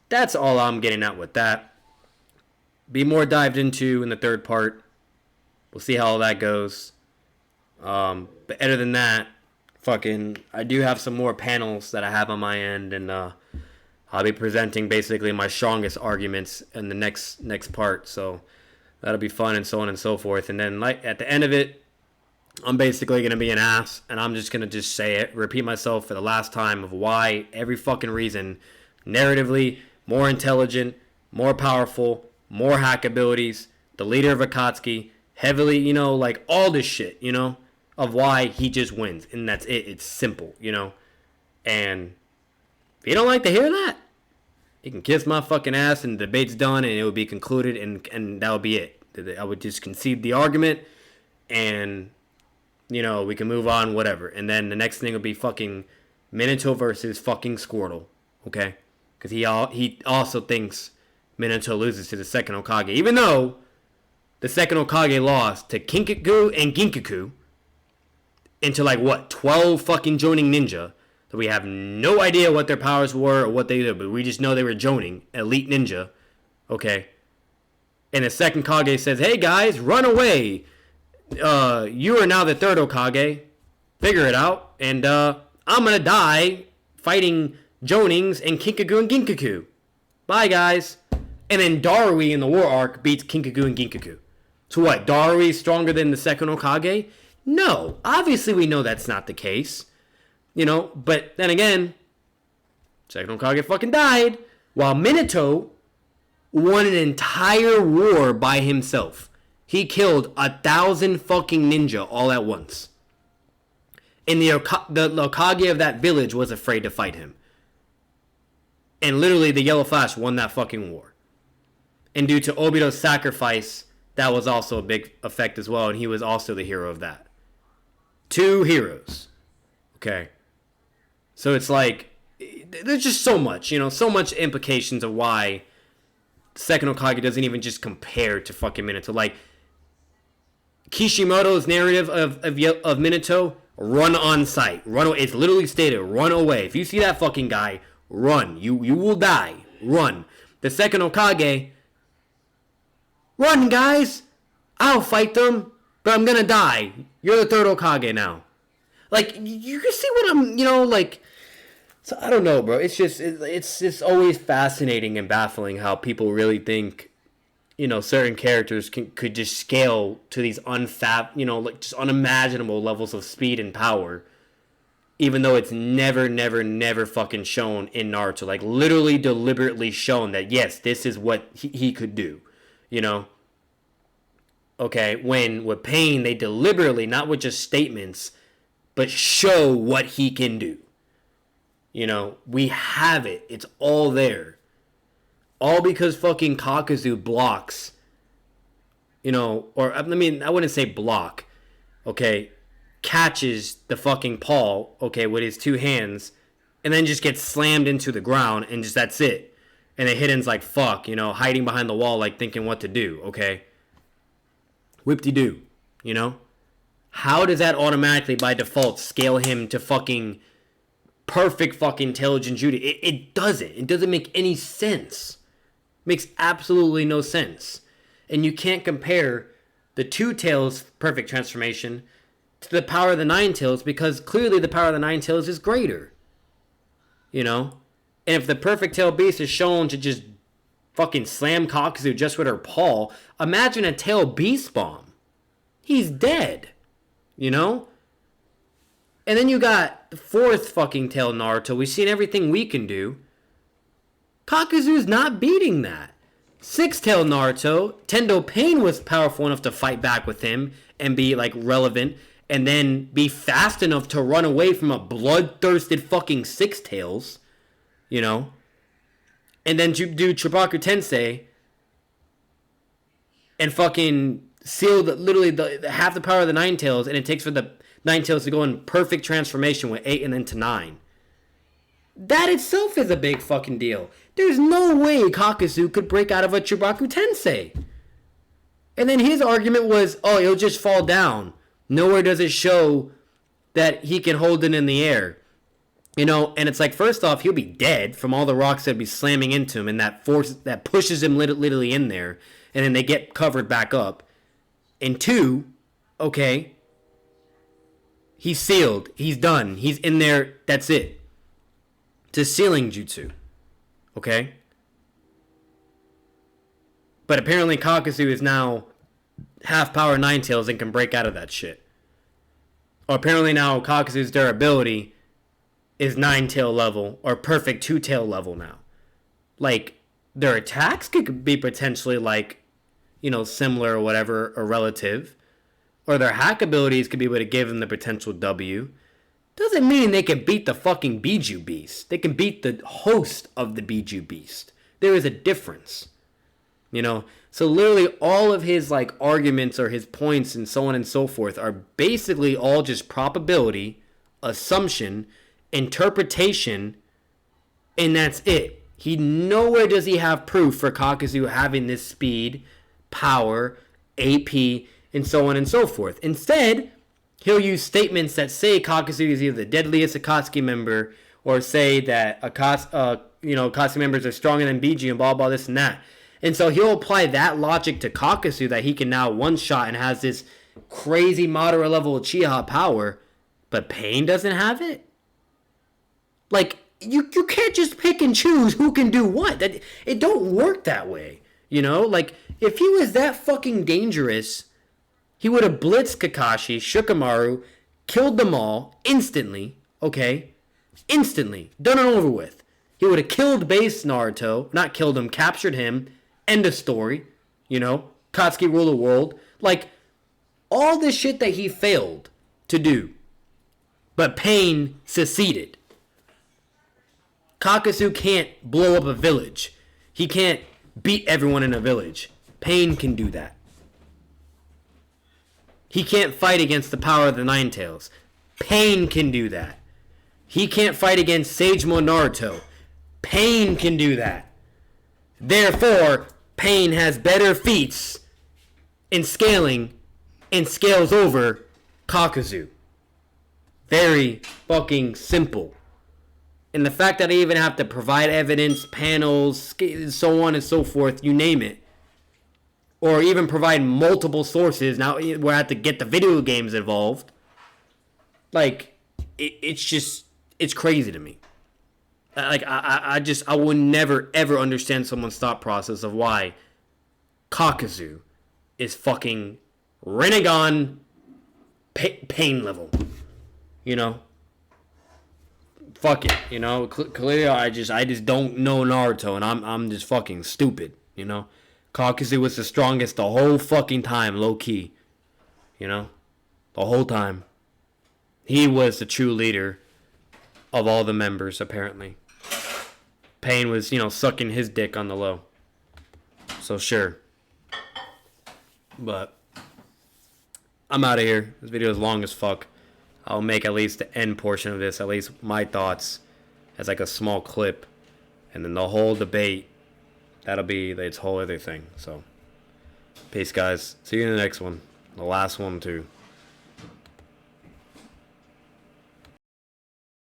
that's all I'm getting at with that. Be more dived into in the third part. We'll see how all that goes. But other than that, I do have some more panels that I have on my end, and I'll be presenting basically my strongest arguments in the next part. So that'll be fun and so on and so forth. And then at the end of it, I'm basically going to be an ass, and I'm just going to just say it, repeat myself for the last time of why every fucking reason, narratively, more intelligent, more powerful, more hack abilities, the leader of Akatsuki, heavily, like all this shit, of why he just wins. And that's it. It's simple, And if you don't like to hear that, you can kiss my fucking ass and the debate's done and it would be concluded and that would be it. I would just concede the argument and, we can move on, whatever. And then the next thing would be fucking Minato versus fucking Squirtle, okay? Because he also thinks Minato loses to the second Hokage, even though the second Hokage lost to Kinkaku and Ginkaku into 12 fucking joining ninja. So we have no idea what their powers were or what they did, but we just know they were joining elite ninja, okay? And the second Kage says, "Hey guys, run away! You are now the third Hokage. Figure it out, and I'm gonna die fighting Jonings and Kinkaku and Ginkaku. Bye guys." And then Darui in the War Arc beats Kinkaku and Ginkaku. So what? Darui is stronger than the second Hokage? No, obviously we know that's not the case. But then again, second Hokage fucking died, while Minato won an entire war by himself. He killed 1,000 fucking ninja all at once. And the Hokage of that village was afraid to fight him. And literally the Yellow Flash won that fucking war. And due to Obito's sacrifice, that was also a big effect as well, and he was also the hero of that. 2 heroes. Okay. So it's like, there's just so much, so much implications of why second Hokage doesn't even just compare to fucking Minato. Like, Kishimoto's narrative of Minato, run on sight. Run away. It's literally stated, run away. If you see that fucking guy, run. You will die. Run. The second Hokage, run, guys. I'll fight them, but I'm gonna die. You're the third Hokage now. Like, you can see what I'm, like... So, I don't know, bro. It's just always fascinating and baffling how people really think, certain characters could just scale to these just unimaginable levels of speed and power, even though it's never fucking shown in Naruto. Like, literally deliberately shown that, yes, this is what he could do, Okay, when with Pain, they deliberately, not with just statements, but show what he can do. We have it. It's all there. All because fucking Kakuzu blocks. Or, I wouldn't say block. Okay, catches the fucking paw, okay, with his 2 hands, and then just gets slammed into the ground, and just that's it. And the Hiden's like, fuck, hiding behind the wall, like, thinking what to do, okay? Whip-de-doo, How does that automatically, by default, scale him to fucking... perfect fucking tail Jinjutsu? It doesn't. It doesn't make any sense. It makes absolutely no sense. And you can't compare the 2 tails perfect transformation to the power of the 9 tails, because clearly the power of the 9 tails is greater. And if the perfect tail beast is shown to just fucking slam Kakuzu just with her paw, imagine a tail beast bomb. He's dead. And then you got the 4th fucking tail Naruto. We've seen everything we can do. Kakuzu's not beating that. 6th tail Naruto, Tendo Pain was powerful enough to fight back with him and be, like, relevant, and then be fast enough to run away from a bloodthirsted fucking 6 tails, And then do Chibaku Tensei and fucking seal literally the half the power of the 9 tails, and it takes for the 9 tails to go in perfect transformation with 8 and then to 9. That itself is a big fucking deal. There's no way Kakuzu could break out of a Chibaku Tensei. And then his argument was, oh, he'll just fall down. Nowhere does it show that he can hold it in the air. And it's like, first off, he'll be dead from all the rocks that be slamming into him, and that force that pushes him literally in there, and then they get covered back up. And 2, okay, he's sealed. He's done. He's in there. That's it. To sealing jutsu. Okay? But apparently Kakuzu is now half power 9 tails and can break out of that shit. Or apparently now Kakuzu's durability is 9 tail level or perfect 2 tail level now. Like, their attacks could be potentially like, similar or whatever, or relative. Or their hack abilities could be able to give them the potential W. Doesn't mean they can beat the fucking Biju Beast. They can beat the host of the Biju Beast. There is a difference. So literally all of his like arguments or his points and so on and so forth are basically all just probability, assumption, interpretation, and that's it. Nowhere does he have proof for Kakuzu having this speed, power, AP, and so on and so forth. Instead, he'll use statements that say Kakuzu is either the deadliest Akatsuki member, or say that Akatsuki members are stronger than Biju and blah blah this and that. And so he'll apply that logic to Kakuzu that he can now one-shot and has this crazy moderate level of Uchiha power, but Pain doesn't have it? Like, you can't just pick and choose who can do what. It don't work that way, Like, if he was that fucking dangerous, he would have blitzed Kakashi, Shikamaru, killed them all instantly, okay? Instantly. Done and over with. He would have killed base Naruto, not killed him, captured him, end of story, Katsuki rule the world. Like, all this shit that he failed to do, but Pain succeeded. Kakuzu can't blow up a village. He can't beat everyone in a village. Pain can do that. He can't fight against the power of the Nine Tails. Pain can do that. He can't fight against Sagemo Naruto. Pain can do that. Therefore, Pain has better feats in scaling and scales over Kakuzu. Very fucking simple. And the fact that I even have to provide evidence, panels, so on and so forth, you name it. Or even provide multiple sources. Now we have to get the video games involved. Like, it's crazy to me. Like, I would never, ever understand someone's thought process of why Kakuzu is fucking Rinnegan pain level. You know? Fuck it, you know? Clearly, I just don't know Naruto, and I'm just fucking stupid, you know? Kakuzu was the strongest the whole fucking time, low-key. You know? The whole time. He was the true leader of all the members, apparently. Pain was, you know, sucking his dick on the low. So, sure. But I'm out of here. This video is long as fuck. I'll make at least the end portion of this, at least my thoughts, as like a small clip. And then the whole debate, that'll be its whole other thing. So, peace, guys. See you in the next one. The last one, too.